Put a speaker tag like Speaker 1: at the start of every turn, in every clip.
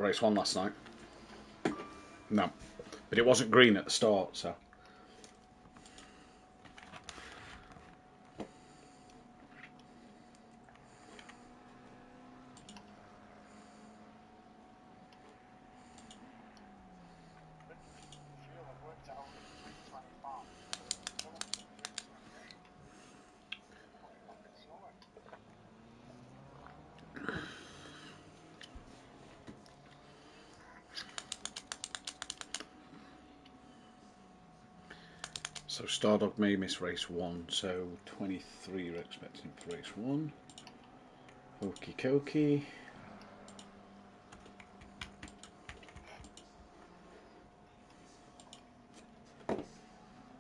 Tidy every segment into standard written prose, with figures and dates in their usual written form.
Speaker 1: race one last night. No, but it wasn't green at the start, so. So Stardog may miss race one, so 23 we're expecting for race one. Okie dokie.
Speaker 2: I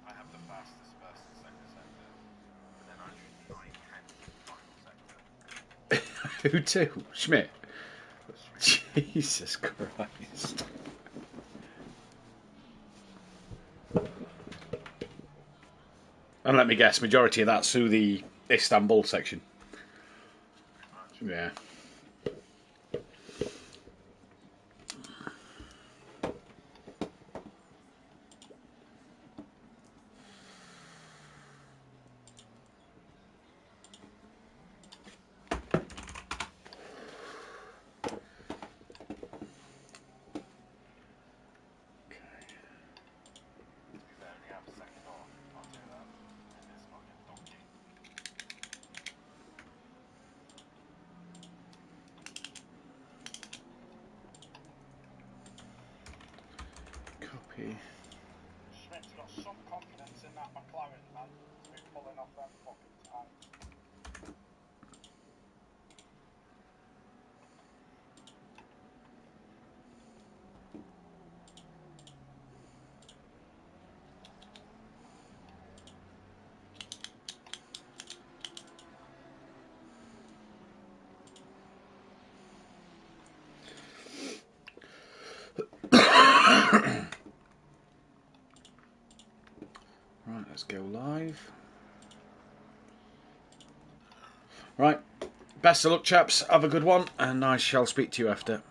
Speaker 2: have the fastest first and second sector, but then I lose 9/10 final sector.
Speaker 1: Who to? Schmidt? Jesus Christ. And let me guess, majority of that's through the Istanbul section. Yeah.
Speaker 2: We only have a second off, I'll do that. In this fucking donkey.
Speaker 1: Copy.
Speaker 3: Schmidt's got some confidence in that McLaren, man, to be pulling off them fucking times.
Speaker 1: Right, let's go live. Right, best of luck, chaps. Have a good one, and I shall speak to you after.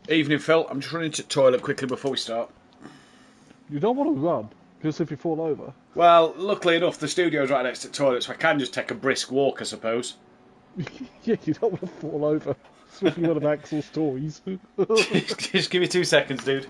Speaker 1: Evening, Phil. I'm just running to the toilet quickly before we start.
Speaker 4: You don't want to run, because if you fall over...
Speaker 1: Well, luckily enough, the studio's right next to the toilet, so I can just take a brisk walk, I suppose.
Speaker 4: Yeah, you don't want to fall over. Especially one of Axel's toys.
Speaker 1: Just give me 2 seconds, dude.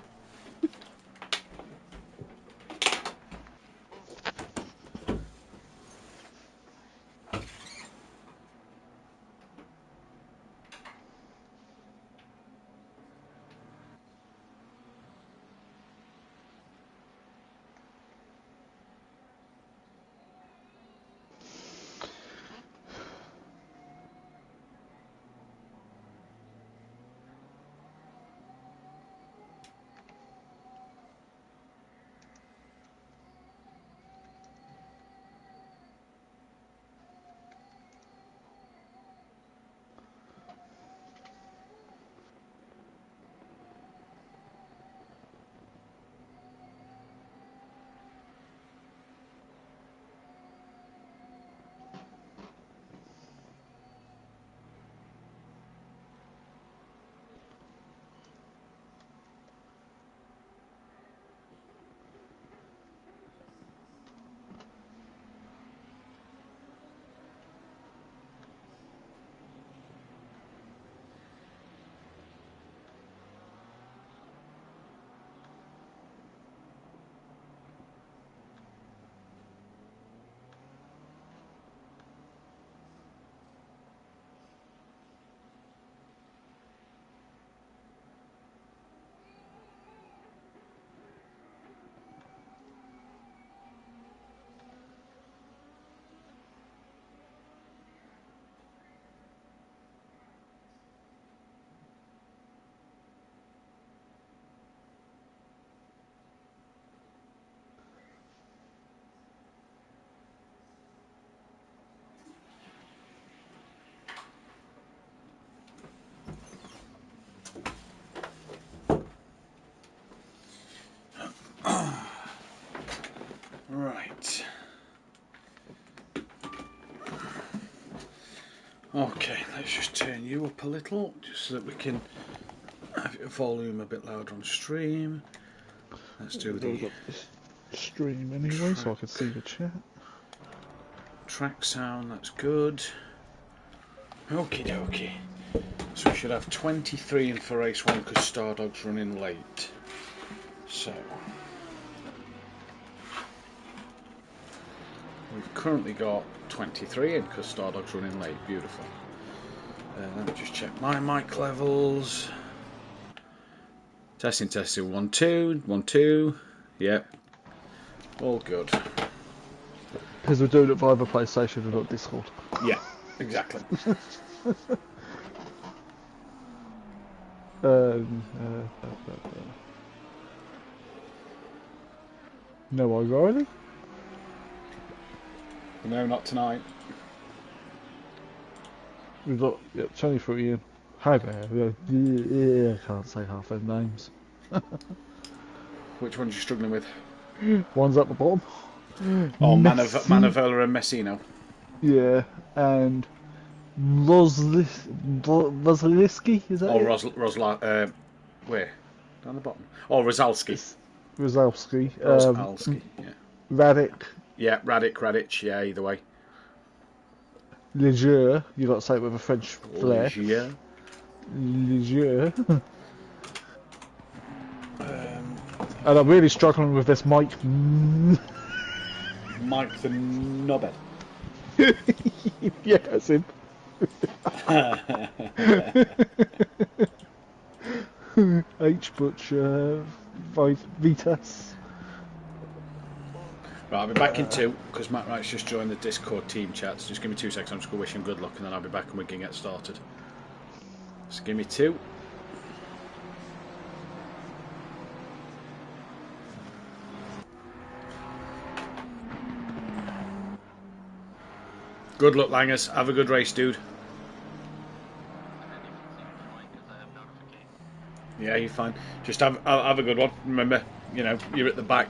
Speaker 1: Okay, let's just turn you up a little, just so that we can have your volume a bit louder on stream. Let's do
Speaker 4: I've already
Speaker 1: the
Speaker 4: got this stream anyway, so I can see the chat.
Speaker 1: track sound, that's good. Okie dokie. So we should have 23 in for race 1 because Stardog's running late. So we've currently got 23 in because Stardog's running late. Beautiful. Let me just check my mic levels. Testing, 1 2 1 2. Yep, all good.
Speaker 4: Because we're doing it via the PlayStation and not Discord.
Speaker 1: Yeah, exactly.
Speaker 4: No, O'Reilly?
Speaker 1: No, not tonight.
Speaker 4: We've got 23 in. Hi there. Yeah, I can't say half their names.
Speaker 1: Which one's you struggling with?
Speaker 4: One's at the bottom.
Speaker 1: Oh, Manavola and Messino.
Speaker 4: Yeah, and Rosliski, is that
Speaker 1: Oh,
Speaker 4: it?
Speaker 1: where? Down the bottom. Oh, Rozalski.
Speaker 4: Rosalski.
Speaker 1: Rozalski, yeah.
Speaker 4: Radic.
Speaker 1: Yeah, Radic, yeah, either way.
Speaker 4: Leger, you got to say it with a French flair.
Speaker 1: Leger.
Speaker 4: Leger. And I'm really struggling with this mic.
Speaker 1: Mike the Knobhead.
Speaker 4: Yeah, that's him. H. Butcher, Vitas.
Speaker 1: Right, I'll be back in 2 because Matt Wright's just joined the Discord team chat. So just give me 2 seconds. I'm just going to wish him good luck and then I'll be back and we can get started. Just give me 2. Good luck, Langers. Have a good race, dude. Yeah, you're fine. Just have a good one. Remember, you know, you're at the back.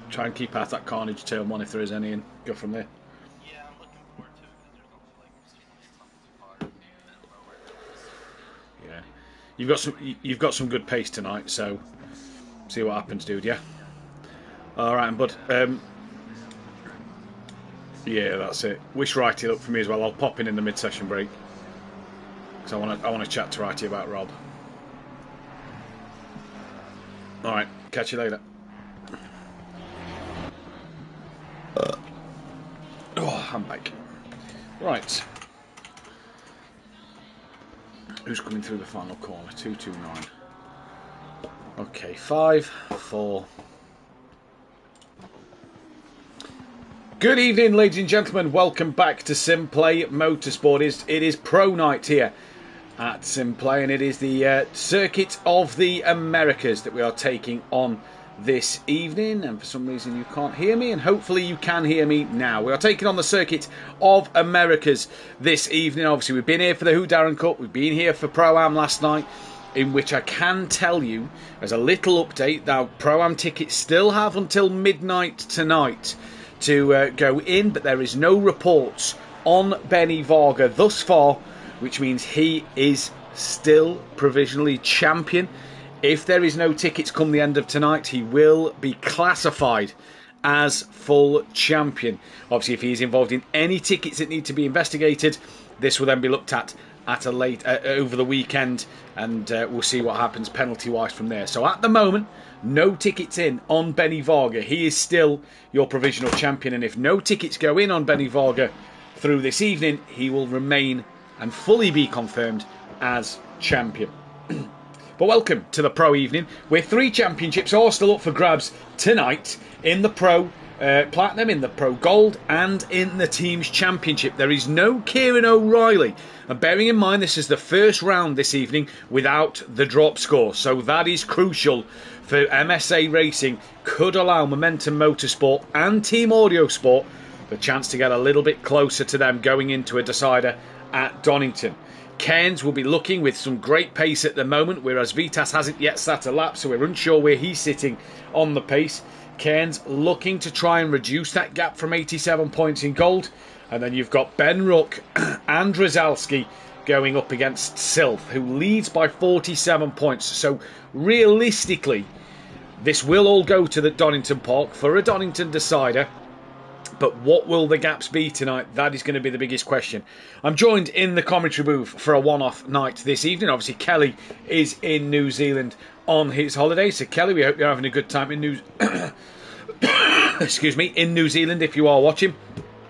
Speaker 1: Try and keep out that carnage turn 1 if there is any, and go from there.
Speaker 2: Yeah, I'm looking forward to it because there's also like
Speaker 1: Yeah, you've got some good pace tonight, so see what happens, dude. Yeah. All right, bud. Yeah, that's it. Wish Righty luck for me as well. I'll pop in the mid-session break because I want to chat to Righty about Rob. All right, catch you later. Oh, I'm back. Right. Who's coming through the final corner? 229. Okay, 5, 4. Good evening, ladies and gentlemen. Welcome back to Simplay Motorsport. It is Pro Night here at Simplay, and it is the Circuit of the Americas that we are taking on this evening. And for some reason you can't hear me, and hopefully you can hear me now. We are taking on the Circuit of Americas this evening. Obviously, we've been here for the Who Darren Cup. We've been here for Pro-Am last night, in which I can tell you, as a little update, now Pro-Am tickets still have until midnight tonight to go in, but there is no reports on Benny Varga thus far, which means he is still provisionally champion. If there is no tickets come the end of tonight, he will be classified as full champion. Obviously, if he is involved in any tickets that need to be investigated, this will then be looked at a late over the weekend, and we'll see what happens penalty-wise from there. So at the moment, no tickets in on Benny Varga. He is still your provisional champion, and if no tickets go in on Benny Varga through this evening, he will remain and fully be confirmed as champion. But welcome to the Pro evening, where 3 championships are still up for grabs tonight in the Pro Platinum, in the Pro Gold, and in the Teams Championship. There is no Kieran O'Reilly, and bearing in mind this is the first round this evening without the drop score, so that is crucial for MSA Racing. Could allow Momentum Motorsport and Team Audio Sport the chance to get a little bit closer to them going into a decider at Donington. Cairns will be looking with some great pace at the moment, whereas Vitas hasn't yet sat a lap, so we're unsure where he's sitting on the pace. Cairns looking to try and reduce that gap from 87 points in gold And then you've got Ben Ruck and Rozalski going up against Sylph, who leads by 47 points. So realistically, this will all go to the Donington Park for a Donington decider. But what will the gaps be tonight? That is going to be the biggest question. I'm joined in the commentary booth for a one-off night this evening. Obviously, Kelly is in New Zealand on his holiday. So, Kelly, we hope you're having a good time in in New Zealand if you are watching.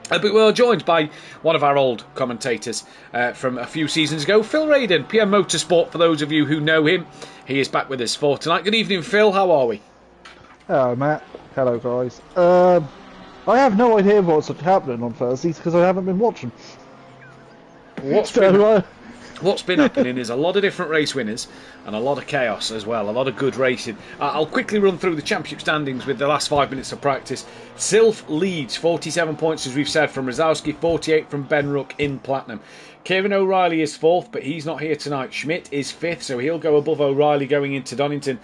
Speaker 1: But we're joined by one of our old commentators from a few seasons ago, Phil Raiden, PM Motorsport, for those of you who know him. He is back with us for tonight. Good evening, Phil. How are we?
Speaker 4: Hello, Matt. Hello, guys. I have no idea what's happening on Thursdays because I haven't been watching.
Speaker 1: What's been happening is a lot of different race winners and a lot of chaos as well, a lot of good racing. I'll quickly run through the championship standings with the last 5 minutes of practice. Sylph leads 47 points, as we've said, from Rozalski, 48 from Ben Ruck in Platinum. Kieran O'Reilly is 4th, but he's not here tonight. Schmidt is 5th, so he'll go above O'Reilly going into Donington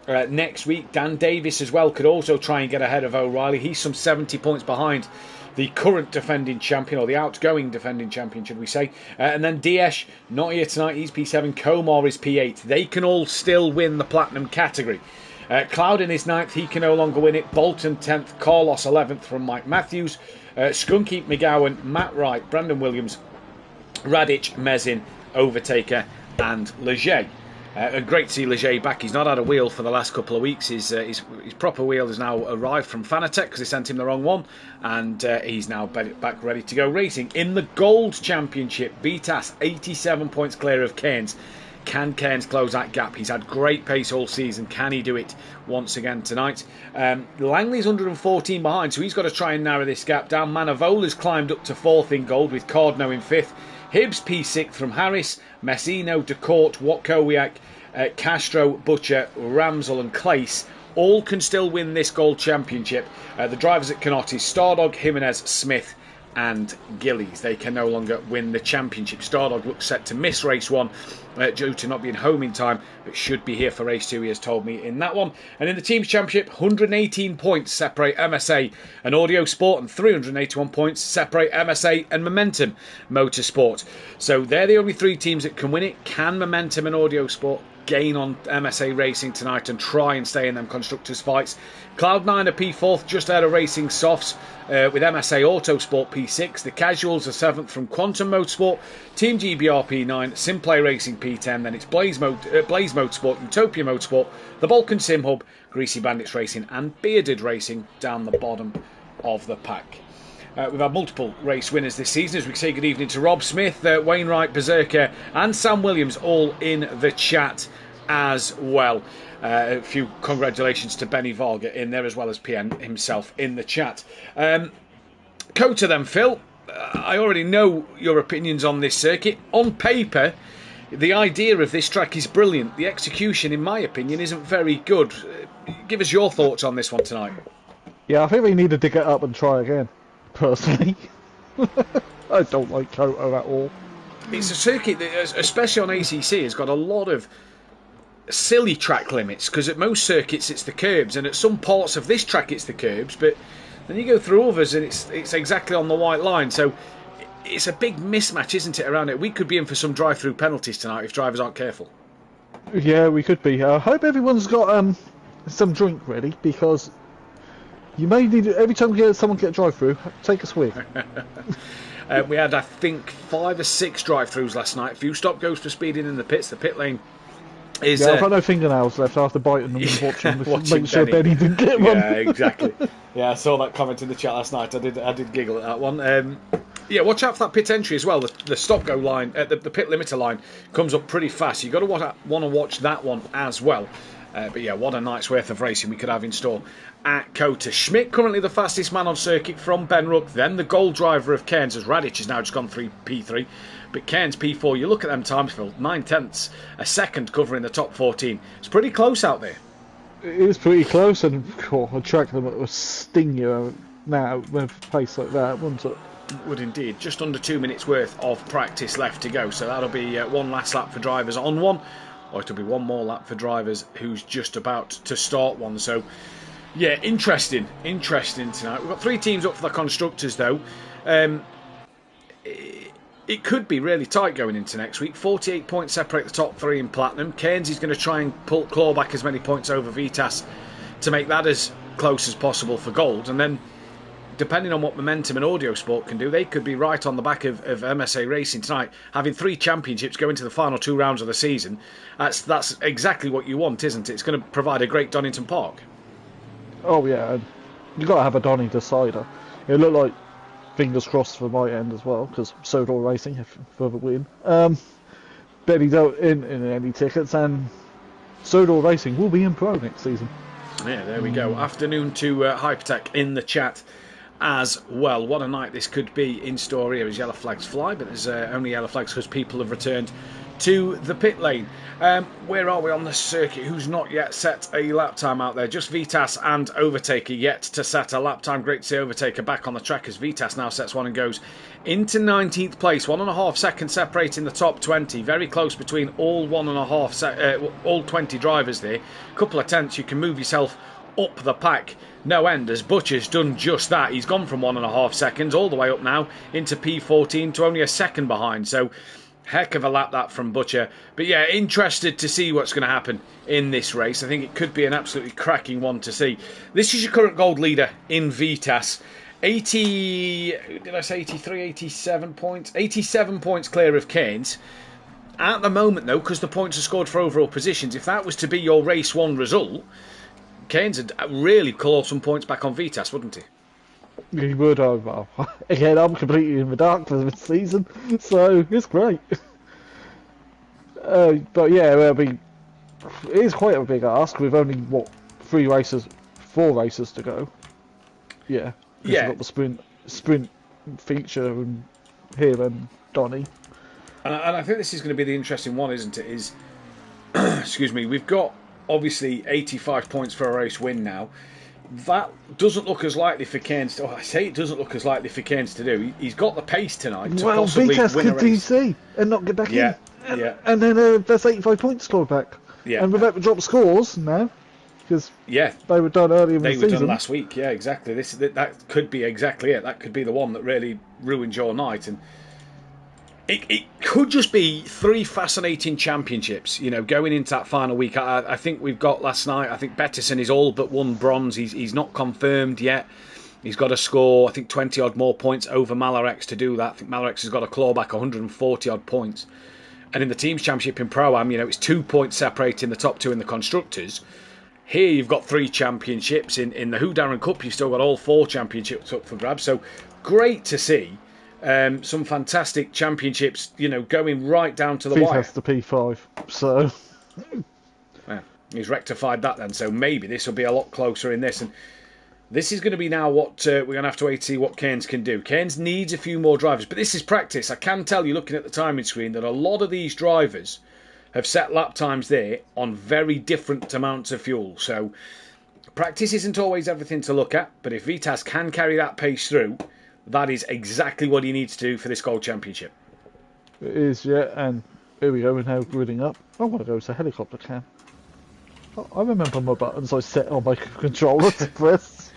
Speaker 1: next week. Dan Davis as well could also try and get ahead of O'Reilly. He's some 70 points behind the current defending champion, or the outgoing defending champion, should we say. And then Diesch, not here tonight, he's P7. Comar is P8. They can all still win the Platinum category. Clouden is 9th, he can no longer win it. Bolton 10th, Carlos 11th from Mike Matthews. Skunky, McGowan, Matt Wright, Brandon Williams, Radic, Mezin, Overtaker and Leger. Great to see Leger back. He's not had a wheel for the last couple of weeks. His proper wheel has now arrived from Fanatec because they sent him the wrong one, and he's now back ready to go racing. In the Gold Championship, Vitas 87 points clear of Cairns. Can Cairns close that gap? He's had great pace all season. Can he do it once again tonight? Langley's 114 behind, so he's got to try and narrow this gap down. Manavola's climbed up to 4th in gold with Cardno in 5th. Hibbs P6 from Harris, Messino, DeCourt, Watkowiak, Castro, Butcher, Ramsel and Clace all can still win this Gold Championship. The drivers at Canot is Stardog, Jimenez, Smith and Gillies. They can no longer win the championship. Stardog looks set to miss race 1 due to not being home in time, but should be here for race 2, he has told me in that one. And in the teams championship, 118 points separate MSA and Audio Sport, and 381 points separate MSA and Momentum Motorsport. So they're the only 3 teams that can win it. Can Momentum and Audio Sport gain on MSA Racing tonight and try and stay in them constructors fights? Cloud9 are P4th, just out of Racing Softs, with MSA Autosport P6. The Casuals are 7th from Quantum Motorsport. Team GBR P9, Simplay Racing P10. Then it's Blaze Motorsport, Utopia Motorsport, the Balkan Sim Hub, Greasy Bandits Racing and Bearded Racing down the bottom of the pack. We've had multiple race winners this season, as we say good evening to Rob Smith, Wainwright, Berserker and Sam Williams all in the chat as well. A few congratulations to Benny Varga in there, as well as PN himself in the chat. Kota then, Phil. I already know your opinions on this circuit. On paper, the idea of this track is brilliant. The execution, in my opinion, isn't very good. Give us your thoughts on this one tonight.
Speaker 4: Yeah, I think we need to dig it up and try again, personally. I don't like Kota at all.
Speaker 1: It's a circuit that, especially on ACC, has got a lot of silly track limits, because at most circuits it's the curbs, and at some parts of this track it's the curbs, but then you go through others and it's exactly on the white line. So it's a big mismatch, isn't it, around it? We could be in for some drive-through penalties tonight if drivers aren't careful.
Speaker 4: Yeah, we could be. I hope everyone's got some drink ready, because you may need it every time someone get a drive-through. Take a swig.
Speaker 1: We had, I think, 5 or 6 drive-throughs last night. A few stop-goes for speeding in the pits. The pit lane is...
Speaker 4: Yeah, I've got no fingernails left after biting them and watching make sure Benny didn't get one.
Speaker 1: Yeah, exactly. Yeah, I saw that comment in the chat last night. I did giggle at that one. Yeah, watch out for that pit entry as well. The stop-go line, the pit limiter line, comes up pretty fast. You've got to want to watch that one as well. But yeah, what a night's worth of racing we could have in store at Kota. Schmidt, currently the fastest man on circuit from Ben Ruck. Then the gold driver of Cairns, as Radic has now just gone through P3. But Cairns P4, you look at them times, Phil, 9/10, a second covering the top 14. It's pretty close out there.
Speaker 4: It is pretty close, and a track that would sting you now with a pace like that, wouldn't it?
Speaker 1: Would indeed. Just under 2 minutes worth of practice left to go. So that'll be one last lap for drivers on one, or it'll be one more lap for drivers who's just about to start one. So yeah, interesting tonight. We've got 3 teams up for the constructors though. it could be really tight going into next week. 48 points separate the top three in Platinum. Cairns is going to try and claw back as many points over Vitas to make that as close as possible for gold. And then, depending on what Momentum and Audio Sport can do, they could be right on the back of MSA Racing tonight, having 3 championships go into the final 2 rounds of the season. That's exactly what you want, isn't it? It's going to provide a great Donington Park.
Speaker 4: Oh yeah, and you've got to have a Donny decider. It looked like, fingers crossed for my end as well, because Sodor Racing if further win. Benny don't in any tickets, and Sodor Racing will be in Pro next season.
Speaker 1: Yeah, there we go. Afternoon to Hypertech in the chat as well. What a night this could be in store here as yellow flags fly, but there's only yellow flags because people have returned to the pit lane. Where are we on the circuit? Who's not yet set a lap time out there? Just Vitas and Overtaker yet to set a lap time. Great to see Overtaker back on the track as Vitas now sets one and goes into 19th place. 1.5 seconds separating the top 20. Very close between all 20 drivers there. Couple of tenths, you can move yourself up the pack no end as Butcher's done just that. He's gone from 1.5 seconds all the way up now into P14 to only a second behind. So heck of a lap that from Butcher. But yeah, interested to see what's going to happen in this race. I think it could be an absolutely cracking one to see. This is your current gold leader in Vitas. 87 points? 87 points clear of Cairns. At the moment though, because the points are scored for overall positions, if that was to be your race 1 result, Cairns would really claw some points back on Vitas, wouldn't he?
Speaker 4: He would. Well, again, I'm completely in the dark for this season, so it's great. But yeah, it is quite a big ask with only, 4 races to go. Yeah.
Speaker 1: Yeah.
Speaker 4: You've got the sprint feature and here and Donny.
Speaker 1: And I think this is going to be the interesting one, isn't it? Excuse me, we've got obviously 85 points for a race win now. That doesn't look as likely for Cairns to... I say it doesn't look as likely for Cairns to do. He's got the pace tonight to possibly
Speaker 4: Vitas
Speaker 1: win a
Speaker 4: could
Speaker 1: race.
Speaker 4: DC and not get back in. And then that's 85 points scored back.
Speaker 1: Yeah.
Speaker 4: And without the drop scores now, because
Speaker 1: they
Speaker 4: were done earlier in the season.
Speaker 1: They were done last week, yeah, exactly. That could be exactly it. That could be the one that really ruined your night. And it could just be 3 fascinating championships, going into that final week. I think we've got last night, I think Bettison is all but won bronze. He's not confirmed yet. He's got to score, I think, 20 odd more points over Malarex to do that. I think Malarex has got to claw back 140 odd points. And in the teams championship in Pro-Am, it's 2 points separating the top 2 in the constructors. Here you've got 3 championships. In the Who Darren Cup, you've still got all 4 championships up for grabs. So great to see. Some fantastic championships, going right down to the wire.
Speaker 4: Vitas the P5, so...
Speaker 1: Yeah, he's rectified that then, so maybe this will be a lot closer in this. And this is going to be now what we're going to have to wait to see what Cairns can do. Cairns needs a few more drivers, but this is practice. I can tell you, looking at the timing screen, that a lot of these drivers have set lap times there on very different amounts of fuel. So practice isn't always everything to look at, but if Vitas can carry that pace through, that is exactly what he needs to do for this Gold Championship.
Speaker 4: It is, yeah, and here we go, we're now gridding up. I want to go to helicopter cam. I remember my buttons I set on my controller to press.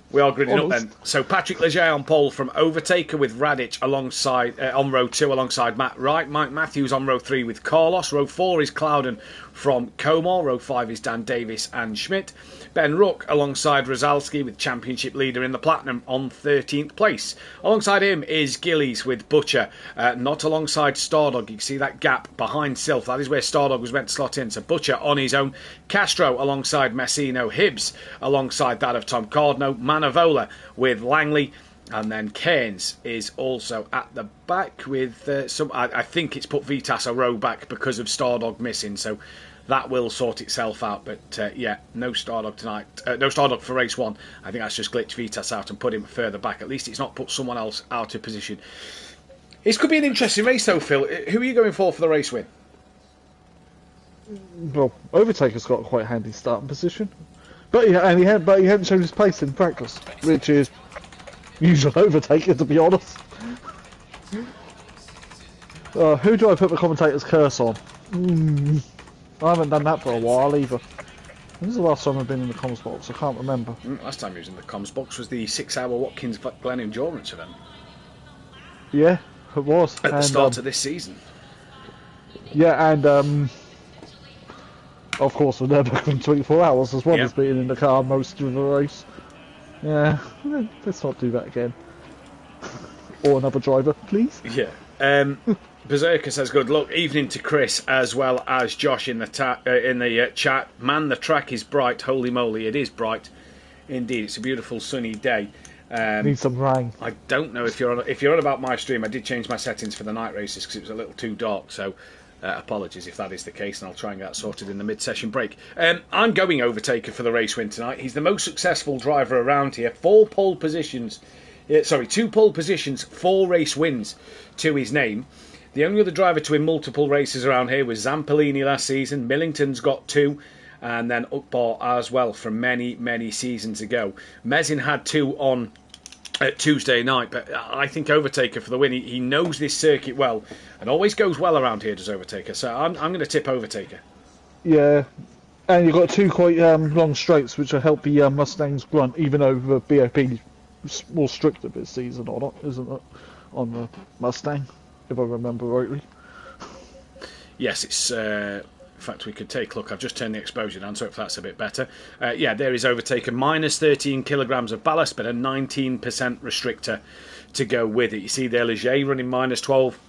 Speaker 1: We are gridding up then. So Patrick Leger on pole from Overtaker with Radic alongside on row 2 alongside Matt Wright. Mike Matthews on row 3 with Carlos. Row 4 is Clouden from Comor. Row 5 is Dan Davis and Schmidt. Ben Rook alongside Rozalski with championship leader in the Platinum on 13th place. Alongside him is Gillies with Butcher, not alongside Stardog. You can see that gap behind Sylph. That is where Stardog was meant to slot in. So Butcher on his own. Castro alongside Messino. Hibbs alongside that of Tom Cardno. Manavola with Langley. And then Cairns is also at the back with some... I think it's put Vitas a row back because of Stardog missing. So that will sort itself out. But yeah, no Stardog tonight. No Stardog for race 1. I think that's just glitched Vitas out and put him further back. At least it's not put someone else out of position. This could be an interesting race though, Phil. Who are you going for the race win?
Speaker 4: Well, Overtaker's got a quite handy starting position. But he hadn't shown his pace in practice, which is usual Overtaker, to be honest. Who do I put the commentator's curse on? I haven't done that for a while either. When was the last time I've been in the comms box? I can't remember.
Speaker 1: Last time he was in the comms box was the 6-hour Watkins Glen Endurance event.
Speaker 4: Yeah, it was.
Speaker 1: At the start of this season.
Speaker 4: Yeah, and of course, we're there back in 24 hours as well as being in the car most of the race. Yeah, let's not do that again. Or another driver, please.
Speaker 1: Yeah. Berserker says good luck. Evening to Chris as well as Josh in the chat. Man, the track is bright. Holy moly, it is bright. Indeed, it's a beautiful sunny day.
Speaker 4: Need some rain.
Speaker 1: I don't know if you're on about my stream. I did change my settings for the night races because it was a little too dark. So apologies if that is the case, and I'll try and get that sorted in the mid-session break. I'm going Overtaker for the race win tonight. He's the most successful driver around here. 2 pole positions, 4 race wins to his name. The only other driver to win multiple races around here was Zampolini last season. Millington's got 2. And then Ukbar as well from many, many seasons ago. Mezin had 2 on Tuesday night, but I think Overtaker for the win. He knows this circuit well and always goes well around here, does Overtaker. So I'm going to tip Overtaker.
Speaker 4: Yeah, and you've got 2 quite long straights, which will help the Mustangs grunt, even though the BOP is more stricter this season, or not, isn't it, on the Mustang, if I remember rightly.
Speaker 1: Yes, it's... in fact, we could take a look. I've just turned the exposure down, so if that's a bit better. Yeah, there is Overtaker. Minus 13 kilograms of ballast, but a 19% restrictor to go with it. You see there, Leger running minus 12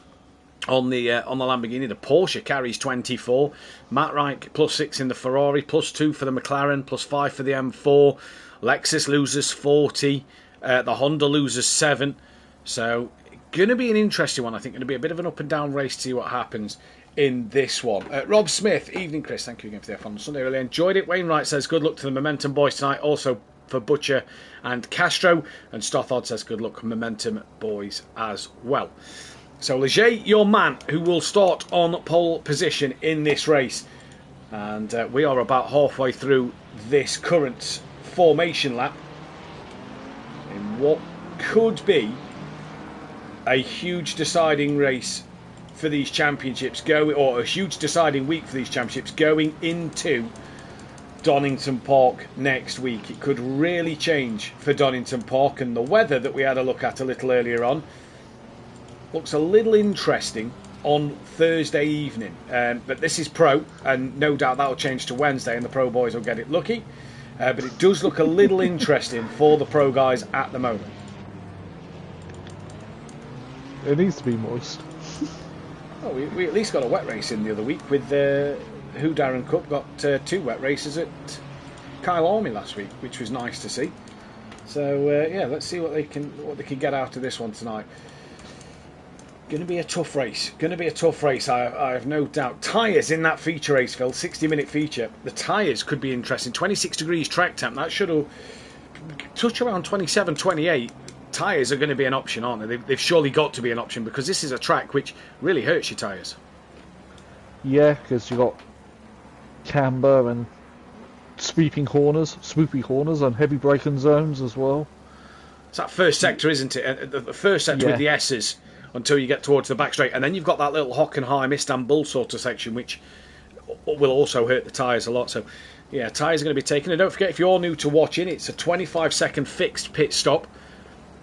Speaker 1: on the Lamborghini. The Porsche carries 24. Matt Reich plus 6 in the Ferrari, plus 2 for the McLaren, plus 5 for the M4. Lexus loses 40. The Honda loses 7. So, going to be an interesting one. I think going to be a bit of an up and down race to see what happens in this one. Rob Smith, evening Chris, thank you again for the F on Sunday, really enjoyed it. Wainwright says good luck to the Momentum boys tonight, also for Butcher and Castro, and Stothard says good luck Momentum boys as well. So Leger, your man, who will start on pole position in this race, and we are about halfway through this current formation lap in what could be a huge deciding race for these championships, or a huge deciding week for these championships going into Donington Park next week. It could really change for Donington Park, and the weather that we had a look at a little earlier on looks a little interesting on Thursday evening. But this is Pro, and no doubt that'll change to Wednesday, and the Pro boys will get it lucky. But it does look a little interesting for the Pro guys at the moment.
Speaker 4: It needs to be moist.
Speaker 1: Oh, we at least got a wet race in the other week with who Darren Cup got 2 wet races at Kyle Army last week, which was nice to see. So yeah, let's see what they can get out of this one tonight. Going to be a tough race. I have no doubt. Tyres in that feature race, Phil. 60-minute feature. The tyres could be interesting. 26 degrees track temp. That should touch around 27, 28. Tyres are going to be an option, aren't they? They've surely got to be an option because this is a track which really hurts your tyres.
Speaker 4: Yeah, because you've got camber and swoopy corners and heavy braking zones as well.
Speaker 1: It's that first sector, isn't it? The first sector with the S's until you get towards the back straight. And then you've got that little Hockenheim, Istanbul sort of section, which will also hurt the tyres a lot. So, yeah, tyres are going to be taken. And don't forget, if you're new to watching, it's a 25-second fixed pit stop.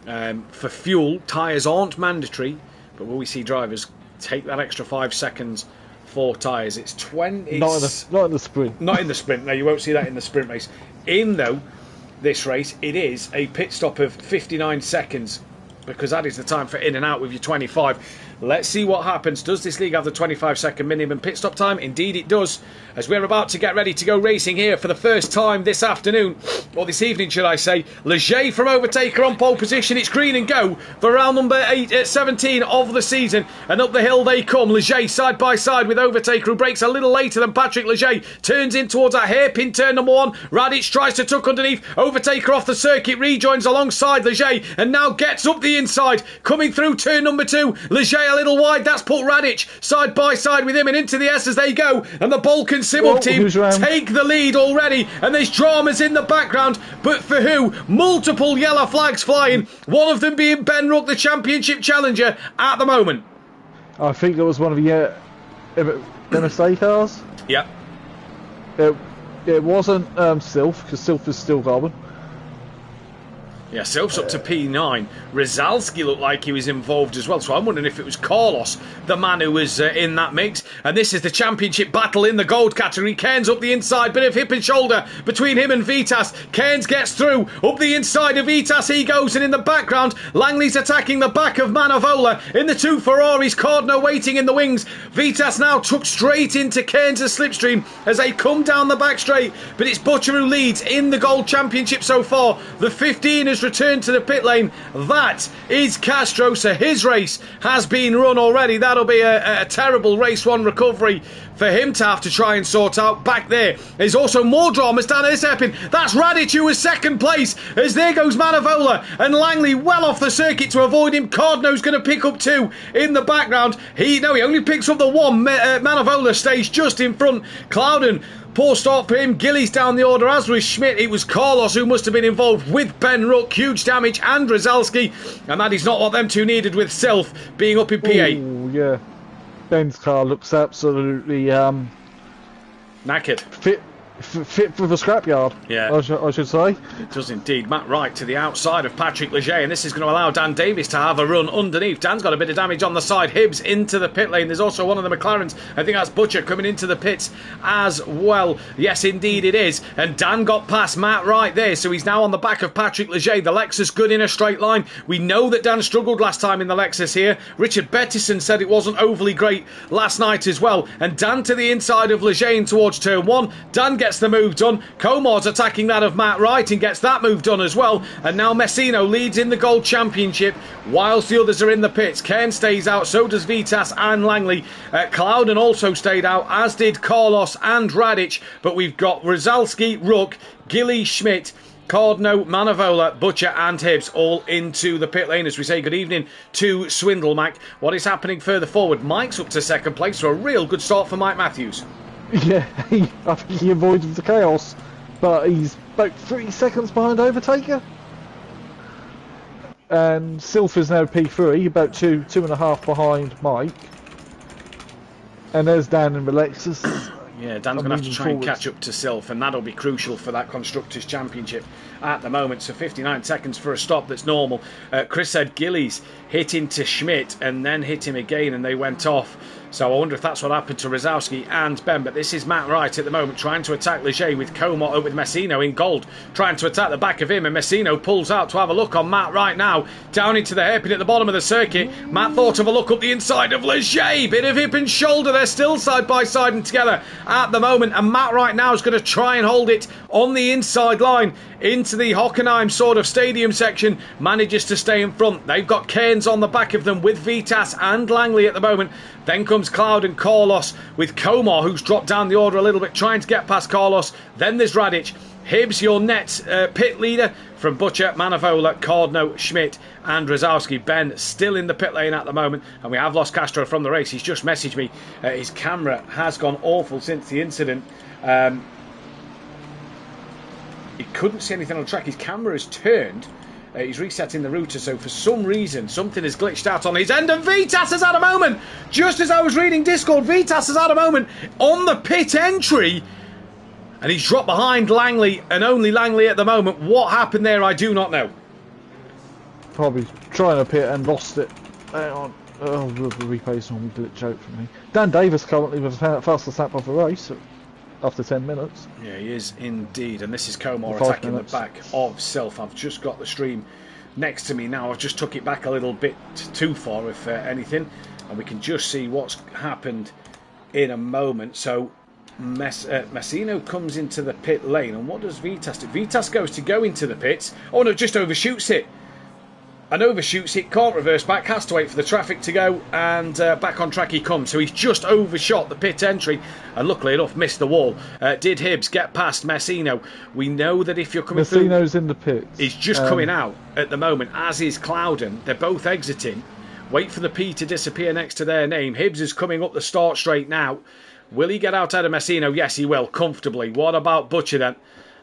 Speaker 1: For fuel, tyres aren't mandatory, but will we see drivers take that extra 5 seconds for tyres? It's 20.
Speaker 4: Not in the sprint.
Speaker 1: Not in the sprint. No, you won't see that in the sprint race. This race, it is a pit stop of 59 seconds because that is the time for in and out with your 25. Let's see what happens. Does this league have the 25-second minimum pit stop time? Indeed it does, as we're about to get ready to go racing here for the first time this afternoon, or this evening should I say. Leger from Overtaker on pole position. It's green and go for round number 17 of the season, and up the hill they come. Leger side by side with Overtaker, who breaks a little later than Patrick Leger. Turns in towards that hairpin turn number 1. Radic tries to tuck underneath. Overtaker off the circuit, rejoins alongside Leger, and now gets up the inside. Coming through turn number 2. Leger a little wide. That's put Radic side by side with him, and into the S as they go. And the Balkan Civil team take the lead already, and there's dramas in the background, but for who? Multiple yellow flags flying, one of them being Ben Ruck, the championship challenger at the moment.
Speaker 4: I think it was one of the MSA cars.
Speaker 1: Yep.
Speaker 4: It wasn't Sylph, because Sylph is still carbon.
Speaker 1: Yeah, Sylph's up to P9. Rizalski looked like he was involved as well, so I'm wondering if it was Carlos, the man who was in that mix. And this is the championship battle in the gold category. Cairns up the inside, bit of hip and shoulder between him and Vitas. Cairns gets through, up the inside of Vitas he goes, and in the background, Langley's attacking the back of Manavola. In the two Ferraris, Cardno waiting in the wings. Vitas now took straight into Cairns' slipstream as they come down the back straight, but it's Butcher who leads in the gold championship so far. The 15 has returned to the pit lane. That is Castro, so his race has been run already. That'll be a terrible race one recovery for him to have to try and sort out. Back there is also more dramas down at this hairpin. That's Radic who was second place, as there goes Manavola and Langley well off the circuit to avoid him. Cardno's going to pick up two in the background. He only picks up the one. Manavola stays just in front. Clouden, poor start for him. Gillies down the order, as was Schmidt. It was Carlos who must have been involved with Ben Ruck. Huge damage, and Rizalski. And that is not what them two needed, with Self being up in P8.
Speaker 4: Oh, yeah. Ben's car looks absolutely
Speaker 1: knackered.
Speaker 4: Fit for the scrapyard,
Speaker 1: yeah.
Speaker 4: I should say.
Speaker 1: It does indeed. Matt Wright to the outside of Patrick Leger, and this is going to allow Dan Davis to have a run underneath. Dan's got a bit of damage on the side. Hibbs into the pit lane. There's also one of the McLarens. I think that's Butcher coming into the pits as well. Yes, indeed it is. And Dan got past Matt Wright there, so he's now on the back of Patrick Leger. The Lexus good in a straight line. We know that Dan struggled last time in the Lexus here. Richard Bettison said it wasn't overly great last night as well. And Dan to the inside of Leger in towards turn one. Dan gets the move done. Comar's attacking that of Matt Wright and gets that move done as well. And now Messino leads in the gold championship whilst the others are in the pits. Cairn stays out, so does Vitas and Langley. Clouden also stayed out, as did Carlos and Radic. But we've got Rizalski, Ruck, Gilly, Schmidt, Cardno, Manavola, Butcher and Hibbs all into the pit lane as we say good evening to Swindle Mac. What is happening further forward? Mike's up to second place, so a real good start for Mike Matthews.
Speaker 4: Yeah, I think he avoided the chaos, but he's about 3 seconds behind Overtaker. And Sylph is now P3, about two and a half behind Mike. And there's Dan and Alexis.
Speaker 1: Yeah, Dan's going to have to try and catch up to Sylph, and that'll be crucial for that Constructors' Championship at the moment. So 59 seconds for a stop that's normal. Chris said Gillies hit into Schmidt and then hit him again, and they went off. So I wonder if that's what happened to Rizalski and Ben. But this is Matt Wright at the moment trying to attack Leger with Comot, with Messino in gold, trying to attack the back of him, and Messino pulls out to have a look on Matt right now, down into the hairpin at the bottom of the circuit. Matt thought of a look up the inside of Leger, bit of hip and shoulder. They're still side by side and together at the moment, and Matt right now is going to try and hold it on the inside line into the Hockenheim sort of stadium section. Manages to stay in front. They've got Cairns on the back of them with Vitas and Langley at the moment. Then comes Cloud and Carlos with Comar, who's dropped down the order a little bit, trying to get past Carlos. Then there's Radic. Hibbs, your net pit leader from Butcher, Manavola, Cardno, Schmidt and Rizalski. Ben still in the pit lane at the moment, and we have lost Castro from the race. He's just messaged me. His camera has gone awful since the incident. He couldn't see anything on the track. His camera has turned. He's resetting the router, so for some reason something has glitched out on his end, and Vitas has had a moment. Just as I was reading Discord, Vitas has had a moment on the pit entry, and he's dropped behind Langley, and only Langley at the moment. What happened there, I do not know.
Speaker 4: Probably trying to pit and lost it. Hang on. Oh, the replay's normally glitch out for me. Dan Davis currently with the fastest lap of the race after 10 minutes.
Speaker 1: Yeah, he is indeed. And this is Comar attacking the back of Self. I've just got the stream next to me now. I've just took it back a little bit too far, if anything. And we can just see what's happened in a moment. So Messino comes into the pit lane. And what does Vitas do? Vitas goes to go into the pits. Oh no, just overshoots it. And overshoots it, can't reverse back, has to wait for the traffic to go, and back on track he comes. So he's just overshot the pit entry, and luckily enough missed the wall. Did Hibbs get past Messino? We know that if you're coming through...
Speaker 4: Messino's in the pits.
Speaker 1: He's just coming out at the moment, as is Clouden. They're both exiting. Wait for the P to disappear next to their name. Hibbs is coming up the start straight now. Will he get out of Messino? Yes, he will, comfortably. What about Butcher then?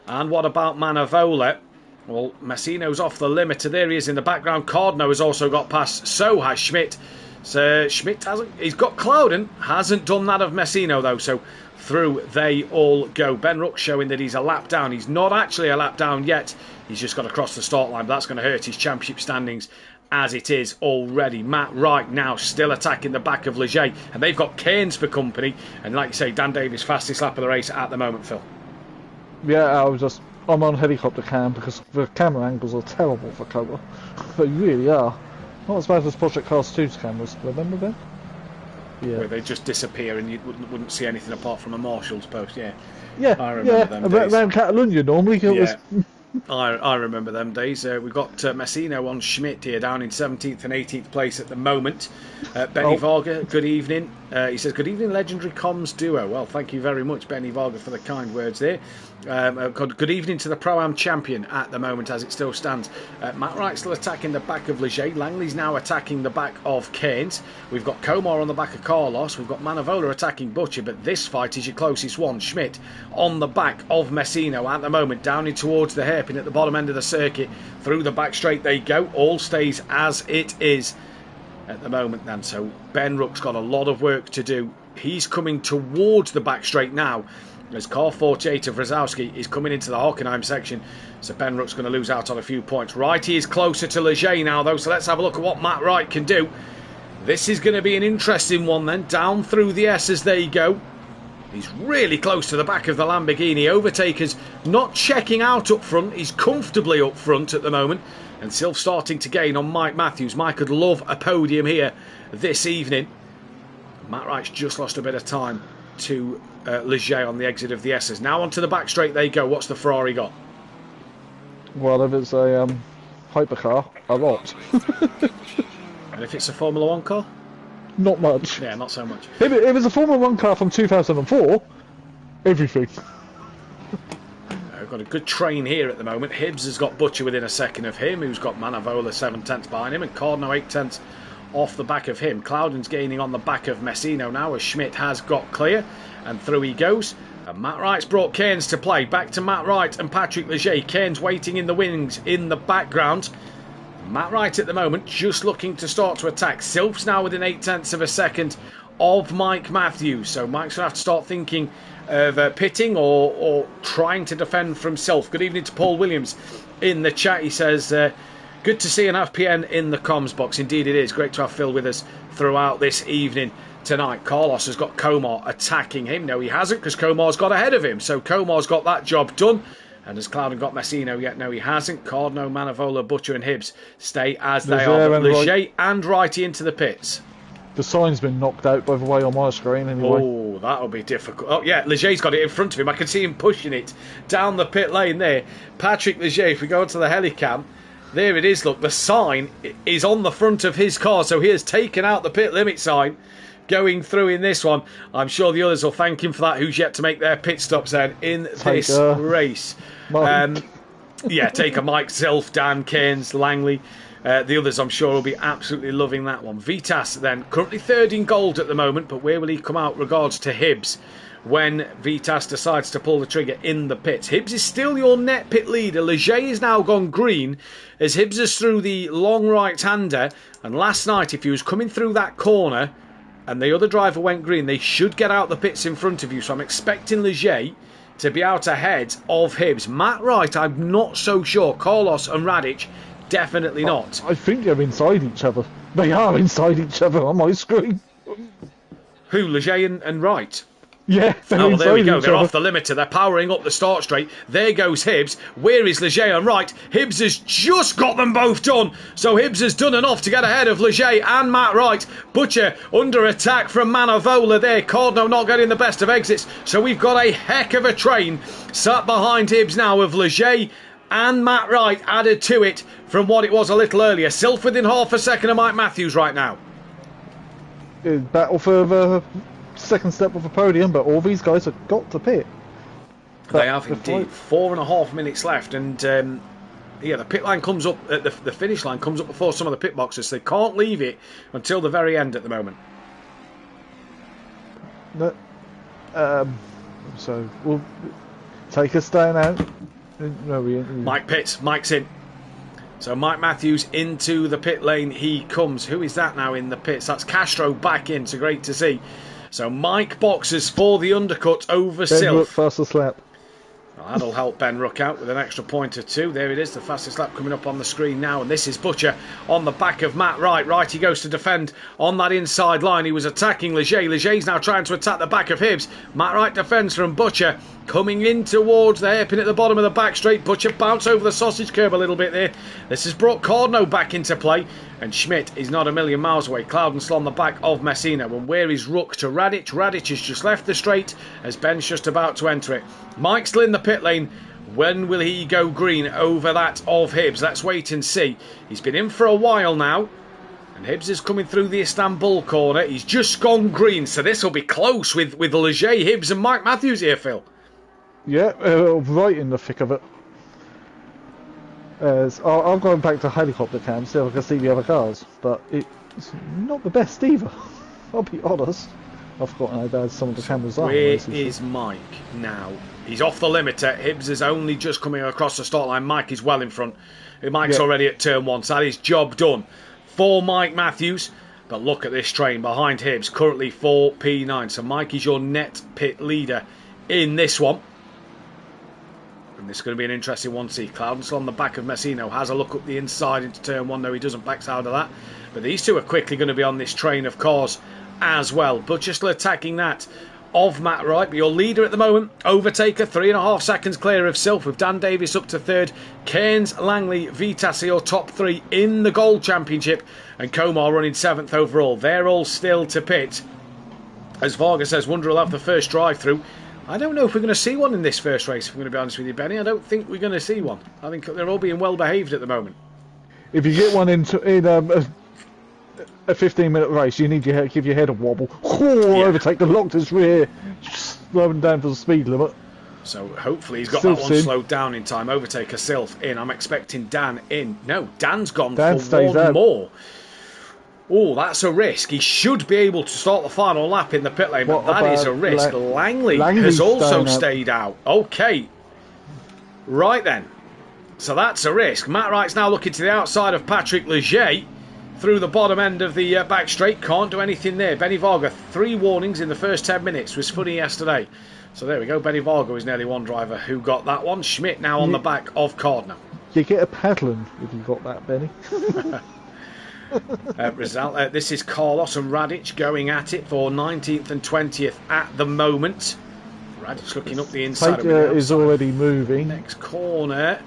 Speaker 1: And what about Manavola? Well, Messino's off the limiter. There he is in the background. Cardno has also got past. So has Schmidt. So Schmidt hasn't. He's got Clouden. Hasn't done that of Messino though. So through they all go. Ben Ruck showing that he's a lap down. He's not actually a lap down yet. He's just got across the start line, but that's going to hurt his championship standings as it is already. Matt Wright now still attacking the back of Leger, and they've got Cairns for company. And like you say, Dan Davis, fastest lap of the race at the moment, Phil.
Speaker 4: Yeah, I'm on helicopter cam because the camera angles are terrible for cover. They really are. Not as bad as Project Cars 2's cameras, remember them? Yeah.
Speaker 1: Where they just disappear and you wouldn't see anything apart from a marshal's post, yeah.
Speaker 4: Yeah,
Speaker 1: I remember them days.
Speaker 4: Around Catalonia normally it was...
Speaker 1: I remember them days. We've got Messino on Schmidt here down in 17th and 18th place at the moment. Benny Varga, good evening. He says, good evening, legendary comms duo. Well, thank you very much, Benny Varga, for the kind words there. Good evening to the Pro-Am champion at the moment as it still stands. Matt Wright still attacking the back of Leger. Langley's now attacking the back of Cairns. We've got Comar on the back of Carlos. We've got Manavola attacking Butcher, but this fight is your closest one. Schmidt on the back of Messino at the moment, down in towards the hairpin at the bottom end of the circuit. Through the back straight they go. All stays as it is at the moment then. So Ben Ruck's got a lot of work to do. He's coming towards the back straight now as car 48 of Rosowski is coming into the Hockenheim section. So Ben Ruck's going to lose out on a few points. Wrighty is closer to Leger now though, so let's have a look at what Matt Wright can do. This is going to be an interesting one then. Down through the S as they go. He's really close to the back of the Lamborghini. Overtaker's not checking out up front. He's comfortably up front at the moment. And still starting to gain on Mike Matthews. Mike would love a podium here this evening. Matt Wright's just lost a bit of time to Leger on the exit of the S's. Now onto the back straight they go. What's the Ferrari got?
Speaker 4: Well, if it's a hypercar, a lot.
Speaker 1: And if it's a Formula 1 car?
Speaker 4: Not much.
Speaker 1: Yeah, not so much.
Speaker 4: If it was a Formula 1 car from 2004, everything.
Speaker 1: We've got a good train here at the moment. Hibbs has got Butcher within a second of him, who's got Manavola 7/10 behind him, and Cardno 8/10 off the back of him. Cloudon's gaining on the back of Messino now as Schmidt has got clear, and through he goes. And Matt Wright's brought Cairns to play. Back to Matt Wright and Patrick Leger. Cairns waiting in the wings in the background. Matt Wright at the moment just looking to start to attack. Silph's now within 8/10 of a second of Mike Matthews. So Mike's going to have to start thinking of pitting or trying to defend for himself. Good evening to Paul Williams in the chat. He says, good to see an FPN in the comms box. Indeed it is. Great to have Phil with us throughout this evening tonight. Carlos has got Comar attacking him. No, he hasn't, because Comar's got ahead of him. So Comar's got that job done. And has Cloudon got Messino yet? No, he hasn't. Cardno, Manavola, Butcher and Hibbs stay as they are. But Leger and Wrighty into the pits.
Speaker 4: The sign's been knocked out, by the way, on my screen anyway.
Speaker 1: Oh, that'll be difficult. Oh, yeah, Leger's got it in front of him. I can see him pushing it down the pit lane there. Patrick Leger, if we go to the helicam, there it is. Look, the sign is on the front of his car. So he has taken out the pit limit sign going through in this one. I'm sure the others will thank him for that, who's yet to make their pit stops then in this race. Yeah, take a Mike, Zelf, Dan, Cairns, Langley. The others I'm sure will be absolutely loving that one. Vitas then currently third in gold at the moment, but where will he come out regards to Hibbs when Vitas decides to pull the trigger in the pits? Hibbs is still your net pit leader. Leger is now gone green as Hibbs is through the long right-hander, and last night if he was coming through that corner and the other driver went green, they should get out the pits in front of you. So I'm expecting Leger to be out ahead of Hibbs. Matt Wright, I'm not so sure. Carlos and Radic, definitely not.
Speaker 4: I think they're inside each other. They are inside each other on my screen.
Speaker 1: Who, Leger and Wright?
Speaker 4: Yeah,
Speaker 1: oh, there we go. They're off the limiter. They're powering up the start straight. There goes Hibbs. Where is Leger and Wright? Hibbs has just got them both done. So Hibbs has done enough to get ahead of Leger and Matt Wright. Butcher under attack from Manavola there. Cardno not getting the best of exits. So we've got a heck of a train sat behind Hibbs now of Leger and Matt Wright added to it from what it was a little earlier. Silph within half a second of Mike Matthews right now.
Speaker 4: Battle for the second step of the podium, but all these guys have got to pit.
Speaker 1: They have indeed. 4.5 minutes left, and yeah, the pit line comes up, the finish line comes up before some of the pit boxes. So they can't leave it until the very end at the moment.
Speaker 4: No, so we'll take us down out. No,
Speaker 1: Mike Pitts, Mike's in. So Mike Matthews into the pit lane he comes. Who is that now in the pits? That's Castro back in, so great to see. So Mike boxes for the undercut over
Speaker 4: Ben Rook,
Speaker 1: Silf.
Speaker 4: fastest lap.
Speaker 1: Well, that'll help Ben Rook out with an extra point or two. There it is, the fastest lap coming up on the screen now. And this is Butcher on the back of Matt Wright. Wright, he goes to defend on that inside line. He was attacking Leger. Leger's now trying to attack the back of Hibbs. Matt Wright defends from Butcher. Coming in towards the hairpin at the bottom of the back straight. Butcher bounce over the sausage curb a little bit there. This has brought Cordno back into play. And Schmidt is not a million miles away. Cloudenslow on the back of Messina. And where is Rook to Radic? Radic has just left the straight as Ben's just about to enter it. Mike's still in the pit lane. When will he go green over that of Hibbs? Let's wait and see. He's been in for a while now. And Hibbs is coming through the Istanbul corner. He's just gone green. So this will be close with Leger, Hibbs and Mike Matthews here, Phil.
Speaker 4: Yeah, right in the thick of it. I've gone back to helicopter cam so I can see the other cars, but it's not the best either. I'll be honest. I've forgotten how bad some of the cameras are.
Speaker 1: Where is Mike now? He's off the limiter. Hibbs is only just coming across the start line. Mike is well in front. Mike's already at turn 1, so that is job done for Mike Matthews. But look at this train behind Hibbs, currently 4P9. So Mike is your net pit leader in this one. And this is going to be an interesting one to see. Cloudenslow on the back of Messino has a look up the inside into turn 1. No, he doesn't back out of that. But these two are quickly going to be on this train of cars as well. Butcher still attacking that of Matt Wright. But your leader at the moment, Overtaker, 3.5 seconds clear of Silf with Dan Davis up to third. Cairns, Langley, Vitas are your top 3 in the Gold Championship. And Komar running 7th overall. They're all still to pit. As Varga says, Wonder will have the first drive-through. I don't know if we're going to see one in this first race, if I'm going to be honest with you, Benny. I don't think we're going to see one. I think they're all being well behaved at the moment.
Speaker 4: If you get one in a 15-minute race, you need to give your head a wobble. Overtake the locked his rear, slowing down for the speed limit.
Speaker 1: So hopefully he's got
Speaker 4: Silf's
Speaker 1: that one
Speaker 4: in.
Speaker 1: slowed down in time. Overtaker Silf in. I'm expecting Dan in. No, Dan's gone
Speaker 4: Dan
Speaker 1: for
Speaker 4: stays
Speaker 1: one
Speaker 4: out.
Speaker 1: more. Oh, that's a risk. He should be able to start the final lap in the pit lane, but
Speaker 4: What
Speaker 1: that is a
Speaker 4: about
Speaker 1: risk. Langley has
Speaker 4: Langley's
Speaker 1: also
Speaker 4: staying out.
Speaker 1: stayed out. Okay. Right then. So that's a risk. Matt Wright's now looking to the outside of Patrick Leger through the bottom end of the back straight. Can't do anything there. Benny Varga, 3 warnings in the first 10 minutes. Was funny yesterday. So there we go. Benny Varga was nearly one driver who got that one. Schmidt now on the back of Cardno.
Speaker 4: You get a paddling if you got that, Benny.
Speaker 1: Result. This is Carlos and Radic going at it for 19th and 20th at the moment. Radic looking up the inside.
Speaker 4: Taker is already moving.
Speaker 1: Next corner.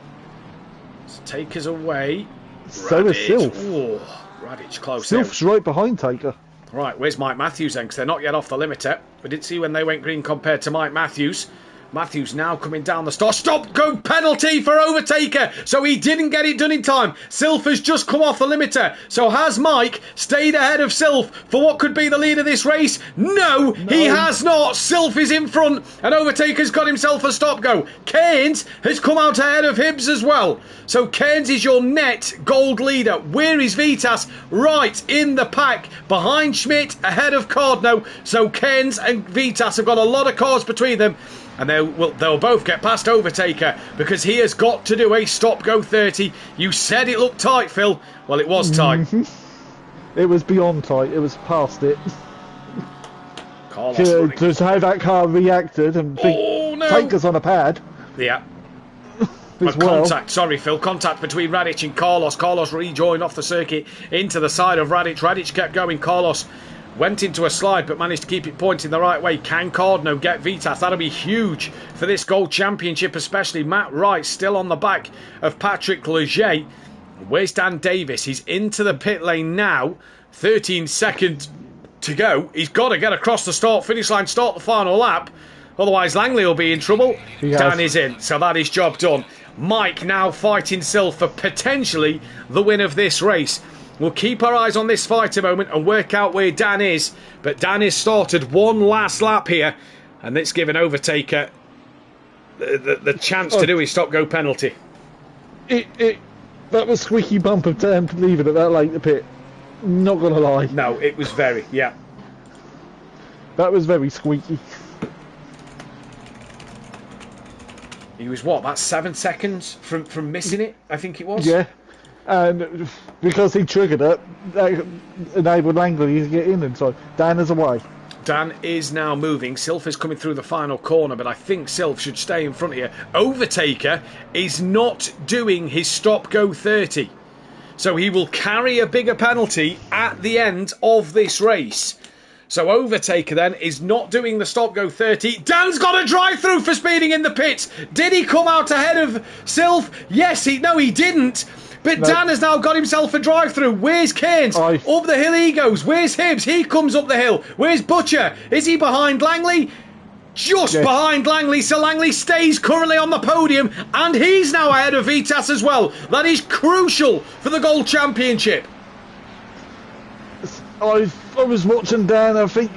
Speaker 1: Let's take us away.
Speaker 4: So is Silf.
Speaker 1: Oh, Radic close there.
Speaker 4: Silf's right behind Taker.
Speaker 1: Right, where's Mike Matthews then? Because they're not yet off the limiter. We didn't see when they went green compared to Mike Matthews. Matthews now coming down the start. Stop! Go penalty for Overtaker. So he didn't get it done in time. Silf has just come off the limiter. So has Mike stayed ahead of Silf for what could be the lead of this race? No, he has not. Silf is in front and Overtaker's got himself a stop go. Cairns has come out ahead of Hibbs as well. So Cairns is your net gold leader. Where is Vitas? Right in the pack behind Schmidt ahead of Cardno. So Cairns and Vitas have got a lot of cars between them. And they'll both get past Overtaker because he has got to do a stop-go 30. You said it looked tight, Phil. Well, it was tight.
Speaker 4: It was beyond tight. It was past it.
Speaker 1: Carlos running.
Speaker 4: Just how that car reacted and Taker's on a pad.
Speaker 1: Yeah.
Speaker 4: As well.
Speaker 1: Contact, sorry Phil, contact between Radic and Carlos. Carlos rejoined off the circuit into the side of Radic. Radic kept going. Carlos went into a slide but managed to keep it pointing the right way. Can Cardno get Vitas? That'll be huge for this Gold Championship, especially. Matt Wright still on the back of Patrick Leger. Where's Dan Davis? He's into the pit lane now. 13 seconds to go. He's got to get across the finish line, start the final lap. Otherwise Langley will be in trouble. Dan is in, so that is job done. Mike now fighting Silf for potentially the win of this race. We'll keep our eyes on this fight a moment and work out where Dan is. But Dan has started one last lap here. And it's given Overtaker the chance to do his stop-go penalty.
Speaker 4: That was squeaky bump of time to leave it at that late the pit. Not going to lie.
Speaker 1: No, it was very, yeah.
Speaker 4: That was very squeaky.
Speaker 1: He was, what, about 7 seconds from missing it, I think it was?
Speaker 4: Yeah. And because he triggered it, that enabled Langley to get in, and so Dan is away.
Speaker 1: Dan is now moving. Silf is coming through the final corner, but I think Silf should stay in front here. Overtaker is not doing his stop-go 30. So he will carry a bigger penalty at the end of this race. So Overtaker then is not doing the stop-go 30. Dan's got a drive-through for speeding in the pits. Did he come out ahead of Silf? Yes, he didn't. But no. Dan has now got himself a drive-through. Where's Cairns? Up the hill he goes. Where's Hibbs? He comes up the hill. Where's Butcher? Is he behind Langley? Just behind Langley. So Langley stays currently on the podium. And he's now ahead of Vitas as well. That is crucial for the Gold Championship.
Speaker 4: I was watching Dan, I think,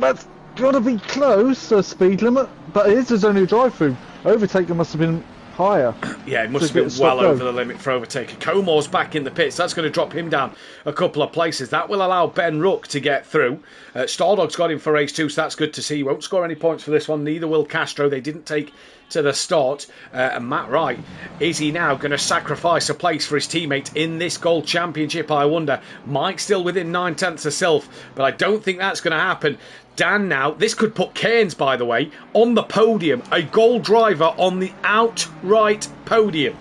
Speaker 4: that's got to be close to speed limit, but it is only a drive-through. Overtaker must have been higher.
Speaker 1: Yeah, it must have been well over the limit for Overtaker. Comore's back in the pits. That's going to drop him down a couple of places. That will allow Ben Rook to get through. Stardog's got him for race 2, so that's good to see. He won't score any points for this one. Neither will Castro. They didn't take to the start. And Matt Wright, is he now going to sacrifice a place for his teammate in this Gold Championship, I wonder? Mike still within 9/10 of Silf, but I don't think that's going to happen. Dan now, this could put Cairns, by the way, on the podium. A gold driver on the outright podium.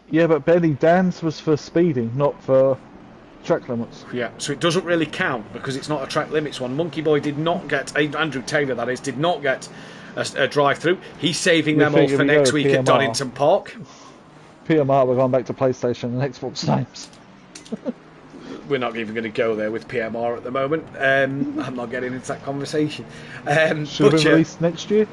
Speaker 1: Yeah,
Speaker 4: but Benny, Dan's was for speeding, not for track limits.
Speaker 1: Yeah, so it doesn't really count because it's not a track limits one. Monkey Boy did not get, Andrew Taylor that is, did not get a drive-through. He's saving them all for next week at Donington Park.
Speaker 4: PMR, we're going back to PlayStation and Xbox names.
Speaker 1: We're not even going to go there with PMR at the moment. I'm not getting into that conversation.
Speaker 4: Should be released next year?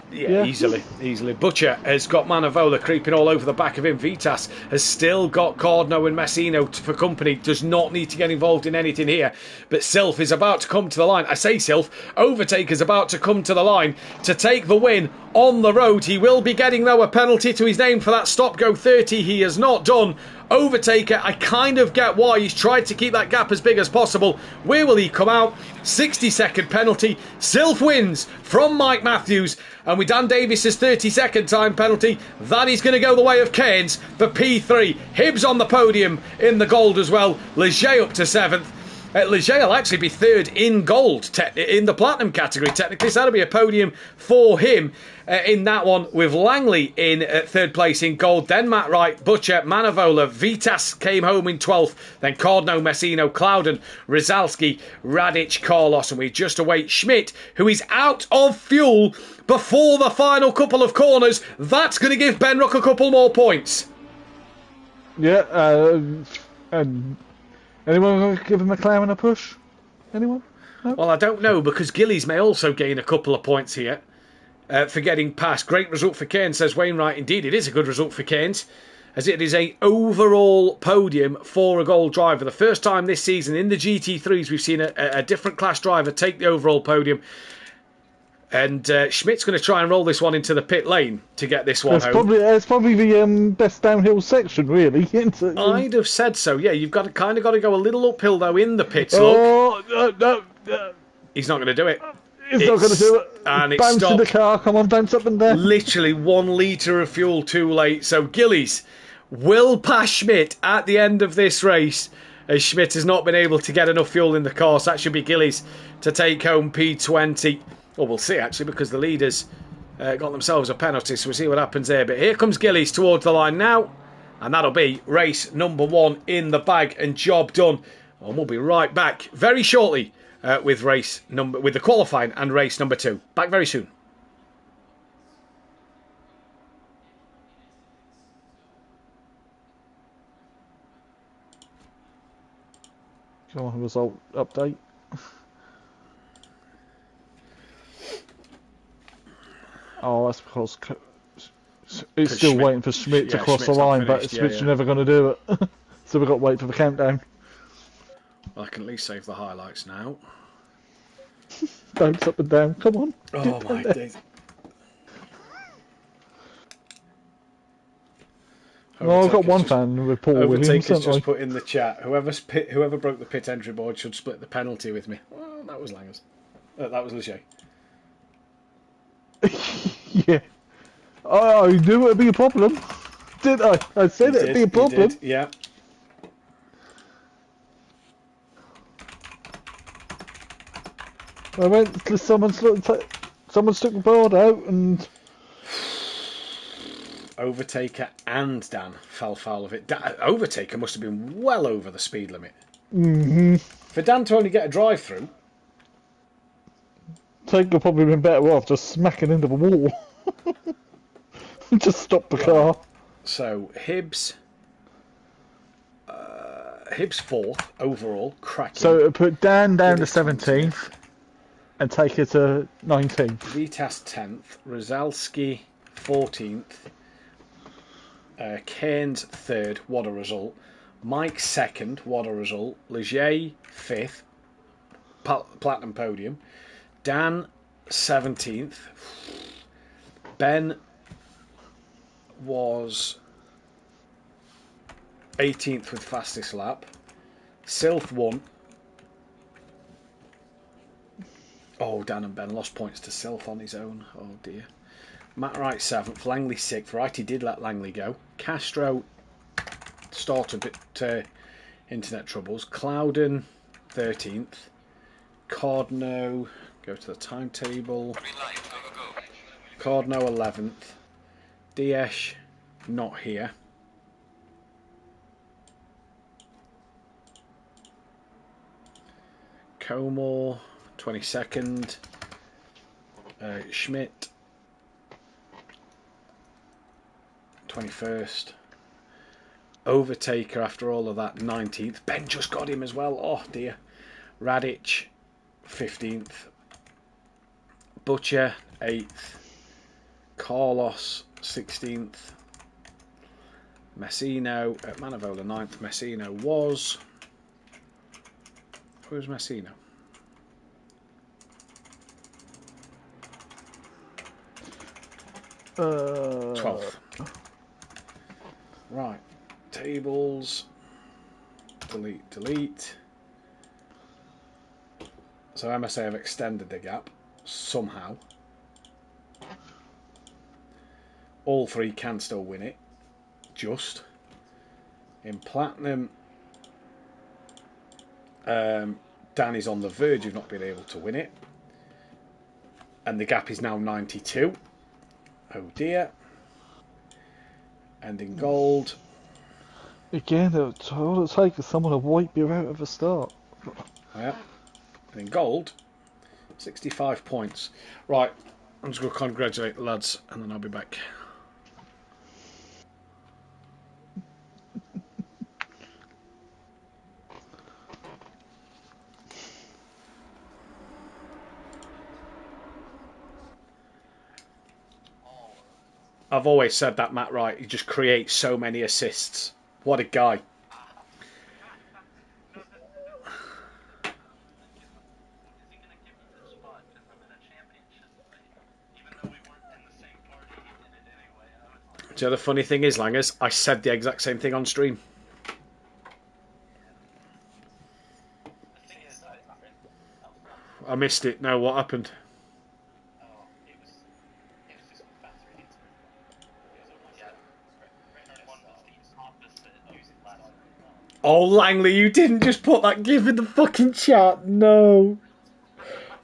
Speaker 1: Yeah, easily. Butcher has got Manavola creeping all over the back of him. Vitas has still got Cardno and Messino for company. Does not need to get involved in anything here. But Silf is about to come to the line. I say Silf. Overtaker's about to come to the line to take the win on the road. He will be getting, though, a penalty to his name for that stop-go 30. He has not done. Overtaker, I kind of get why he's tried to keep that gap as big as possible. Where will he come out? 60-second penalty. Silf wins from Mike Matthews. And with Dan Davis's 30-second time penalty, that is going to go the way of Cairns for P3. Hibbs on the podium in the gold as well. Leger up to 7th. Leger will actually be 3rd in gold in the platinum category technically, so that'll be a podium for him in that one, with Langley in 3rd place in gold, then Matt Wright, Butcher, Manavola, Vitas came home in 12th, then Cardno, Messino, Clouden, Rizalski, Radic, Carlos, and we just await Schmidt, who is out of fuel before the final couple of corners. That's going to give Ben Rook a couple more points.
Speaker 4: Yeah, and anyone going to give McLaren a push? Anyone? No?
Speaker 1: Well, I don't know, because Gillies may also gain a couple of points here for getting past. Great result for Cairns, says Wainwright. Indeed, it is a good result for Cairns, as it is a overall podium for a gold driver. The first time this season in the GT3s we've seen a different class driver take the overall podium. And Schmidt's going to try and roll this one into the pit lane to get this one home.
Speaker 4: It's probably the best downhill section, really.
Speaker 1: I'd have said so. Yeah, you've got to kind of got to go a little uphill though in the pits.
Speaker 4: No.
Speaker 1: He's not going to do it.
Speaker 4: He's not going to do it.
Speaker 1: And it
Speaker 4: bounce
Speaker 1: stopped.
Speaker 4: in the car. Come on, bounce up and down.
Speaker 1: Literally 1 litre of fuel too late. So Gillies will pass Schmidt at the end of this race, as Schmidt has not been able to get enough fuel in the car. So that should be Gillies to take home P20. Well, we'll see, actually, because the leaders got themselves a penalty, so we'll see what happens there. But here comes Gillies towards the line now, and that'll be race number 1 in the bag and job done. And we'll be right back very shortly with the qualifying and race number 2. Back very soon.
Speaker 4: Come on, result update. Oh, that's because it's still
Speaker 1: Schmidt,
Speaker 4: waiting for Schmidt to cross the
Speaker 1: Schmidt's
Speaker 4: line, but Schmidt's never going to do it. So we've got to wait for the countdown.
Speaker 1: Well, I can at least save the highlights now.
Speaker 4: Bounce up and down, come on.
Speaker 1: Oh my days.
Speaker 4: Well, I've got one fan with Paul Williams.
Speaker 1: Overtaker's just put in the chat, whoever broke the pit entry board should split the penalty with me. Well, that was Langers. That was Leger.
Speaker 4: Yeah. I knew it would be a problem. did I? I said
Speaker 1: You
Speaker 4: it'd be a
Speaker 1: did, you
Speaker 4: problem.
Speaker 1: did, yeah.
Speaker 4: I went. Someone's took the board out, and
Speaker 1: Overtaker and Dan fell foul of it. Overtaker must have been well over the speed limit. For Dan to only get a drive through.
Speaker 4: Taker probably been better off just smacking into the wall. Just stop the car.
Speaker 1: So Hibbs. Hibbs fourth overall, cracking.
Speaker 4: So it put Dan down to
Speaker 1: Did it
Speaker 4: 17th and Taker to 19th.
Speaker 1: Vitas 10th, Rosalski 14th, Cairns 3rd, what a result. Mike 2nd, what a result. Leger 5th, platinum podium. Dan 17th. Ben was 18th with fastest lap. Sylph won. Oh, Dan and Ben lost points to Sylph on his own. Oh dear. Matt Wright 7th, Langley 6th. Right, he did let Langley go. Castro started a bit internet troubles. Clouden 13th. Cardno, go to the timetable. Cardno 11th. Diesch not here. Comore 22nd. Schmidt 21st. Overtaker after all of that 19th. Ben just got him as well. Oh dear. Radic 15th. Butcher 8th. Carlos 16th. Messino at Manavola 9th. Messino was... Who's Messino?
Speaker 4: Uh,
Speaker 1: 12th. Right. Tables. Delete, delete. So MSA have extended the gap somehow. All three can still win it. Just. In Platinum, Danny's on the verge of not being able to win it. And the gap is now 92. Oh dear. And in Gold.
Speaker 4: Again, all it takes is someone to wipe you out at the start.
Speaker 1: Yeah. And in Gold, 65 points. Right, I'm just going to congratulate the lads and then I'll be back. I've always said that Matt Wright, he just creates so many assists. What a guy. Do you know the funny thing is, Langers? I said the exact same thing on stream. I missed it. No, what happened? Oh, Langley, you didn't just put that gif in the fucking chat. No.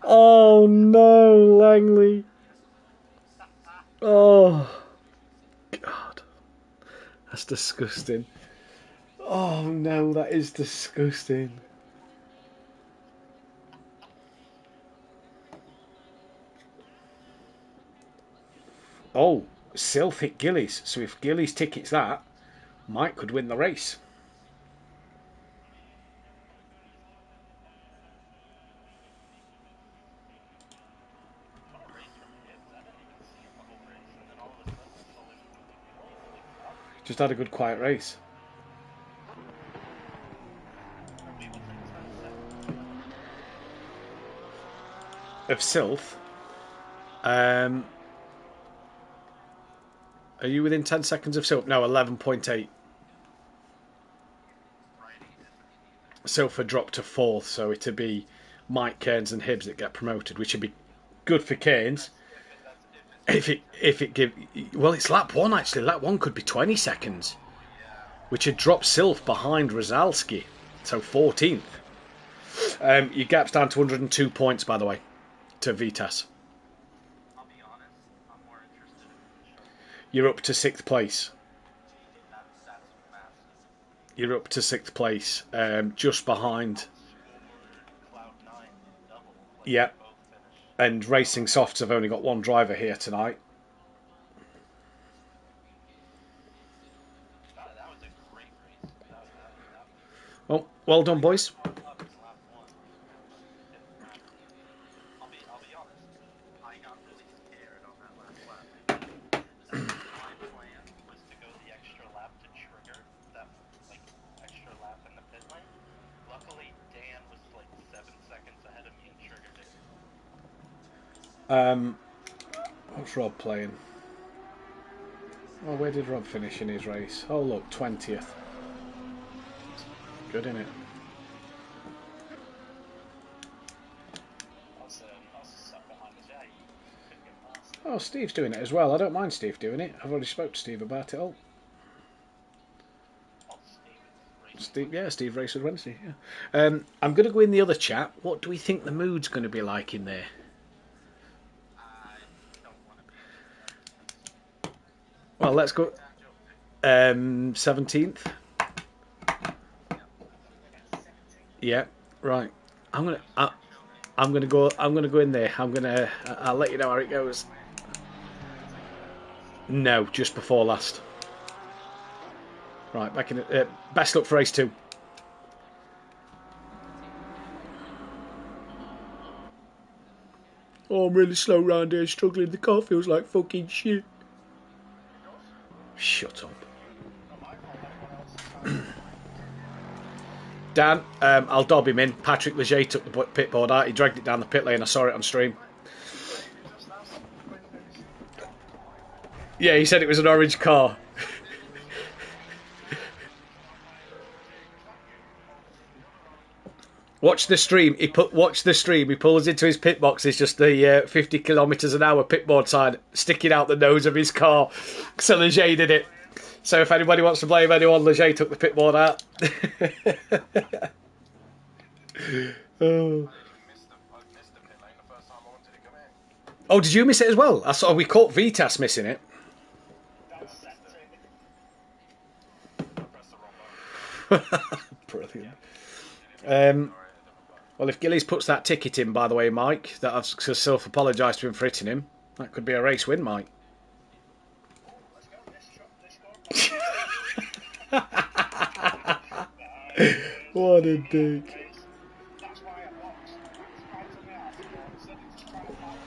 Speaker 1: Oh, no, Langley. Oh, God. That's disgusting. Oh, no, that is disgusting. Oh, Sylph hit Gillies. So if Gillies tickets that, Mike could win the race. Just had a good quiet race. Of Sylph. Are you within 10 seconds of Sylph? No, 11.8. Sylph had dropped to 4th, so it'd be Mike, Cairns and Hibbs that get promoted, which would be good for Cairns. If it give, well, it's lap one actually. Lap one could be 20 seconds, which had dropped Sylph behind Rozalski, so 14th. Your gap's down to 102 points, by the way, to Vitas.
Speaker 2: I'll be honest, I'm more interested in the show.
Speaker 1: You're up to 6th place.
Speaker 2: That's massive.
Speaker 1: You're up to 6th place, just behind.
Speaker 2: Scored Cloud9 double. Like
Speaker 1: Yeah.
Speaker 2: they both finished.
Speaker 1: And Racing Softs have only got one driver here tonight.
Speaker 2: That was a great race. That
Speaker 1: Oh, well done, boys.
Speaker 2: was lap one. I'll be honest. I got really scared on that last lap. My plan was to go the extra lap to trigger that extra lap in the pit lane. Luckily, Dan was 7 seconds ahead of me and triggered it.
Speaker 1: What's Rob playing? Oh, where did Rob finish in his race? Oh, look, 20th. Good, innit?
Speaker 3: I was sat behind the J. Couldn't get past.
Speaker 1: Oh, Steve's doing it as well. I don't mind Steve doing it. I've already spoke to Steve about it all.
Speaker 2: Oh, Steve
Speaker 1: Steve races Wednesday. Yeah. I'm going to go in the other chat. What do we think the mood's going to be like in there?
Speaker 2: I don't want to be.
Speaker 1: Well, let's go. 17th. Yeah, right. I'm gonna go in there. I'll let you know how it goes. No, just before last. Right, back in. Best luck for race 2. Oh, I'm really slow round here, struggling. The car feels like fucking shit. Shut up. Dan, I'll dob him in. Patrick Leger took the pit board out. He dragged it down the pit lane. I saw it on stream. Yeah, he said it was an orange car. Watch the stream. Watch the stream. He pulls into his pit box. It's just the 50 kilometres an hour pit board sign sticking out the nose of his car. So Leger did it. So if anybody wants to blame anyone, Leger took the pit board out.
Speaker 2: I missed the pit lane the first time I wanted to come in.
Speaker 1: Oh, did you miss it as well? I saw we caught Vitas missing it.
Speaker 3: That's set
Speaker 2: I pressed the wrong button.
Speaker 1: Brilliant. Well, if Gillies puts that ticket in, by the way, Mike, that I've self-apologised to him for hitting him, that could be a race win, Mike. What a dick.
Speaker 3: That's why I boxed. It's right to me out. Instead of just trying to find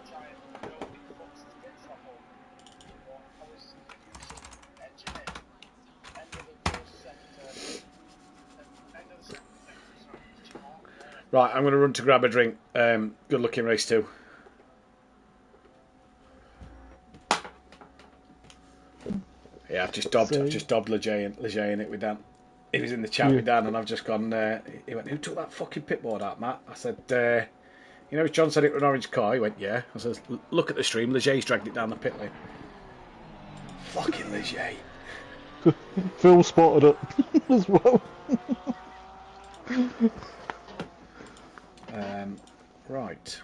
Speaker 3: try and go big fox to get stuff over. I was edging it. End of the first sector. End of the second sector, so it's just hard there.
Speaker 1: Right, I'm going to run to grab a drink. Good luck in race 2. Yeah, I've just dobbed Leger in it with Dan. He was in the chat with Dan, and I've just gone. He went, "Who took that fucking pit board out, Matt?" I said, "You know, John said it was an orange car." He went, "Yeah." I said, "Look at the stream. Leger's dragged it down the pit lane." Fucking Leger.
Speaker 4: Phil spotted it as well.
Speaker 1: Right.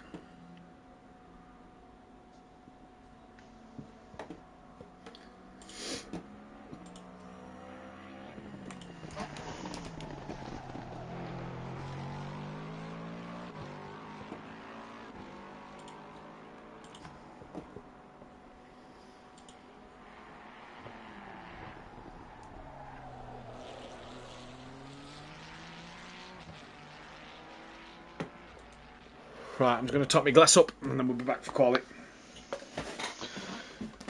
Speaker 1: Right, I'm just going to top my glass up, and then we'll be back for quality.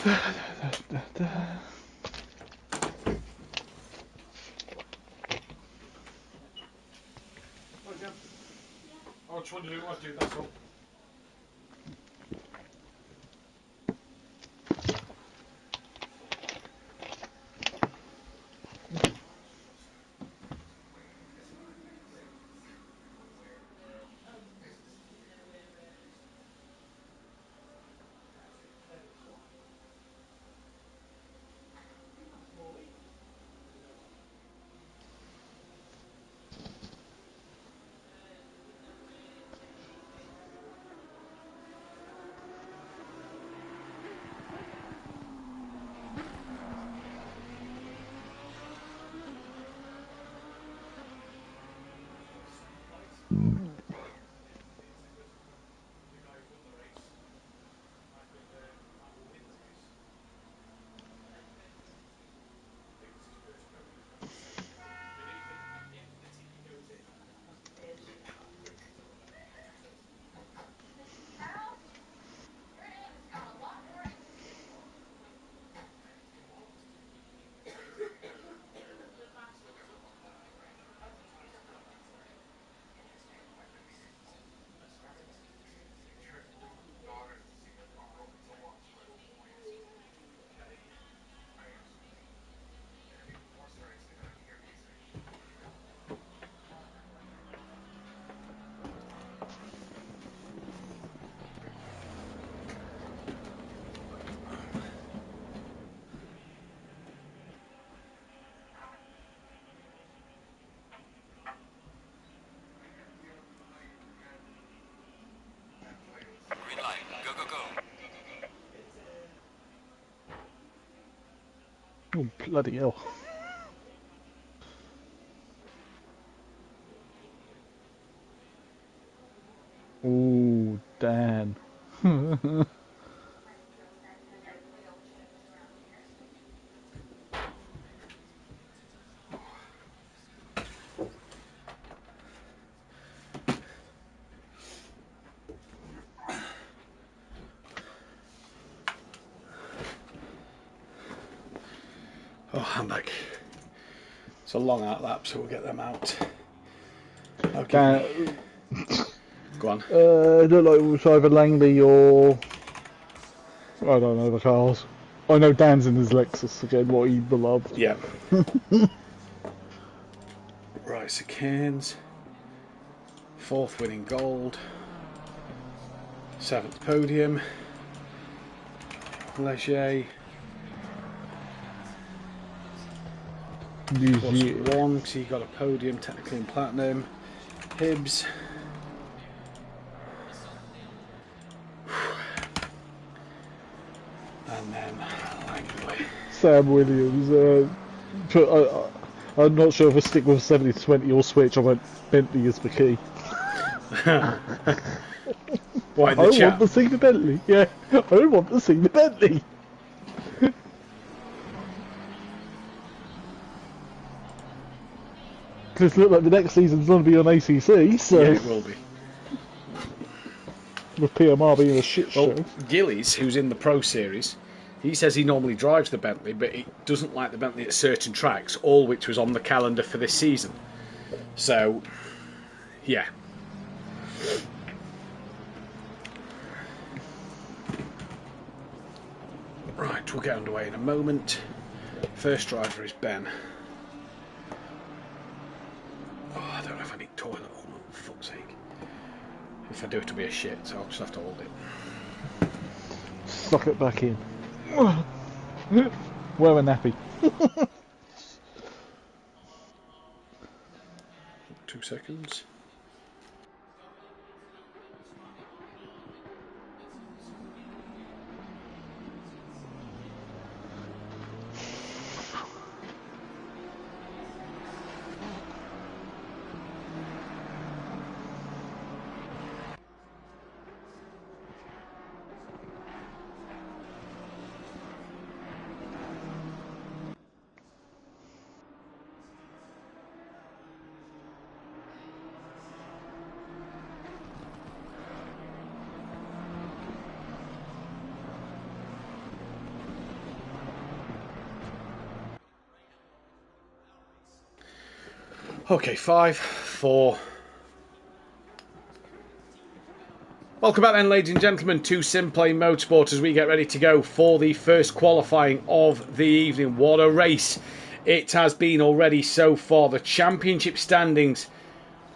Speaker 1: I just wondered who it was, dude, that's all.
Speaker 4: Oh, bloody hell. Oh, Dan.
Speaker 1: Oh, I'm back. It's a long out lap, so we'll get them out. Okay.
Speaker 4: Dan,
Speaker 1: Go on.
Speaker 4: it looked like it was either Langley or... I don't know the cars. I know Dan's in his Lexus again, what he beloved.
Speaker 1: Yeah. Right, so Cairns. 4th winning gold. 7th podium. Leger. Plus 1, because he got a podium, technically in platinum. Hibbs. And then Langley.
Speaker 4: Sam Williams. I'm not sure if I stick with 70-20 or switch. I went Bentley is the key.
Speaker 1: Why,
Speaker 4: I
Speaker 1: the chat?
Speaker 4: want to see the Bentley. Yeah, I want to see the Bentley. Because look like the next season's going to be on ACC, so
Speaker 1: Yeah, it will be.
Speaker 4: with PMR being a shit show.
Speaker 1: Well, Gillies, who's in the Pro Series, he says he normally drives the Bentley, but he doesn't like the Bentley at certain tracks, all which was on the calendar for this season. So, yeah. Right, we'll get underway in a moment. First driver is Ben. Oh, I don't know if I need toilet or not, for fuck's sake. If I do, it'll be a shit, so I'll just have to hold it.
Speaker 4: Suck it back in. Wear a nappy.
Speaker 1: 2 seconds. Okay, 5, 4. Welcome back then, ladies and gentlemen, to Simplay Motorsport as we get ready to go for the first qualifying of the evening. What a race it has been already so far. The championship standings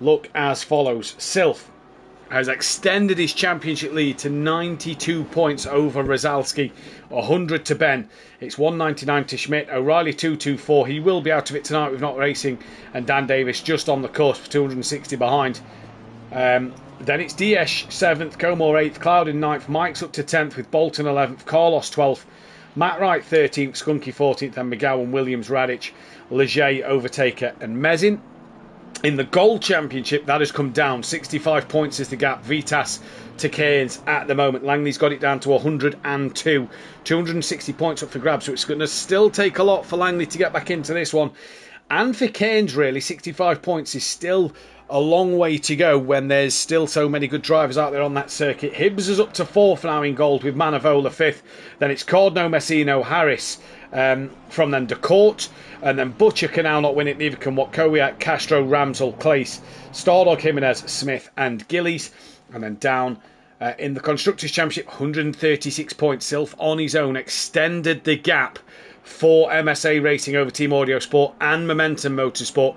Speaker 1: look as follows. Silf has extended his championship lead to 92 points over Rozalski, 100 to Ben. It's 199 to Schmidt, O'Reilly 224. He will be out of it tonight with not racing, and Dan Davis just on the cusp, 260 behind. Then it's Diesch 7th, Comore 8th, Cloud in 9th, Mike's up to 10th with Bolton 11th, Carlos 12th, Matt Wright 13th, Skunky 14th, and McGowan, Williams, Radic, Leger, Overtaker, and Mezin. In the Gold Championship, that has come down. 65 points is the gap. Vitas to Cairns at the moment. Langley's got it down to 102. 260 points up for grabs, so it's going to still take a lot for Langley to get back into this one. And for Cairns, really, 65 points is still a long way to go when there's still so many good drivers out there on that circuit. Hibbs is up to 4th now in gold with Manavola 5th. Then it's Cordno, Messino, Harris. From then DeCourt, and then Butcher can now not win it, neither can Watkowiak, Castro, Ramsel, Clace, Stardog, Jimenez, Smith and Gillies. And then down in the Constructors' Championship, 136 points. Silf on his own extended the gap for MSA Racing over Team Audio Sport and Momentum Motorsport.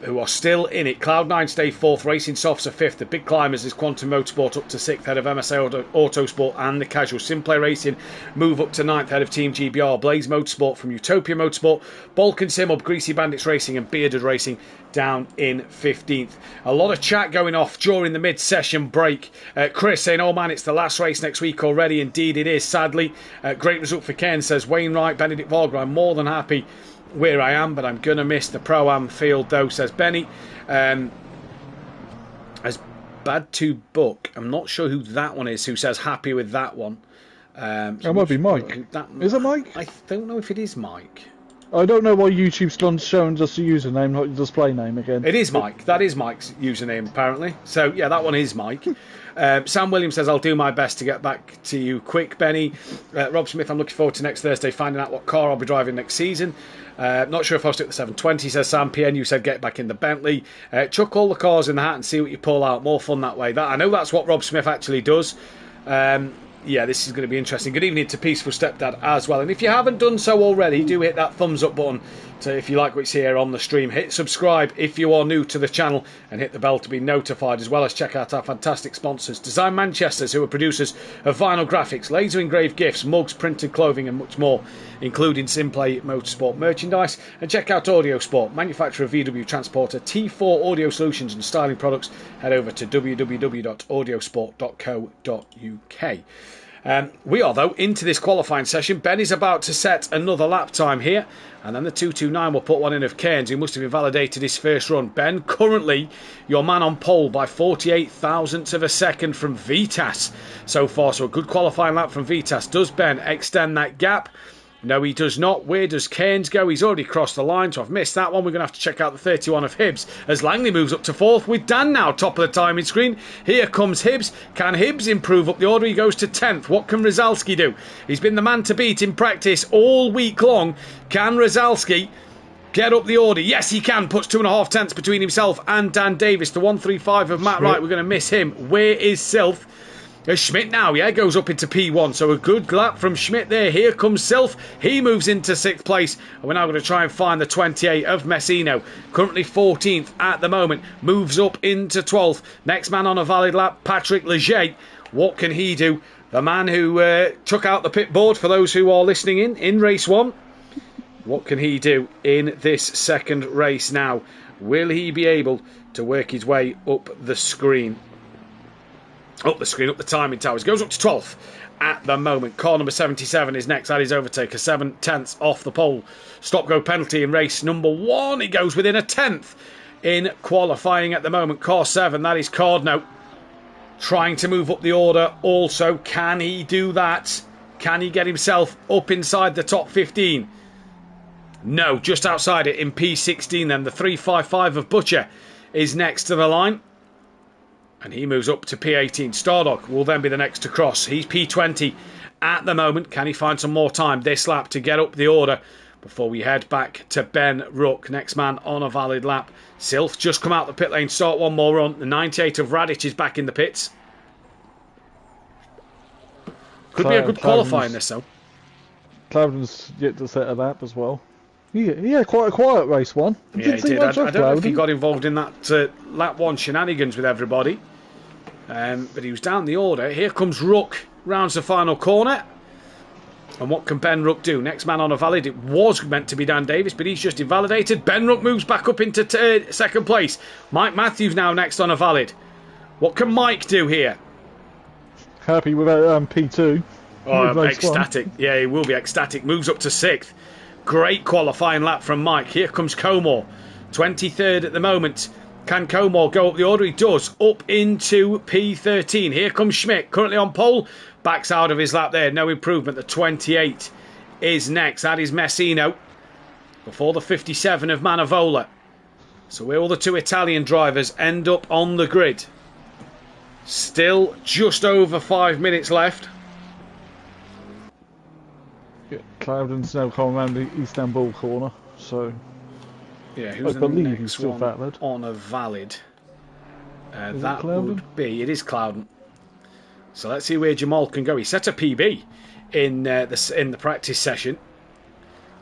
Speaker 1: who are still in it. Cloud9 stay 4th, Racing Softs are 5th. The big climbers is Quantum Motorsport up to 6th, head of MSA Autosport and the casual. Simplay Racing move up to 9th, head of Team GBR. Blaze Motorsport from Utopia Motorsport. Balkan Sim up, Greasy Bandits Racing and Bearded Racing down in 15th. A lot of chat going off during the mid-session break. Chris saying, oh man, it's the last race next week already. Indeed it is, sadly. Great result for Ken, says Wainwright. Benedict Volger, I'm more than happy where I am, but I'm going to miss the Pro-Am field though, says Benny. As Bad to Book, I'm not sure who that one is, who says happy with that one.
Speaker 4: It might be Mike. Is it Mike?
Speaker 1: I don't know if it is Mike.
Speaker 4: I don't know why YouTube's done showing just the username, not the display name again.
Speaker 1: It is Mike. That is Mike's username, apparently. So, yeah, that one is Mike. Sam Williams says, I'll do my best to get back to you quick, Benny. Rob Smith, I'm looking forward to next Thursday, finding out what car I'll be driving next season. Not sure if I'll stick with the 720, says Sam. PNU said, get back in the Bentley. Chuck all the cars in the hat and see what you pull out. More fun that way. I know that's what Rob Smith actually does. Yeah, this is going to be interesting. Good evening to Peaceful Stepdad as well. And if you haven't done so already, do hit that thumbs up button if you like what you see here on the stream. Hit subscribe if you are new to the channel and hit the bell to be notified, as well as check out our fantastic sponsors, Design Manchesters, who are producers of vinyl graphics, laser engraved gifts, mugs, printed clothing and much more, including Simplay Motorsport merchandise. And check out Audio Sport, manufacturer of VW Transporter, T4 audio solutions and styling products. Head over to www.audiosport.co.uk. We are, though, into this qualifying session. Ben is about to set another lap time here, and then the 229 will put one in of Cairns, who must have invalidated his first run. Ben, currently your man on pole by 48 thousandths of a second from Vitas so far, so a good qualifying lap from Vitas. Does Ben extend that gap? No, he does not. Where does Cairns go? He's already crossed the line, so I've missed that one. We're going to have to check out the 31 of Hibbs as Langley moves up to 4th with Dan now top of the timing screen. Here comes Hibbs. Can Hibbs improve up the order? He goes to 10th. What can Rozalski do? He's been the man to beat in practice all week long. Can Rozalski get up the order? Yes, he can. Puts 2.5 tenths between himself and Dan Davis. The 135 of Matt Wright. We're going to miss him. Where is Sylph? There's Schmidt now, yeah, goes up into P1, so a good lap from Schmidt there. Here comes Sylph, he moves into 6th place, and we're now going to try and find the 28 of Messino, currently 14th at the moment, moves up into 12th. Next man on a valid lap, Patrick Leger. What can he do? The man who took out the pit board, for those who are listening in race 1. What can he do in this second race now? Will he be able to work his way up the screen? Up the timing towers. Goes up to 12th at the moment. Car number 77 is next. That is Overtaker. 7 tenths off the pole. Stop-go penalty in race number 1. He goes within a 10th in qualifying at the moment. Car 7, that is Cardno. Trying to move up the order also. Can he do that? Can he get himself up inside the top 15? No, just outside it in P16 then. The 355 of Butcher is next to the line. And he moves up to P18. Stardog will then be the next to cross. He's P20 at the moment. Can he find some more time this lap to get up the order before we head back to Ben Rook? Next man on a valid lap. Sylph just come out the pit lane. Start one more run. The 98 of Radic is back in the pits. Could be a good qualifying this though.
Speaker 4: Cloudon's yet to set a lap as well. Yeah, quite a quiet race one.
Speaker 1: Yeah, he did. I don't know if he got involved in that lap 1 shenanigans with everybody. But he was down the order. Here comes Rook, rounds the final corner. And what can Ben Rook do? Next man on a valid. It was meant to be Dan Davis, but he's just invalidated. Ben Rook moves back up into 2nd place. Mike Matthews now next on a valid. What can Mike do here?
Speaker 4: Happy with P2.
Speaker 1: Oh, ecstatic. Yeah, he will be ecstatic. Moves up to 6th. Great qualifying lap from Mike. Here comes Comore. 23rd at the moment. Can Comore go up the order? He does. Up into P13. Here comes Schmidt. Currently on pole. Backs out of his lap there. No improvement. The 28 is next. That is Messino. Before the 57 of Manavola. So where all the 2 Italian drivers end up on the grid. Still just over 5 minutes left.
Speaker 4: Yeah, Cloudon's now coming around the Istanbul corner, so
Speaker 1: yeah, who's
Speaker 4: I
Speaker 1: the
Speaker 4: believe
Speaker 1: next
Speaker 4: he's still
Speaker 1: one
Speaker 4: valid.
Speaker 1: On a valid? That
Speaker 4: Cloudon?
Speaker 1: would be. It is Cloudon. So let's see where Jamal can go. He set a PB in the practice session.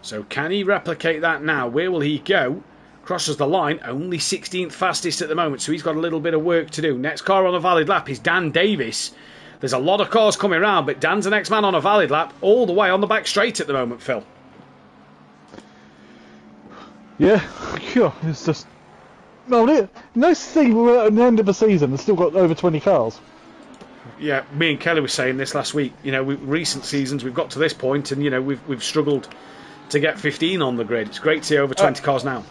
Speaker 1: So can he replicate that now? Where will he go? Crosses the line, only 16th fastest at the moment, so he's got a little bit of work to do. Next car on a valid lap is Dan Davis. There's a lot of cars coming around, but Dan's the next man on a valid lap, all the way on the back straight at the moment, Phil.
Speaker 4: Yeah, it's just... No, nice thing, we're at the end of the season, they've still got over 20 cars.
Speaker 1: Yeah, me and Kelly were saying this last week. You know, recent seasons, we've got to this point, and, you know, we've struggled to get 15 on the grid. It's great to see over 20 cars now.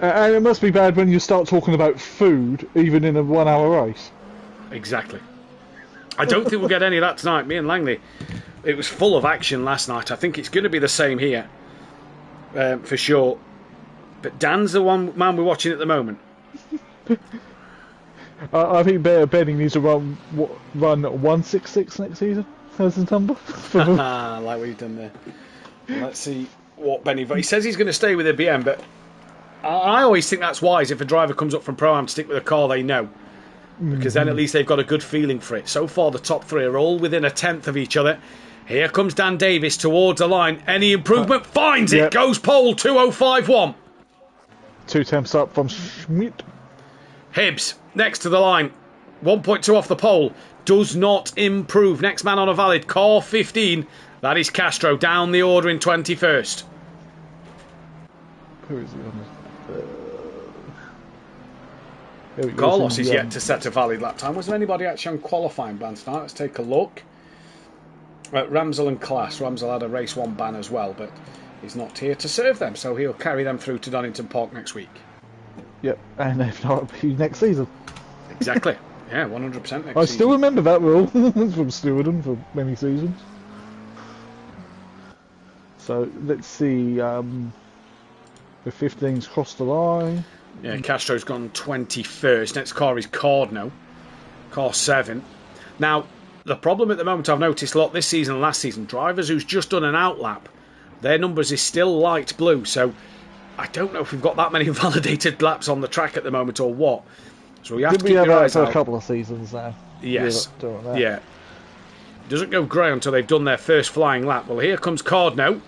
Speaker 4: And it must be bad when you start talking about food, even in a 1 hour race.
Speaker 1: Exactly. I don't think we'll get any of that tonight. Me and Langley, it was full of action last night. I think it's going to be the same here, for sure. But Dan's the one man we're watching at the moment.
Speaker 4: I think Benny needs to run 166 next season as his number.
Speaker 1: I like what you've done there. Let's see what Benny... He says he's going to stay with a BM, but I always think that's wise if a driver comes up from Pro-Am to stick with a car they know. Because then at least they've got a good feeling for it. So far, the top three are all within a tenth of each other. Here comes Dan Davis towards the line. Any improvement? Finds it!
Speaker 4: Yep.
Speaker 1: Goes pole 2051.
Speaker 4: 2 temps up from Schmidt.
Speaker 1: Hibbs, next to the line. 1.2 off the pole. Does not improve. Next man on a valid. Car 15. That is Castro. Down the order in 21st.
Speaker 4: Who is he on?
Speaker 1: Carlos is yet to set a valid lap time. Was there anybody actually on qualifying ban tonight? Let's take a look. Ramsel and Class. Ramsel had a race 1 ban as well, but he's not here to serve them, so he'll carry them through to Donington Park next week.
Speaker 4: Yep, and if not, it'll be next season.
Speaker 1: Exactly. Yeah, 100% next season.
Speaker 4: I still remember that rule from Stewardon for many seasons. So let's see. The 15's crossed the line.
Speaker 1: Yeah, Castro's gone 21st. Next car is Cardno. Car 7. Now, the problem at the moment I've noticed a lot this season and last season, drivers who's just done an outlap, their numbers is still light blue. So I don't know if we've got that many validated laps on the track at the moment or what. So we have to keep your eyes out.
Speaker 4: For a couple of seasons now.
Speaker 1: Yes. Yeah. Doesn't go grey until they've done their first flying lap. Well, here comes Cardno.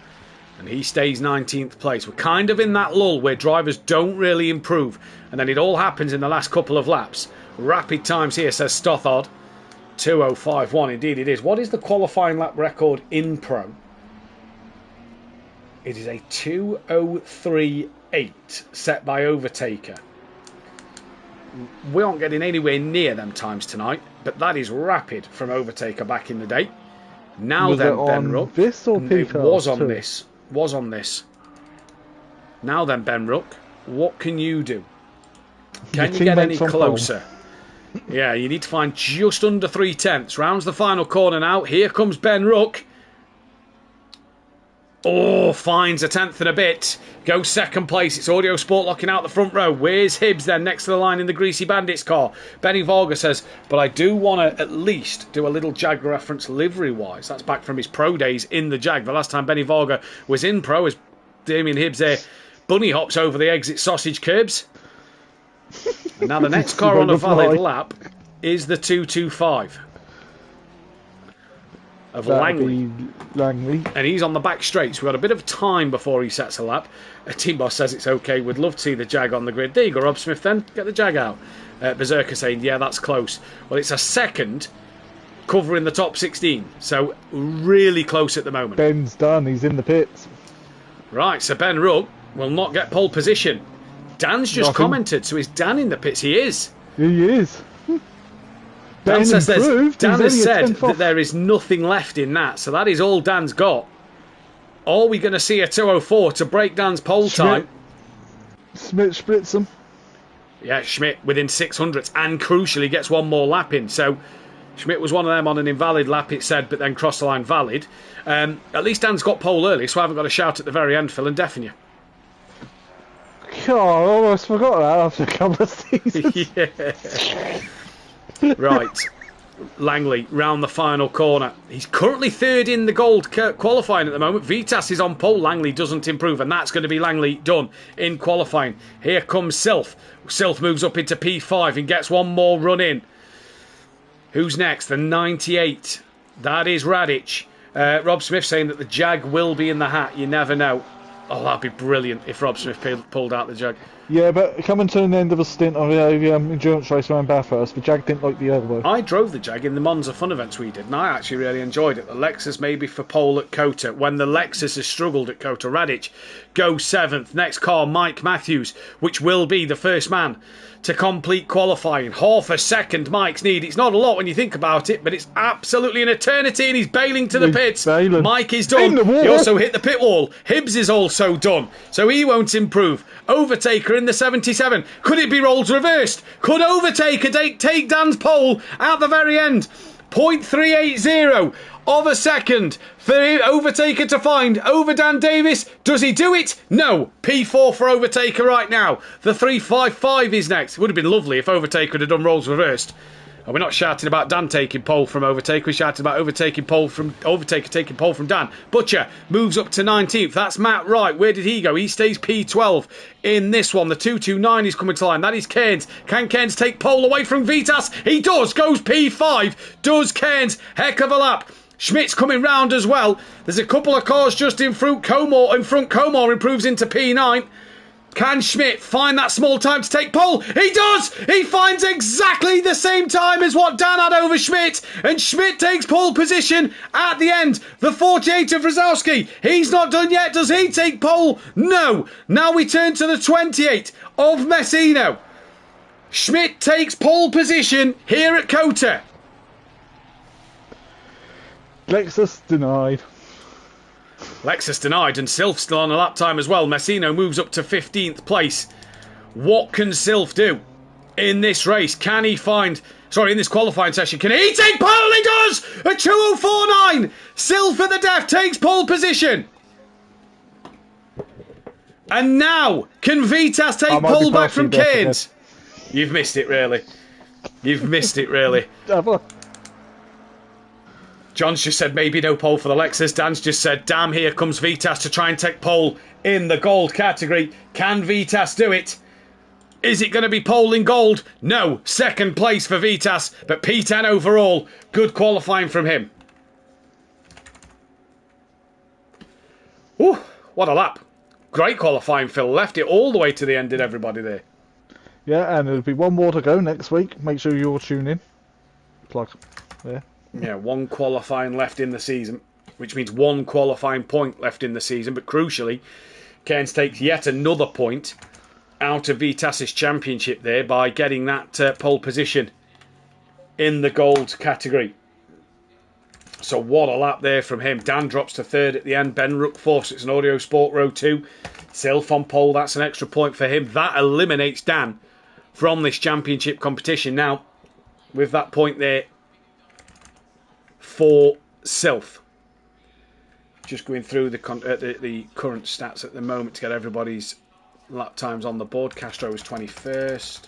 Speaker 1: And he stays 19th place. We're kind of in that lull where drivers don't really improve. And then it all happens in the last couple of laps. Rapid times here, says Stothard. 2051, indeed it is. What is the qualifying lap record in Pro? It is a 2038 set by Overtaker. We aren't getting anywhere near them times tonight. But that is rapid from Overtaker back in the day. Now
Speaker 4: was
Speaker 1: then,
Speaker 4: it
Speaker 1: Ben
Speaker 4: on
Speaker 1: Ruck.
Speaker 4: this or
Speaker 1: It
Speaker 4: PCAST
Speaker 1: was on
Speaker 4: too?
Speaker 1: this. Was on this. Now then, Ben Ruck, what can you do? Can you get any
Speaker 4: teammates on
Speaker 1: closer? Yeah, you need to find just under 3 tenths. Rounds the final corner now. Here comes Ben Ruck. Oh, finds a tenth and a bit. Goes second place. It's Audio Sport locking out the front row. Where's Hibbs then next to the line in the Greasy Bandits car? Benny Varga says, but I do want to at least do a little Jag reference livery-wise. That's back from his pro days in the Jag. The last time Benny Varga was in pro as Damien Hibbs there bunny hops over the exit sausage curbs. And now the next car on a valid lap is the 225 of Langley. And he's on the back straight, so we've got a bit of time before he sets a lap. Team boss says it's okay, would love to see the Jag on the grid. There you go, Rob Smith, then get the Jag out. Berserker saying yeah, that's close. Well, it's a second covering the top 16, so really close at the moment.
Speaker 4: Ben's done, he's in the pits.
Speaker 1: Right, so Ben Ruck will not get pole position. Dan's just commented, so is Dan in the pits? He is.
Speaker 4: He is.
Speaker 1: Dan has said
Speaker 4: that
Speaker 1: there is nothing left in that, so that is all Dan's got. Are we going to see a 204 to break Dan's pole time?
Speaker 4: Schmidt splits them.
Speaker 1: Yeah, Schmidt within 600ths and crucially gets one more lap in. So Schmidt was one of them on an invalid lap, it said, but then crossed the line valid. At least Dan's got pole early, so I haven't got a shout at the very end, Phil, and deafen you.
Speaker 4: God, I almost forgot that after a couple of seasons.
Speaker 1: Yeah. Right, Langley round the final corner. He's currently third in the gold qualifying at the moment. Vitas is on pole. Langley doesn't improve, and that's going to be Langley done in qualifying. Here comes Silf. Silf moves up into P5 and gets one more run in. Who's next? The 98. That is Radic. Rob Smith saying that the Jag will be in the hat. You never know. Oh, that'd be brilliant if Rob Smith pulled out the Jag.
Speaker 4: Yeah, but coming to an end of a stint of a endurance race around Bathurst, the Jag didn't like the elbow.
Speaker 1: I drove the Jag in the Monza Fun events we did, and I actually really enjoyed it. The Lexus maybe for pole at Kota. When the Lexus has struggled at Kota, Radic goes 7th. Next car, Mike Matthews, which will be the first man to complete qualifying. Half a second Mike's need. It's not a lot when you think about it, but it's absolutely an eternity, and he's bailing to the
Speaker 4: He's
Speaker 1: pits.
Speaker 4: bailing.
Speaker 1: Mike is done.
Speaker 4: In the wall.
Speaker 1: He also hit the pit wall. Hibbs is also done, so he won't improve. Overtaker in the 77. Could it be roles reversed? Could Overtaker take Dan's pole at the very end? 0.380 of a second for Overtaker to find over Dan Davis. Does he do it? No. P4 for Overtaker right now. The 355 is next. It would have been lovely if Overtaker had done roles reversed. And we're not shouting about Dan taking pole from Overtaker. We're shouting about Overtaker taking pole from Dan. Butcher moves up to 19th. That's Matt Wright. Where did he go? He stays P12 in this one. The 229 is coming to line. That is Cairns. Can Cairns take pole away from Vitas? He does. Goes P5. Does Cairns. Heck of a lap. Schmidt's coming round as well. There's a couple of cars just in front. Comore improves into P9. Can Schmidt find that small time to take pole? He does! He finds exactly the same time as what Dan had over Schmidt. And Schmidt takes pole position at the end. The 48 of Rosowski. He's not done yet. Does he take pole? No. Now we turn to the 28 of Messino. Schmidt takes pole position here at Kota.
Speaker 4: Lexus denied.
Speaker 1: Lexus denied, and Silf still on a lap time as well. Messino moves up to 15th place. What can Silf do in this race? Can he find... Sorry, in this qualifying session, can he take pole? He does! A 2:04.9! Silf at the death takes pole position. And now, can Vitas take pole back from Cairns? You've missed it, really. You've missed it, really. John's just said maybe no pole for the Lexus. Dan's just said, damn, here comes Vitas to try and take pole in the gold category. Can Vitas do it? Is it going to be pole in gold? No. Second place for Vitas, but P10 overall. Good qualifying from him. Ooh, what a lap. Great qualifying, Phil. Left it all the way to the end, did everybody there?
Speaker 4: Yeah, and there'll be one more to go next week. Make sure you're tuning. Plug. Yeah.
Speaker 1: Yeah, one qualifying left in the season, which means one qualifying point left in the season. But crucially, Cairns takes yet another point out of Vitas' championship there by getting that pole position in the gold category. So what a lap there from him. Dan drops to third at the end. Ben Rook fourth. It's an Audio Sport row 2. Silf on pole. That's an extra point for him. That eliminates Dan from this championship competition. Now, with that point there for Silf. Just going through the current stats at the moment to get everybody's lap times on the board. Castro was 21st.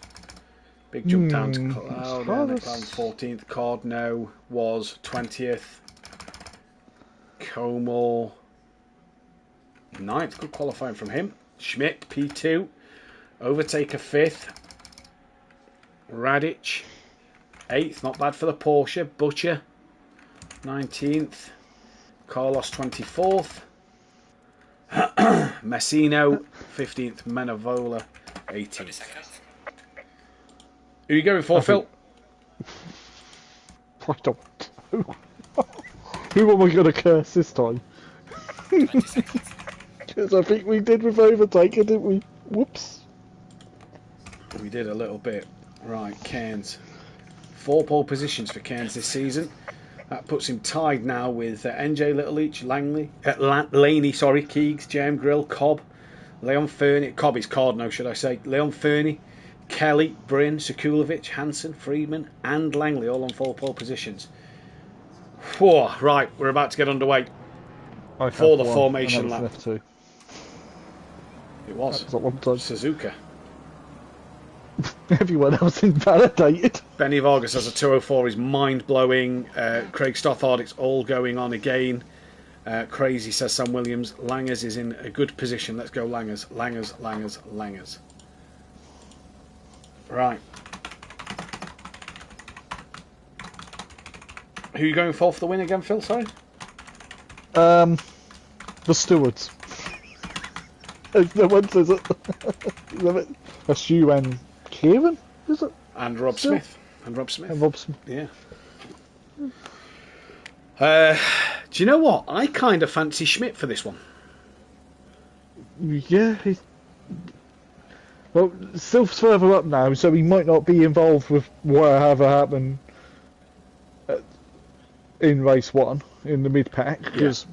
Speaker 1: Big jump down to Cloud. Cloud 14th. Cordno was 20th. Comor 9th. Good qualifying from him. Schmidt P2. Overtaker 5th. Radic 8th. Not bad for the Porsche. Butcher 19th. Carlos 24th. Messino 15th. Menavola 18th. Who are you going for, Phil?
Speaker 4: I don't know. Who am I going to curse this time? Because I think we did with Overtaker, didn't we? Whoops.
Speaker 1: We did a little bit. Right, Cairns. 4 pole positions for Cairns this season. That puts him tied now with NJ Littleleach, Laney, Keegs, Jem Grill, Cobb, Leon Fernie. Cobb is Cardno, should I say. Leon Fernie, Kelly, Bryn, Sekulovic, Hansen, Friedman, and Langley all on 4 pole positions. Whoa, right, we're about to get underway for the formation lap.
Speaker 4: F2.
Speaker 1: It was.
Speaker 4: That one time.
Speaker 1: Suzuka.
Speaker 4: Everyone else invalidated.
Speaker 1: Benny Vargas has a 204, is mind-blowing. Craig Stothard, it's all going on again. Crazy, says Sam Williams. Langers is in a good position. Let's go Langers. Langers. Right. Who are you going for the win again, Phil? Sorry?
Speaker 4: The stewards. No one says it. That's you and Kieran, is it?
Speaker 1: And Rob
Speaker 4: Still?
Speaker 1: Smith. And Rob Smith.
Speaker 4: And Robson.
Speaker 1: Yeah. Do you know what? I kind of fancy Schmidt for this one.
Speaker 4: Yeah, well, Sylph's further up now, so he might not be involved with whatever happened in race 1 in the mid pack, because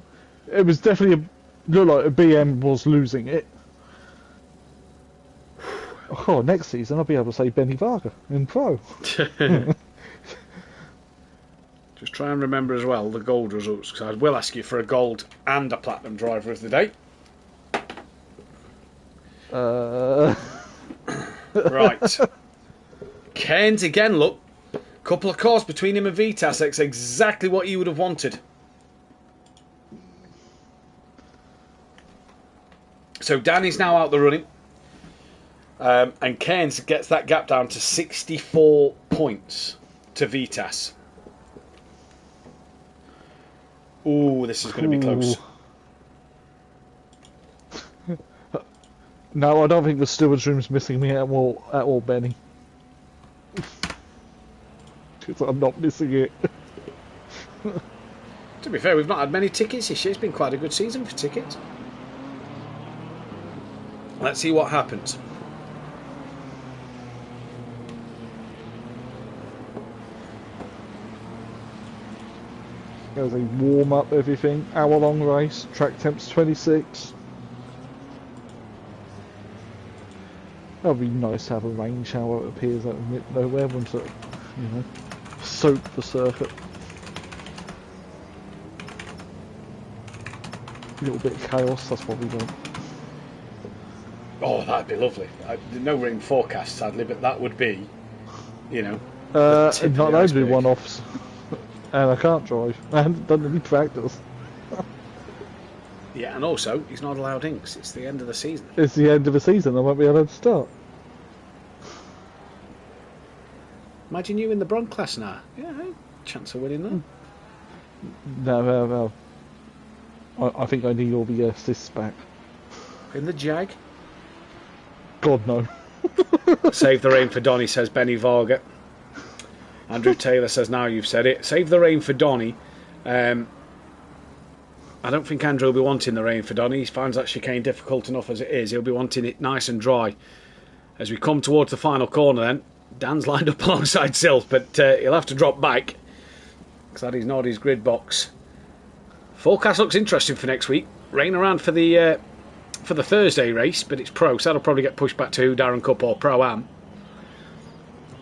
Speaker 4: it was definitely looked like a BM was losing it. Oh, next season I'll be able to say Benny Varga in Pro.
Speaker 1: Just try and remember as well the gold results, because I will ask you for a gold and a platinum driver of the day. Right. Cairns again, look. Couple of cars between him and Vitas. That's exactly what you would have wanted. So Danny's now out the running. And Cairns gets that gap down to 64 points to Vitas. Ooh, this is going to be close.
Speaker 4: No, I don't think the steward's room's missing me at all, Benny. Because I'm not missing it.
Speaker 1: To be fair, we've not had many tickets this year. It's been quite a good season for tickets. Let's see what happens.
Speaker 4: There's a warm-up, everything. Hour-long race. Track temp's 26. That'd be nice to have a rain shower that appears out of nowhere once it, soak the circuit. A little bit of chaos, that's what we want.
Speaker 1: Oh, that'd be lovely. No rain forecast, sadly, but that would be, the tip of
Speaker 4: not
Speaker 1: the
Speaker 4: those be
Speaker 1: iceberg.
Speaker 4: one-offs. And I can't drive. I haven't done any practice.
Speaker 1: Yeah, and also, he's not allowed inks. It's the end of the season.
Speaker 4: It's the end of the season, I won't be able to start.
Speaker 1: Imagine you in the Bronx class now. Yeah, chance of winning that.
Speaker 4: No. I think I need all the assists back.
Speaker 1: In the Jag.
Speaker 4: God, no.
Speaker 1: Save the rain for Donny, says Benny Varga. Andrew Taylor says, now you've said it. Save the rain for Donny. I don't think Andrew will be wanting the rain for Donny. He finds that chicane difficult enough as it is. He'll be wanting it nice and dry. As we come towards the final corner then, Dan's lined up alongside Sylph, but he'll have to drop back because that is not his grid box. Forecast looks interesting for next week. Rain around for the Thursday race, but it's Pro, so that'll probably get pushed back to Darren Cup or Pro-Am.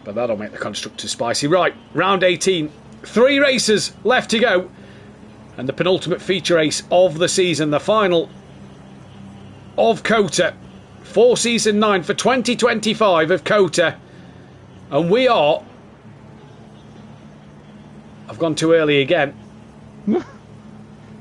Speaker 1: But that'll make the constructors spicy. Right, round 18. 3 races left to go. And the penultimate feature race of the season, the final of COTA. For Season 9 for 2025 of COTA. And we are... I've gone too early again.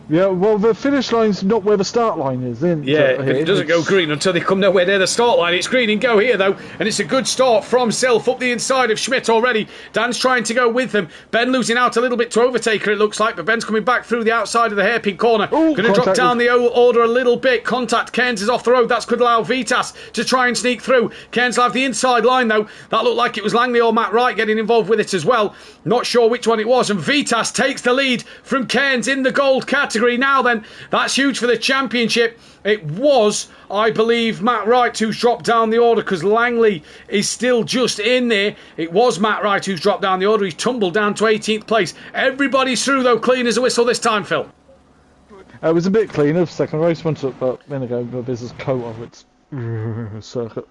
Speaker 4: Yeah, well, the finish line's not where the start line is, isn't
Speaker 1: Yeah,
Speaker 4: it?
Speaker 1: but it doesn't go green until they come nowhere near the start line. It's green and go here, though, and it's a good start from Sylph up the inside of Schmidt already. Dan's trying to go with them. Ben losing out a little bit to Overtaker, it looks like, but Ben's coming back through the outside of the hairpin corner. Going to drop down the order a little bit. Contact. Cairns is off the road. That could allow Vitas to try and sneak through. Cairns will have the inside line, though. That looked like it was Langley or Matt Wright getting involved with it as well. Not sure which one it was, and Vitas takes the lead from Cairns in the gold category. Now then, that's huge for the championship. It was, I believe, Matt Wright who's dropped down the order because Langley is still just in there. It was Matt Wright who's dropped down the order. He's tumbled down to 18th place. Everybody's through, though, clean as a whistle this time, Phil.
Speaker 4: It was a bit cleaner, second race went up, but then again, this is COTA, it's circuit.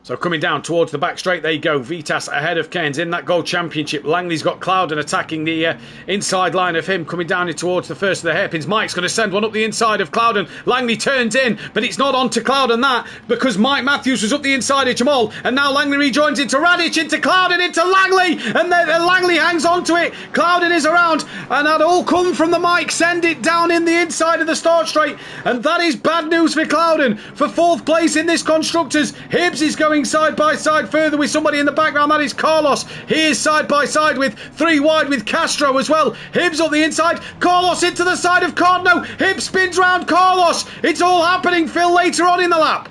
Speaker 1: So coming down towards the back straight, there you go. Vitas ahead of Cairns in that gold championship. Langley's got Clouden attacking the inside line of him, coming down in towards the first of the hairpins. Mike's going to send one up the inside of Clouden. Langley turns in, but it's not onto Clouden that, because Mike Matthews was up the inside of Jamal, and now Langley rejoins into Radic, into Clouden, into Langley, and then Langley hangs on to it. Clouden is around, and that all come from the Mike. Send it down in the inside of the start straight, and that is bad news for Clouden. For 4th place in this Constructors, Hibbs is going going side by side further with somebody in the background. That is Carlos. He is side by side with 3 wide with Castro as well. Hibbs up the inside. Carlos into the side of Cardno. Hibbs spins round Carlos. It's all happening, Phil, later on in the lap.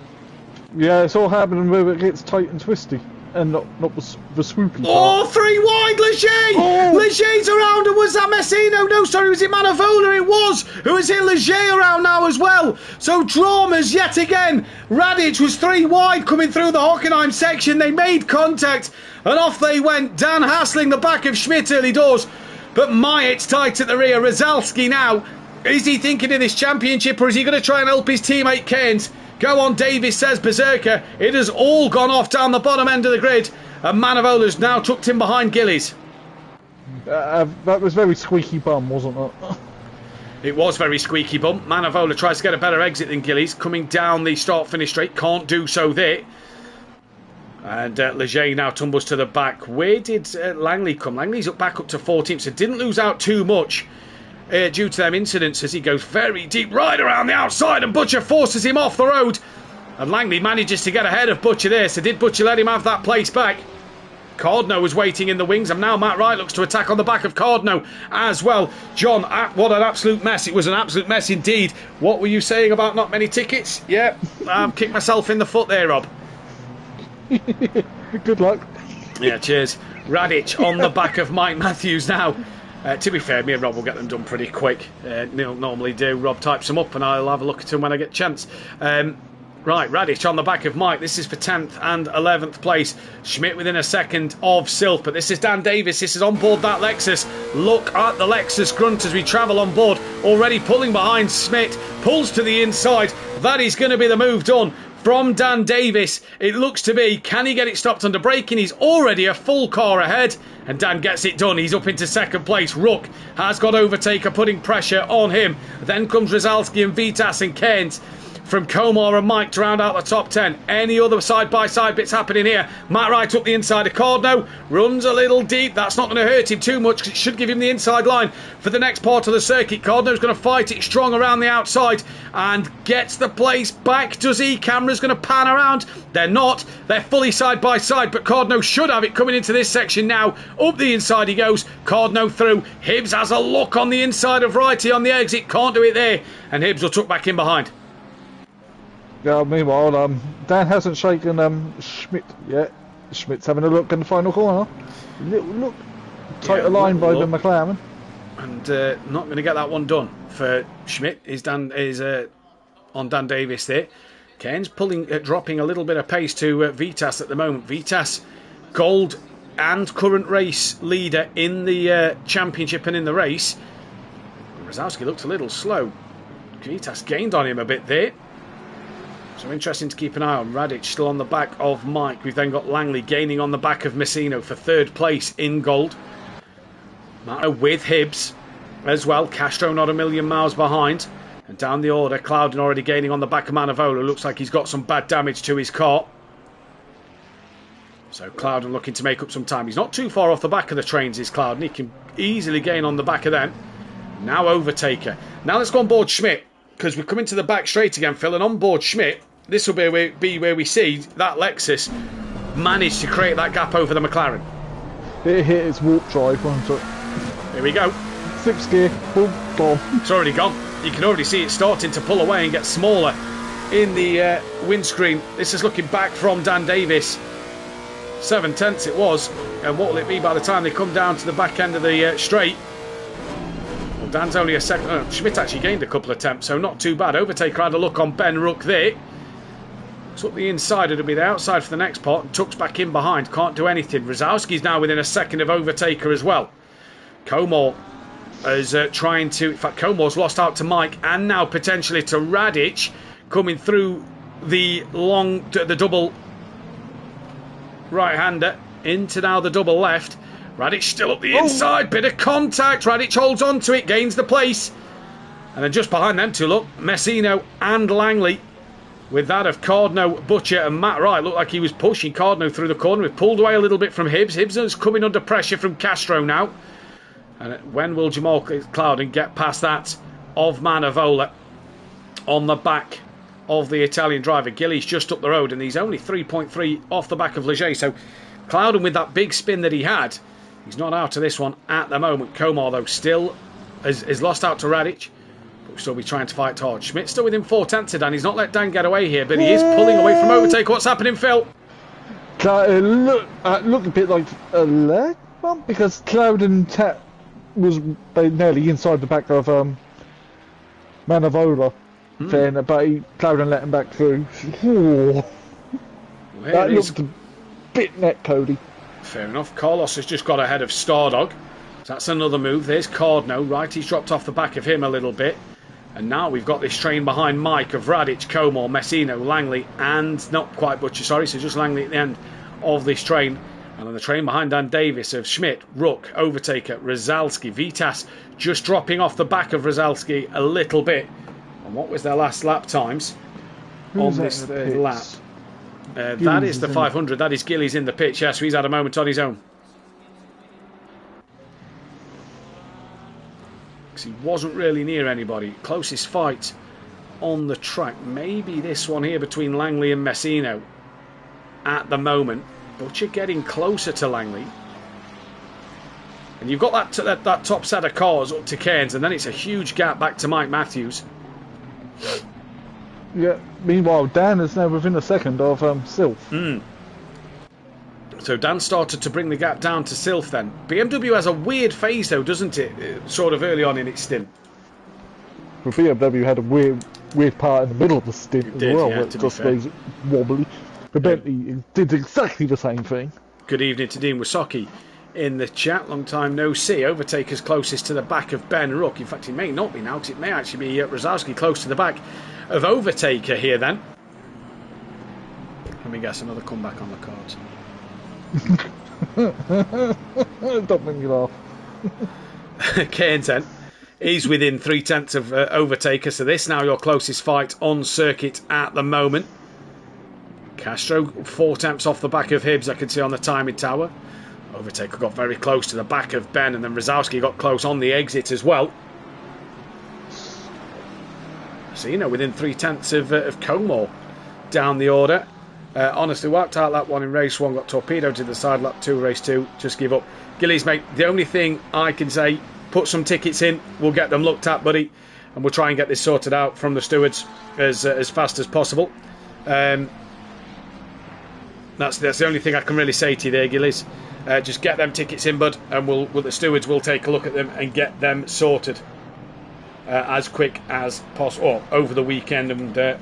Speaker 4: Yeah, it's all happening where it gets tight and twisty. And not the swoopy
Speaker 1: Oh,
Speaker 4: part.
Speaker 1: 3 wide, Leger!
Speaker 4: Oh.
Speaker 1: Leger's around, and was that Messino? No, sorry, was it Manavola? It was, who has hit Leger around now as well. So dramas yet again. Radic was 3 wide coming through the Hockenheim section. They made contact, and off they went. Dan hassling the back of Schmidt early doors. But Mayet's tight at the rear. Rozalski now. Is he thinking of this championship, or is he going to try and help his teammate Keynes? Go on, Davis, says Berserker. It has all gone off down the bottom end of the grid. And Manavola's now tucked in behind Gillies.
Speaker 4: That was very squeaky bum, wasn't it?
Speaker 1: It was very squeaky bum. Manavola tries to get a better exit than Gillies. Coming down the start-finish straight. Can't do so there. And Leger now tumbles to the back. Where did Langley come? Langley's back up to 14th, so didn't lose out too much. Due to them incidents as he goes very deep right around the outside, and Butcher forces him off the road, and Langley manages to get ahead of Butcher there. So did Butcher let him have that place back? Cardno was waiting in the wings, and now Matt Wright looks to attack on the back of Cardno as well. John, what an absolute mess. It was an absolute mess indeed. What were you saying about not many tickets? Yeah, kicked myself in the foot there, Rob.
Speaker 4: Good luck.
Speaker 1: Yeah, cheers. Radic on the back of Mike Matthews now. To be fair, me and Rob will get them done pretty quick. Neil normally do. Rob types them up and I'll have a look at them when I get a chance. Right, Radic on the back of Mike. This is for 10th and 11th place. Schmidt within a second of Silk. But this is Dan Davis. This is on board that Lexus. Look at the Lexus grunt as we travel on board. Already pulling behind Schmidt. Pulls to the inside. That is going to be the move done from Dan Davis. It looks to be, can he get it stopped under braking? He's already a full car ahead, and Dan gets it done. He's up into second place. Rook has got Overtaker putting pressure on him. Then comes Rozalski and Vitas and Keynes from Komar and Mike to round out the top 10. Any other side-by-side bits happening here? Matt Wright up the inside of Cardno. Runs a little deep. That's not going to hurt him too much because it should give him the inside line for the next part of the circuit. Cardno's going to fight it strong around the outside and gets the place back. Does he? Camera's going to pan around. They're not. They're fully side-by-side, but Cardno should have it coming into this section now. Up the inside he goes. Cardno through. Hibbs has a look on the inside of Righty on the exit. Can't do it there. And Hibbs will tuck back in behind.
Speaker 4: Yeah, meanwhile, Dan hasn't shaken Schmidt yet. Schmidt's having a look in the final corner. Little look. Tighter line by the McLaren.
Speaker 1: And not going to get that one done for Schmidt. Is on Dan Davis there. Keynes dropping a little bit of pace to Vitas at the moment. Vitas, gold and current race leader in the championship and in the race. Rozalski looked a little slow. Vitas gained on him a bit there. So interesting to keep an eye on. Radic still on the back of Mike. We've then got Langley gaining on the back of Messino for 3rd place in gold. Matter with Hibbs as well. Castro not a million miles behind. And down the order, Clouden already gaining on the back of Manavola. Looks like he's got some bad damage to his car. So Clouden looking to make up some time. He's not too far off the back of the trains, is Clouden. He can easily gain on the back of them. Now Overtaker. Now let's go on board Schmidt, because we're coming to the back straight again, Phil. And on board Schmidt, this will be where we see that Lexus manage to create that gap over the McLaren.
Speaker 4: It hit its warp drive, wasn't it?
Speaker 1: Here we go.
Speaker 4: 6th gear, boom, gone.
Speaker 1: It's already gone. You can already see it starting to pull away and get smaller in the windscreen. This is looking back from Dan Davis. 7/10 it was. And what will it be by the time they come down to the back end of the straight? Well, Dan's only a second. Oh, Schmidt actually gained a couple of attempts, so not too bad. Overtaker had a look on Ben Rook there. Took the inside, it'll be the outside for the next part, and tucks back in behind, can't do anything. Rozalski's now within a second of Overtaker as well. Komar is trying to, in fact Komar's lost out to Mike and now potentially to Radic, coming through the double right-hander into now the double left. Radic still up the inside, bit of contact, Radic holds on to it, gains the place. And then just behind them two, look, Messino and Langley. With that of Cardno, Butcher and Matt Wright. Looked like he was pushing Cardno through the corner. We've pulled away a little bit from Hibbs. Hibbs is coming under pressure from Castro now. And when will Jamal Clouden get past that of Manavola on the back of the Italian driver. Gillies just up the road, and he's only 3.3 off the back of Leger. So Clouden, with that big spin that he had, he's not out of this one at the moment. Komar, though, still is lost out to Radic, but will still be trying to fight hard. Schmidt still within 4/10 of Dan. He's not let Dan get away here, but he is pulling away from overtake. What's happening, Phil?
Speaker 4: Look a bit like a leg bump, because Clouden was nearly inside the back of Manavola. Then, but Clouden let him back through. Ooh. That looked a bit net, Cody.
Speaker 1: Fair enough. Carlos has just got ahead of Stardog. So that's another move. There's Cardno, right? He's dropped off the back of him a little bit. And now we've got this train behind Mike of Radic, Komar, Messino, Langley, and not quite Butcher, sorry. So just Langley at the end of this train. And on the train behind Dan Davis of Schmidt, Rook, Overtaker, Rozalski, Vitas just dropping off the back of Rozalski a little bit. And what was their last lap times on this lap? That is the 500. That is Gillies in the pitch. Yes, so he's had a moment on his own. Because he wasn't really near anybody. Closest fight on the track. Maybe this one here between Langley and Messino at the moment. Butcher getting closer to Langley. And you've got that top set of cars up to Cairns, and then it's a huge gap back to Mike Matthews.
Speaker 4: Yeah, meanwhile, Dan is now within a second of Sylph.
Speaker 1: So Dan started to bring the gap down to Sylph then. BMW has a weird phase though, doesn't it? Sort of early on in its stint.
Speaker 4: Well, BMW had a weird part in the middle of the stint as well, where it just was wobbly. But Bentley did exactly the same thing.
Speaker 1: Good evening to Dean Wasocki in the chat. Long time no see. Overtaker's closest to the back of Ben Rook. In fact, he may not be now, because it may actually be Rozalski close to the back of Overtaker here then. Let me guess, another comeback on the cards.
Speaker 4: Don't make me laugh.
Speaker 1: Cairns then. He's within 3/10 of Overtaker, so this now your closest fight on circuit at the moment. Castro 4/10 off the back of Hibbs, I can see on the timing tower. Overtaker got very close to the back of Ben, and then Rozalski got close on the exit as well. So, you know, within 3/10 of Komar down the order. Honestly, wiped out that one in race 1, got torpedoed to the side, lap 2, race 2, just give up. Gillies, mate, the only thing I can say, put some tickets in, we'll get them looked at, buddy, and we'll try and get this sorted out from the stewards as fast as possible. That's the only thing I can really say to you there, Gillies. Just get them tickets in, bud, and the stewards will take a look at them and get them sorted as quick as possible, or over the weekend. And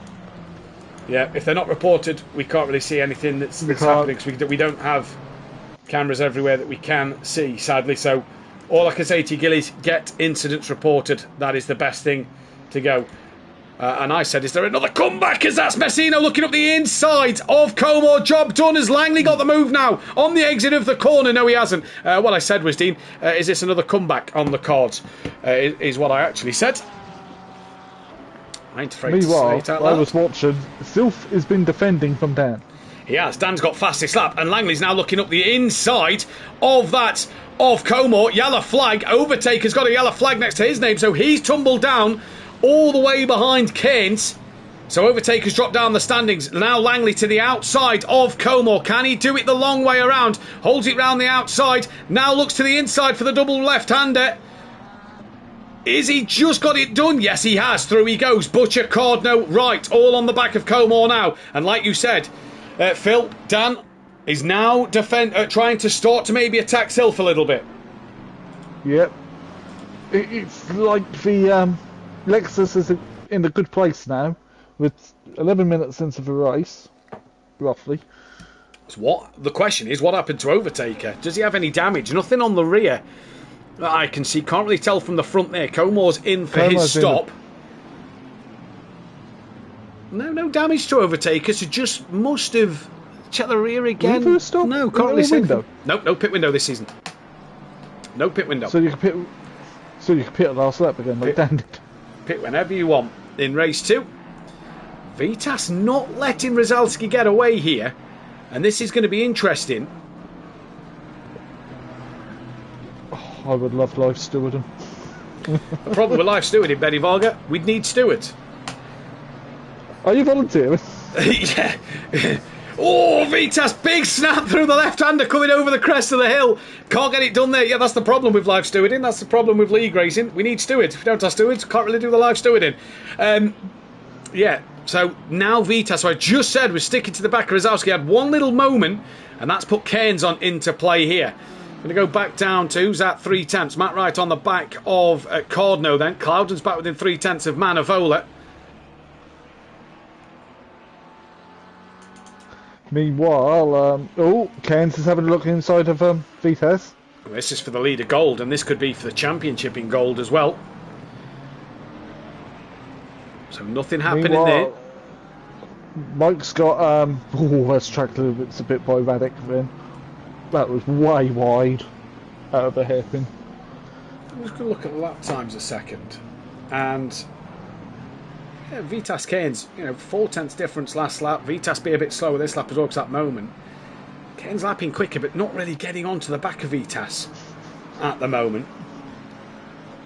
Speaker 1: yeah, if they're not reported, we can't really see anything that's happening, because we don't have cameras everywhere that we can see, sadly. So all I can say to you, Gillies, get incidents reported. That is the best thing to go. And I said, is there another comeback? As that's Messino looking up the inside of Komar. Job done. Has Langley got the move now on the exit of the corner? No, he hasn't. What I said was, Dean, is this another comeback on the cards? Is what I actually said. I ain't afraid
Speaker 4: Meanwhile,
Speaker 1: to say it out loud.
Speaker 4: I was watching. Sylph has been defending from Dan.
Speaker 1: He has. Dan's got fastest lap, and Langley's now looking up the inside of that of Komar. Yellow flag. Overtaker's got a yellow flag next to his name, so he's tumbled down all the way behind Cairns. So Overtaker's dropped down the standings. Now Langley to the outside of Komar. Can he do it the long way around? Holds it round the outside. Now looks to the inside for the double left-hander. Is he just got it done? Yes, he has. Through he goes. Butcher, Cardno, right. All on the back of Komar now. And like you said, Phil, Dan is now trying to start to maybe attack Sylph a little bit.
Speaker 4: Yep. It's like the Lexus is in a good place now, with 11 minutes into the race, roughly.
Speaker 1: So what the question is, what happened to Overtaker? Does he have any damage? Nothing on the rear that I can see. Can't really tell from the front there. Comar's in for his stop. No damage to Overtaker, so just must have checked the rear again.
Speaker 4: For a stop?
Speaker 1: No, can't really see.
Speaker 4: Window?
Speaker 1: Nope, no pit window this season. No pit window.
Speaker 4: So you can pit at last lap again, like Dan did.
Speaker 1: Pit whenever you want. In race 2, Vitas not letting Rozalski get away here, and this is going to be interesting.
Speaker 4: Oh, I would love live stewarding.
Speaker 1: The problem with live stewarding, Benny Varga, we'd need stewards.
Speaker 4: Are you volunteering?
Speaker 1: Yeah. Oh, Vitas, big snap through the left-hander coming over the crest of the hill. Can't get it done there. Yeah, that's the problem with live stewarding. That's the problem with league racing. We need stewards. If we don't have stewards, can't really do the live stewarding. Yeah, so now Vitas, who I just said was sticking to the back of Rosowski, had one little moment, and that's put Cairns on into play here. Going to go back down to, who's at 3/10? Matt Wright on the back of Cardno then. Cloudon's back within 3/10 of Manavola.
Speaker 4: Meanwhile, Cairns is having a look inside of Vitas.
Speaker 1: This is for the lead of gold, and this could be for the championship in gold as well. So nothing happening there.
Speaker 4: Mike's got that's tracked a little bit. It's a bit sporadic then. That was way wide out of the hairpin.
Speaker 1: I'm just going to look at the lap times a second, and yeah, Vitas Cairns, 4/10 difference last lap. Vitas be a bit slower this lap as well, because that moment. Cairns lapping quicker, but not really getting onto the back of Vitas at the moment.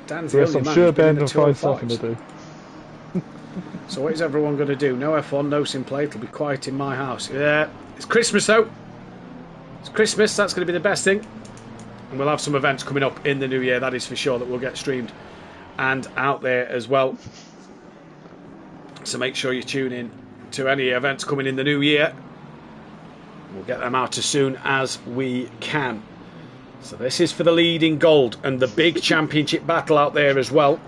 Speaker 1: Dan's the only
Speaker 4: I'm
Speaker 1: man
Speaker 4: sure
Speaker 1: who's been in
Speaker 4: Ben
Speaker 1: the
Speaker 4: will find something
Speaker 1: 205s.
Speaker 4: to do.
Speaker 1: So what is everyone going to do? No F1, no sim play. It'll be quiet in my house. Yeah, it's Christmas though. It's Christmas. That's going to be the best thing. And we'll have some events coming up in the new year. That is for sure. That will get streamed and out there as well. So make sure you tune in to any events coming in the new year. We'll get them out as soon as we can. So this is for the lead in gold and the big championship battle out there as well.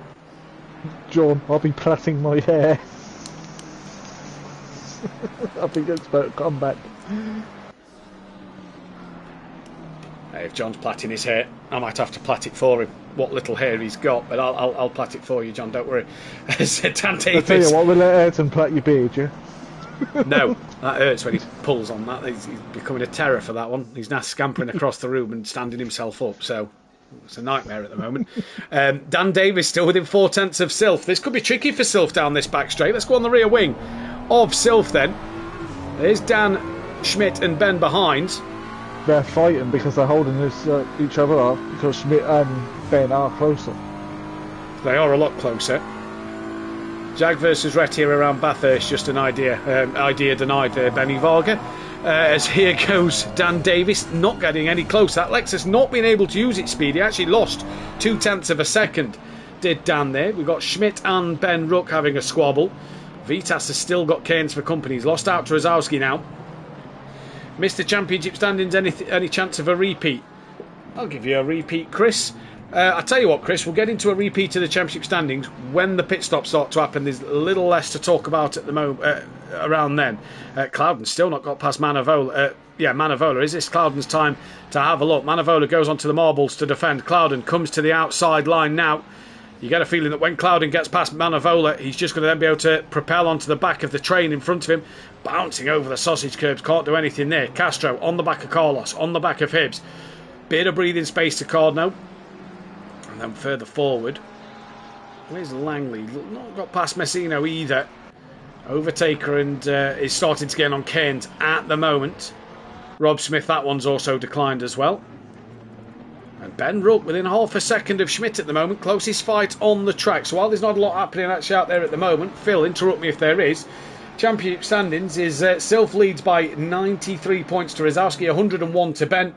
Speaker 4: John, I'll be plaiting my hair. I think it's about to come back.
Speaker 1: If John's plaiting his hair, I might have to plait it for him. What little hair he's got, but I'll plait it for you, John. Don't worry. Said Dan Davis.
Speaker 4: I'll tell you what, we'll let Ayrton plait your beard, yeah?
Speaker 1: No, that hurts when he pulls on that. He's becoming a terror for that one. He's now scampering across the room and standing himself up. So it's a nightmare at the moment. Dan Davis still within 4/10 of Sylph. This could be tricky for Sylph down this back straight. Let's go on the rear wing of Sylph then. There's Dan, Schmidt and Ben behind.
Speaker 4: They're fighting because they're holding each other up because Schmidt and Ben are closer.
Speaker 1: They are a lot closer. Jag versus Rhett here around Bathurst, just an idea. Idea denied there, Benny Varga. As here goes Dan Davis, not getting any closer. That Lexus not being able to use its speed. He actually lost 0.2 of a second, did Dan there. We've got Schmidt and Ben Ruck having a squabble. Vitas has still got Cairns for company. He's lost out to Rosowski now. Mr. Championship standings, any chance of a repeat? I'll give you a repeat, Chris. I'll tell you what, Chris, we'll get into a repeat of the championship standings when the pit stops start to happen. There's a little less to talk about at the moment around then. Cloudon's still not got past Manavola. Manavola. Is this Cloudon's time to have a look? Manavola goes onto the marbles to defend. Cloudon comes to the outside line now. You get a feeling that when Cloudon gets past Manavola, he's just going to then be able to propel onto the back of the train in front of him, bouncing over the sausage curbs. Can't do anything there. Castro on the back of Carlos, on the back of Hibbs. Bit of breathing space to Cardno. And then further forward, where's Langley? Not got past Messino either. Overtaker and is starting to get on Cairns at the moment. Rob Smith, that one's also declined as well. And Ben Ruck within half a second of Schmidt at the moment. Closest fight on the track. So while there's not a lot happening actually out there at the moment, Phil, interrupt me if there is. Championship standings is Sylph leads by 93 points to Rosowski, 101 to Ben.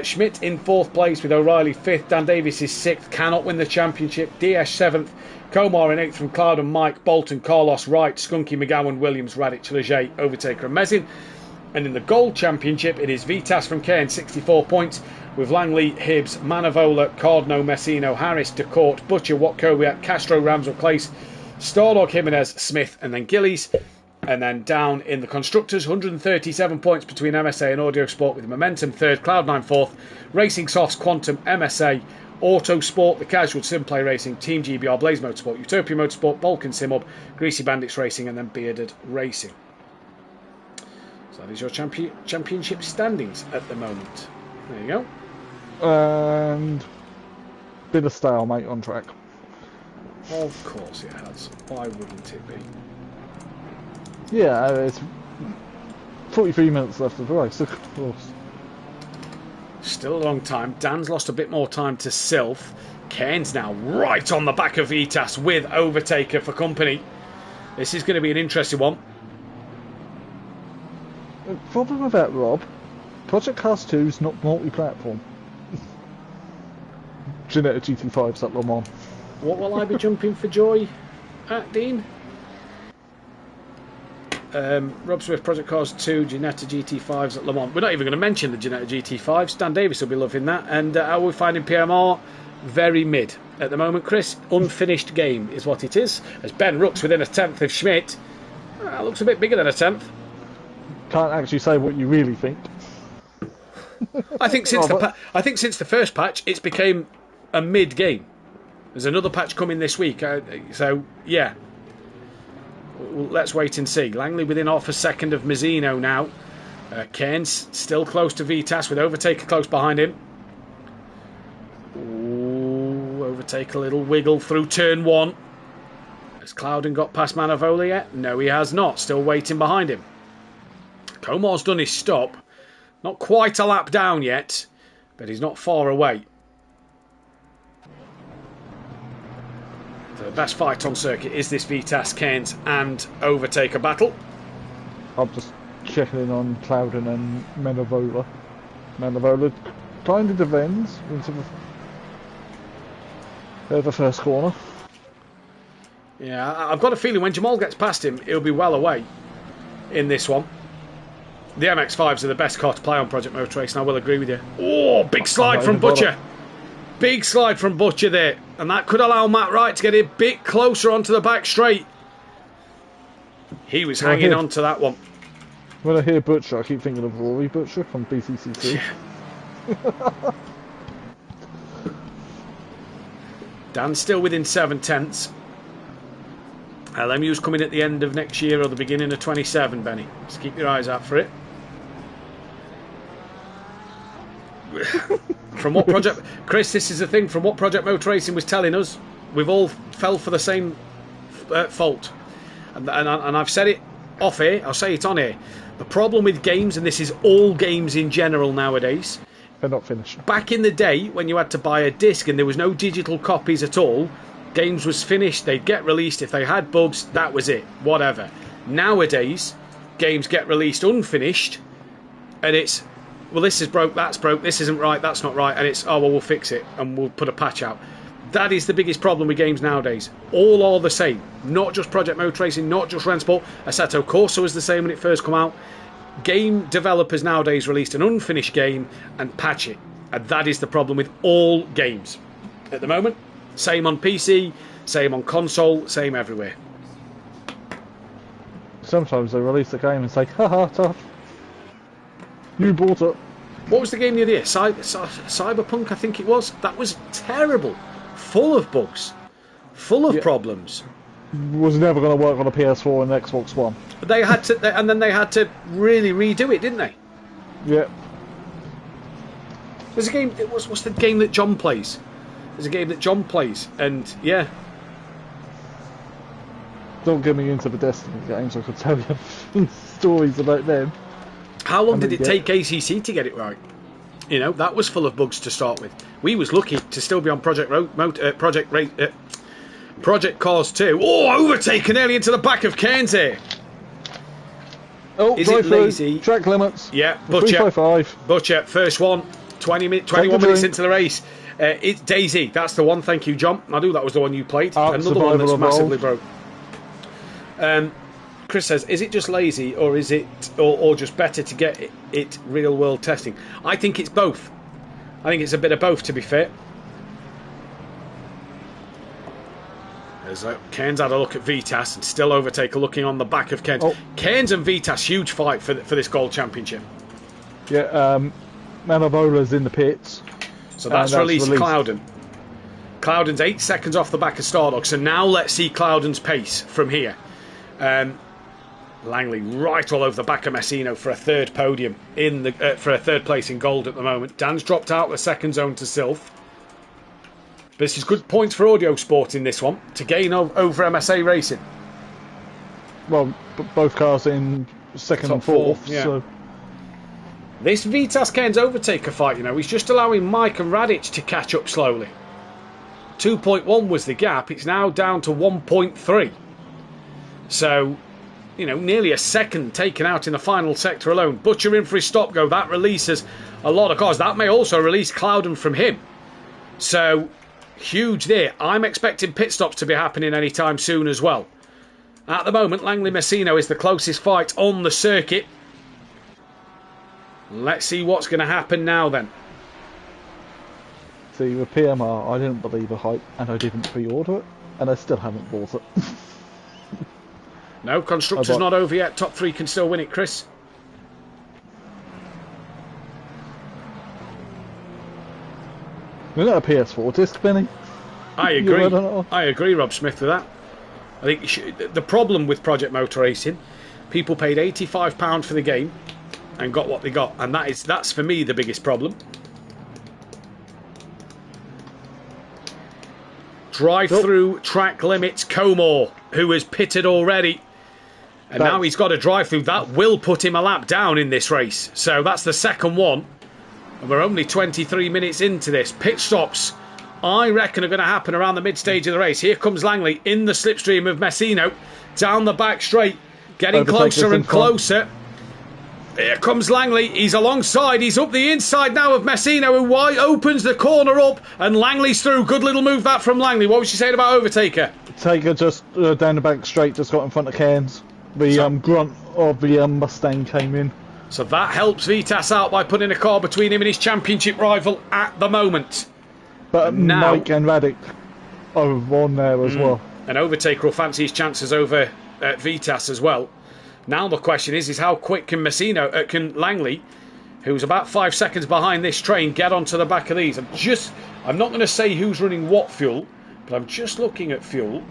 Speaker 1: Schmidt in 4th place with O'Reilly 5th. Dan Davis is 6th, cannot win the championship. DS 7th. Komar in 8th from Cloudon, Mike, Bolton, Carlos, Wright, Skunky, McGowan, Williams, Radic, Leger, Overtaker and Mesin. And in the gold championship it is Vitas from Cairns, 64 points, with Langley, Hibbs, Manavola, Cardno, Messino, Harris, DeCourt, Butcher, Watkowiak, Castro, Ramsel, Clace, Stardog, Jimenez, Smith and then Gillies. And then down in the constructors, 137 points between MSA and Audio Sport with Momentum 3rd, Cloud9 4th, Racing Softs, Quantum, MSA, Auto Sport, The Casual, Simplay Racing, Team GBR, Blaze Motorsport, Utopia Motorsport, Balkan Simub, Greasy Bandits Racing and then Bearded Racing. So that is your championship standings at the moment. There you go.
Speaker 4: And bit of stalemate on track.
Speaker 1: Of course it has. Why wouldn't it be?
Speaker 4: Yeah, it's 43 minutes left of the race, of course.
Speaker 1: Still a long time. Dan's lost a bit more time to Sylph. Cairns now right on the back of Vitas with Overtaker for company. This is going to be an interesting one.
Speaker 4: The problem with that, Rob, Project Cars 2 is not multi-platform. Ginetta GT5's at Le Mans.
Speaker 1: What will I be jumping for joy at, Dean? Rob Swift, Project Cars 2, Ginetta GT5s at Le Mans. We're not even going to mention the Ginetta GT5s. Dan Davis will be loving that. And how are we finding PMR? Very mid. At the moment, Chris, unfinished game is what it is. As Ben Rooks within a tenth of Schmidt. Looks a bit bigger than a tenth.
Speaker 4: Can't actually say what you really think.
Speaker 1: I think since the first patch, it's became a mid game. There's another patch coming this week, so yeah. Well, let's wait and see. Langley within half a second of Mazzino now. Cairns still close to Vitas with Overtaker close behind him. Ooh, Overtaker, a little wiggle through turn 1. Has Clouden got past Manavola yet? No, he has not. Still waiting behind him. Comar's done his stop. Not quite a lap down yet, but he's not far away. The best fight on circuit is this Vitas, Cairns and Overtaker battle.
Speaker 4: I'm just checking in on Clouden and Manavola. Manavola kind of defends into the first corner.
Speaker 1: Yeah, I've got a feeling when Jamal gets past him, he'll be well away in this one. The MX-5s are the best car to play on Project Motor Race, and I will agree with you. Oh, big slide from Butcher. Big slide from Butcher there. And that could allow Matt Wright to get a bit closer onto the back straight. He was hanging on to that one.
Speaker 4: When I hear Butcher, I keep thinking of Rory Butcher from BCCC.
Speaker 1: Yeah. Dan's still within 7 tenths. LMU's coming at the end of next year or the beginning of 27, Benny. Just keep your eyes out for it. From what Project... Chris, this is the thing. From what Project Motor Racing was telling us, we've all fell for the same fault. And I've said it off here, I'll say it on here. The problem with games, and this is all games in general nowadays...
Speaker 4: They're not finished.
Speaker 1: Back in the day, when you had to buy a disc and there was no digital copies at all... Games was finished, they'd get released. If they had bugs, that was it. Whatever. Nowadays, games get released unfinished, and it's, well, this is broke, that's broke, this isn't right, that's not right, and it's, oh, well, we'll fix it, and we'll put a patch out. That is the biggest problem with games nowadays. All are the same. Not just Project Motor Racing, not just Rennsport. Assetto Corsa was the same when it first came out. Game developers nowadays released an unfinished game and patch it. And that is the problem with all games. At the moment, same on PC, same on console, same everywhere.
Speaker 4: Sometimes they release the game and say, haha, tough. You bought it.
Speaker 1: What was the game the other year? Cyberpunk, I think it was. That was terrible. Full of bugs. Full of problems.
Speaker 4: Was never going to work on a PS4 and Xbox One.
Speaker 1: They had to, and then they had to really redo it, didn't they?
Speaker 4: Yeah.
Speaker 1: There's a game, what's the game that John plays? There's a game that John plays, and yeah.
Speaker 4: Don't get me into the Destiny games, I could tell you stories about them.
Speaker 1: How long did it take ACC to get it right? You know, that was full of bugs to start with. We was lucky to still be on Project Cars 2. Oh, overtaken nearly into the back of Cairns here.
Speaker 4: Oh,
Speaker 1: is it lazy?
Speaker 4: Track limits.
Speaker 1: Yeah, Butcher.
Speaker 4: 355.
Speaker 1: Butcher, first one. 21 minutes into the race. It's Daisy, that's the one. Thank you, John. I knew that was the one you played. Another one that's massively broke. Chris says, is it just lazy, or is it, or just better to get it real world testing? I think it's both. I think it's a bit of both, to be fair. As Cairns had a look at Vitas and still Overtaker looking on the back of Cairns. Cairns and Vitas, huge fight for this gold championship.
Speaker 4: Yeah, Manavola's in the pits.
Speaker 1: So that's released Clouden. Clouden's 8 seconds off the back of Stardog. So now let's see Clouden's pace from here. Langley right all over the back of Messino for a third podium in the for a third place in gold at the moment. Dan's dropped out the second zone to Sylph. This is good points for Audio Sport in this one to gain over MSA Racing.
Speaker 4: Well, both cars in second
Speaker 1: Top
Speaker 4: and fourth.
Speaker 1: Yeah.
Speaker 4: So.
Speaker 1: This Vitas Cairns Overtaker fight, you know, he's just allowing Mike and Radic to catch up slowly. 2.1 was the gap. It's now down to 1.3. So, you know, nearly a second taken out in the final sector alone. Butcher in for his stop go. That releases a lot of cars. That may also release Clouden from him. So, huge there. I'm expecting pit stops to be happening anytime soon as well. At the moment, Langley Messino is the closest fight on the circuit. Let's see what's going to happen now then.
Speaker 4: See, with PMR, I didn't believe a hype, and I didn't pre-order it, and I still haven't bought it.
Speaker 1: No, Constructors not over yet. Top 3 can still win it, Chris.
Speaker 4: You're not a PS4 disc, Benny.
Speaker 1: I agree. I agree, Rob Smith, with that. I think the problem with Project Motor Racing, people paid £85 for the game and got what they got, and that's for me the biggest problem. Drive-through track limits, Comore, who has pitted already. And now he's got a drive-through. That will put him a lap down in this race. So that's the second one. And we're only 23 minutes into this. Pit stops, I reckon, are going to happen around the mid-stage of the race. Here comes Langley in the slipstream of Messino. Down the back straight. Getting closer and closer. Here comes Langley. He's alongside. He's up the inside now of Messino, who opens the corner up. And Langley's through. Good little move that from Langley. What was she saying about Overtaker?
Speaker 4: Taker just down the back straight, just got in front of Cairns. The grunt of the Mustang came in.
Speaker 1: So that helps Vitas out by putting a car between him and his championship rival at the moment.
Speaker 4: But now, Mike and Radic are on there as well.
Speaker 1: And Overtaker will fancy his chances over Vitas as well. Now the question is how quick can can Langley, who's about 5 seconds behind this train, get onto the back of these? I'm not going to say who's running what fuel, but I'm just looking at fuel.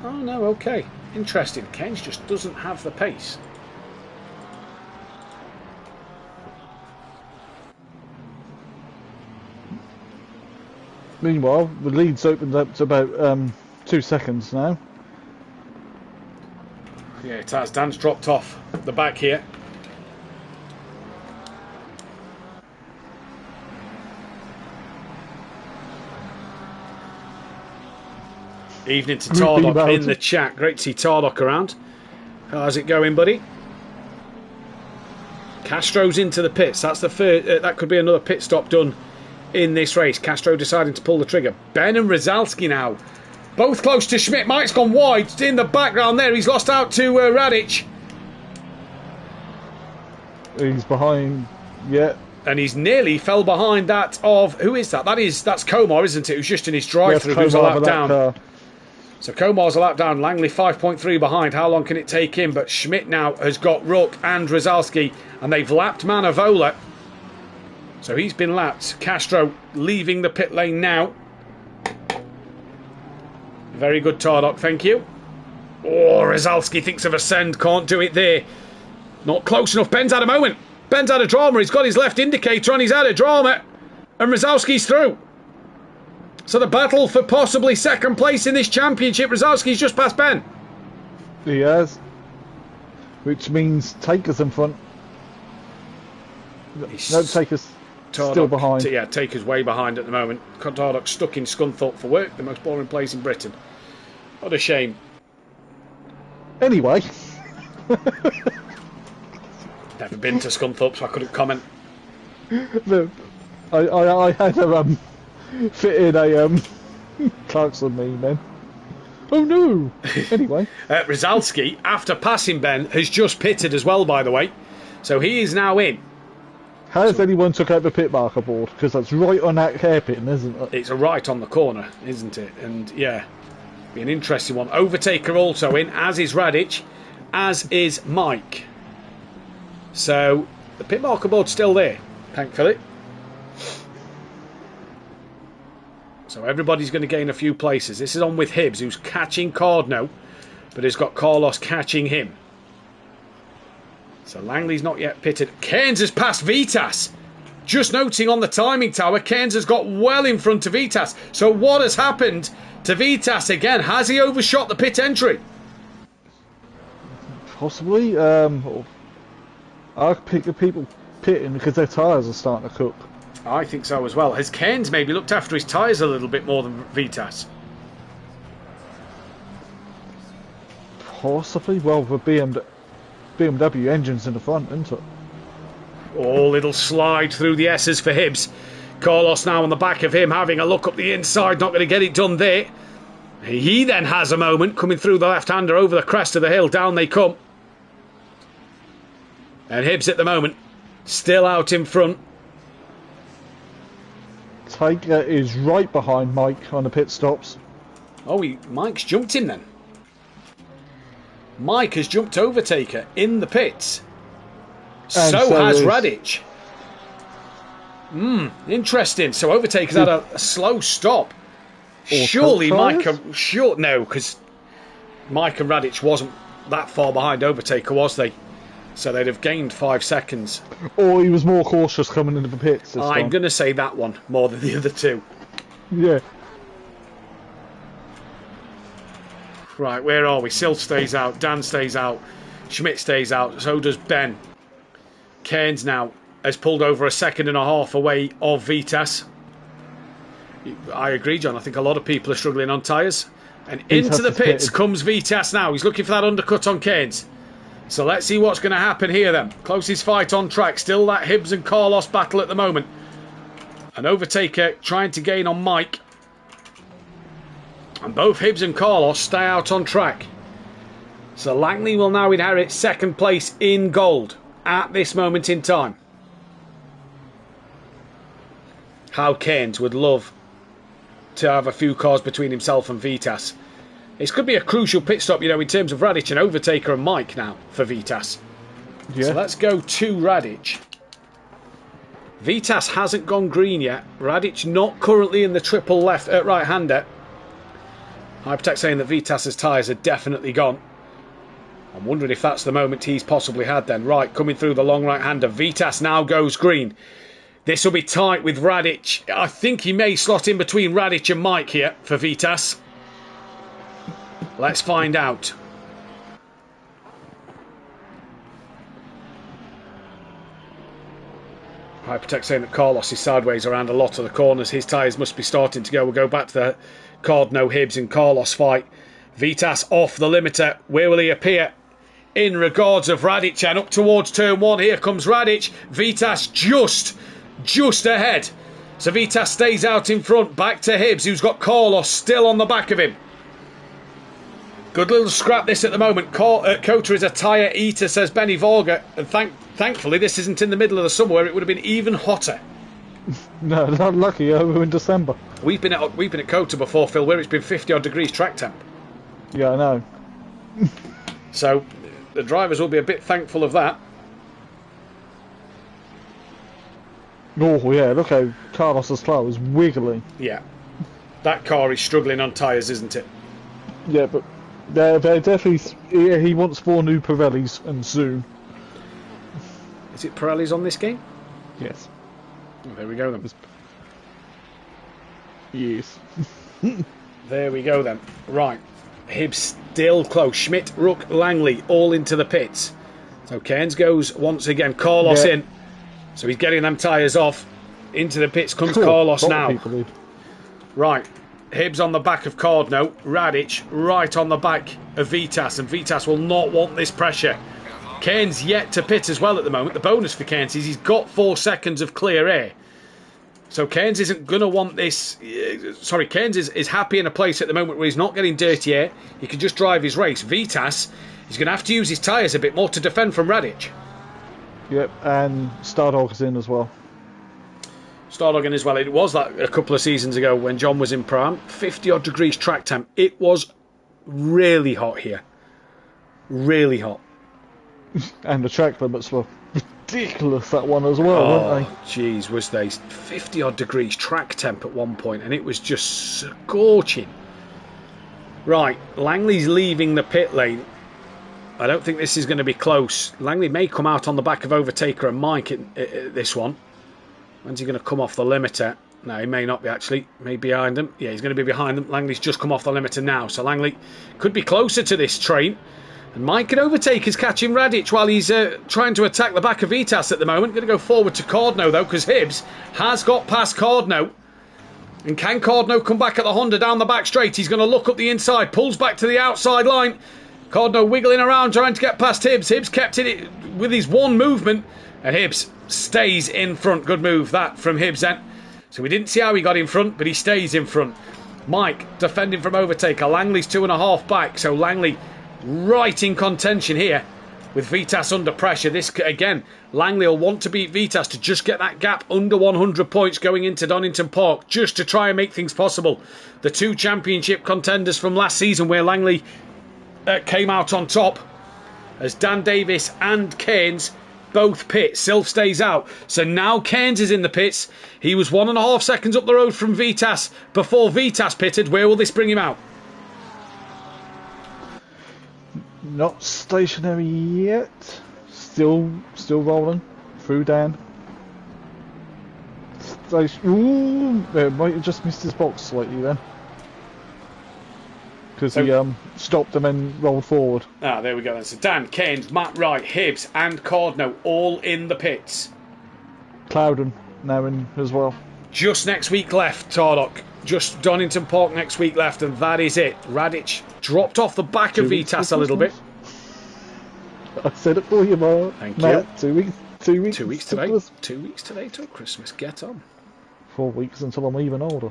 Speaker 1: Oh no, okay. Interesting. Ken's just doesn't have the pace.
Speaker 4: Meanwhile, the lead's opened up to about 2 seconds now.
Speaker 1: Yeah, it has. Dan's dropped off the back here. Evening to Tardock in the chat. Great to see Tardock around. How's it going, buddy? Castro's into the pits. That's the first. That could be another pit stop done in this race. Castro deciding to pull the trigger. Ben and Rozalski now. Both close to Schmidt. Mike's gone wide. In the background there. He's lost out to Radic.
Speaker 4: He's behind. Yeah.
Speaker 1: And he's nearly fell behind that of... Who is that? That's Comar, isn't it? Who's just in his drive-through. Who's a lap down. So Comar's a lap down. Langley 5.3 behind. How long can it take him? But Schmidt now has got Rook and Rozalski. And they've lapped Manavola. So he's been lapped. Castro leaving the pit lane now. Very good, Tardock, thank you. Oh, Rozalski thinks of a send. Can't do it there. Not close enough. Ben's had a moment. Ben's had a drama. He's got his left indicator on. He's had a drama. And Rozalski's through. So the battle for possibly second place in this championship. Rozalski's just past Ben.
Speaker 4: He has. Which means Taker's in front. No, Taker's still behind.
Speaker 1: Yeah, Taker's way behind at the moment. Tardock's stuck in Scunthorpe for work. The most boring place in Britain. What a shame.
Speaker 4: Anyway.
Speaker 1: Never been to Scunthorpe, so I couldn't comment.
Speaker 4: Look, I had a fit in a Clarkson meme then. Oh no! Anyway.
Speaker 1: Rozalski, after passing Ben, has just pitted as well, by the way. So he is now in.
Speaker 4: Has anyone took out the pit marker board? Because that's right on that hairpin, isn't it?
Speaker 1: It's right on the corner, isn't it? And yeah, be an interesting one. Overtaker also in, as is Radic, as is Mike. So the pit marker board's still there, thankfully. So everybody's going to gain a few places. This is on with Hibbs, who's catching Cardno, but has got Carlos catching him. So Langley's not yet pitted. Cairns has passed Vitas. Just noting on the timing tower, Cairns has got well in front of Vitas. So what has happened to Vitas again? Has he overshot the pit entry?
Speaker 4: Possibly. I pick the people pitting because their tyres are starting to cook.
Speaker 1: I think so as well. Has Cairns maybe looked after his tyres a little bit more than Vitas?
Speaker 4: Possibly. Well, the BMW engine's in the front, isn't it?
Speaker 1: Oh, little slide through the S's for Hibbs. Carlos now on the back of him, having a look up the inside, not going to get it done there. He then has a moment, coming through the left-hander over the crest of the hill. Down they come. And Hibbs at the moment, still out in front.
Speaker 4: Taker is right behind Mike on the pit stops.
Speaker 1: Oh, Mike's jumped him then. Mike has jumped over Taker in the pits. So has Radic. Interesting. So Overtaker's had a slow stop. Surely Mike... No, because Mike and Radic wasn't that far behind Overtaker, was they? So they'd have gained 5 seconds.
Speaker 4: Or he was more cautious coming into the pits.
Speaker 1: I'm going to say that one more than the other two.
Speaker 4: Yeah.
Speaker 1: Right, where are we? Sil stays out, Dan stays out, Schmidt stays out, so does Ben. Cairns now has pulled over a second and a half away of Vitas. I agree, John. I think a lot of people are struggling on tyres. And into the pits comes Vitas now. He's looking for that undercut on Cairns. So let's see what's going to happen here then. Closest fight on track. Still that Hibbs and Carlos battle at the moment. An Overtaker trying to gain on Mike. And both Hibbs and Carlos stay out on track. So Langley will now inherit second place in gold at this moment in time. How Cairns would love to have a few cars between himself and Vitas. This could be a crucial pit stop, you know, in terms of Radic and Overtaker and Mike now for Vitas. Yeah. So let's go to Radic. Vitas hasn't gone green yet. Radic not currently in the triple left right-hander. Hypertech saying that Vitas's tyres are definitely gone. I'm wondering if that's the moment he's possibly had then. Right, coming through the long right-hander. Vitas now goes green. This will be tight with Radic. I think he may slot in between Radic and Mike here for Vitas. Let's find out. Hypertech saying that Carlos is sideways around a lot of the corners. His tyres must be starting to go. We'll go back to the Cardno, Hibbs and Carlos fight. Vitas off the limiter. Where will he appear? In regards of Radic, and up towards turn one. Here comes Radic. Vitas just ahead. So Vitas stays out in front. Back to Hibbs, who's got Carlos still on the back of him. Good little scrap this at the moment. Kota is a tyre eater, says Benny Volga. And thankfully this isn't in the middle of the summer where it would have been even hotter.
Speaker 4: No, not lucky. Over in December.
Speaker 1: We've been at Kota before, Phil, where it's been 50 odd degrees track temp.
Speaker 4: Yeah, I know.
Speaker 1: So the drivers will be a bit thankful of that.
Speaker 4: Oh yeah, look how Carlos's car is wiggling.
Speaker 1: Yeah, that car is struggling on tyres, isn't it?
Speaker 4: Yeah, but they're definitely. Yeah, he wants 4 new Pirellis and soon.
Speaker 1: Is it Pirellis on this game?
Speaker 4: Yes.
Speaker 1: Oh, there we go then.
Speaker 4: Yes.
Speaker 1: There we go then. Right, Hibbs still close. Schmidt, Rook, Langley all into the pits. So Cairns goes once again. Carlos in. So he's getting them tyres off. Into the pits comes Carlos now. Right. Hibbs on the back of Cardno. Radic right on the back of Vitas. And Vitas will not want this pressure. Cairns yet to pit as well at the moment. The bonus for Cairns is he's got 4 seconds of clear air. So Cairns isn't going to want this... Cairns is happy in a place at the moment where he's not getting dirty air. He can just drive his race. Vitas, he's going to have to use his tyres a bit more to defend from Radic.
Speaker 4: Yep, and Stardog is in as well.
Speaker 1: Stardog in as well. It was that a couple of seasons ago when John was in Prime. 50 odd degrees track temp. It was really hot here. Really hot.
Speaker 4: And the track limits were ridiculous, that one as well, weren't they?
Speaker 1: Jeez, was they 50 odd degrees track temp at one point, and it was just scorching. Right, Langley's leaving the pit lane. I don't think this is going to be close. Langley may come out on the back of Overtaker and Mike in this one. When's he going to come off the limiter? No, he may not be actually. May be behind them. Yeah, he's going to be behind them. Langley's just come off the limiter now. So Langley could be closer to this train. And Mike and Overtaker's catching Radic while he's trying to attack the back of Vitas at the moment. Going to go forward to Cardno though, because Hibbs has got past Cardno. And can Cardno come back at the Honda down the back straight? He's going to look up the inside. Pulls back to the outside line. Cordno wiggling around trying to get past Hibbs. Hibbs kept it with his one movement, and Hibbs stays in front. Good move that from Hibbs then. So we didn't see how he got in front, but he stays in front. Mike defending from Overtaker. Langley's 2.5 back, so Langley right in contention here with Vitas under pressure. This again, Langley will want to beat Vitas to just get that gap under 100 points going into Donington Park, just to try and make things possible. The 2 championship contenders from last season where Langley came out on top, as Dan Davis and Keynes both pit. Silf stays out. So now Keynes is in the pits. He was 1.5 seconds up the road from Vitas before Vitas pitted. Where will this bring him out?
Speaker 4: Not stationary yet. Still rolling through Dan. Ooh, might have just missed his box slightly then. Because he stopped and then rolled forward.
Speaker 1: Ah, there we go then. So Dan, Keynes, Matt Wright, Hibbs and Cordno all in the pits.
Speaker 4: Clouden now in as well.
Speaker 1: Just next week left, Tardock. Just Donington Park next week left, and that is it. Radic dropped off the back of Vitas a little bit.
Speaker 4: I said it for you, Mark.
Speaker 1: Thank
Speaker 4: Matt,
Speaker 1: you.
Speaker 4: 2 weeks.
Speaker 1: 2 weeks today. 2 weeks today till Christmas. Get on.
Speaker 4: 4 weeks until I'm even older.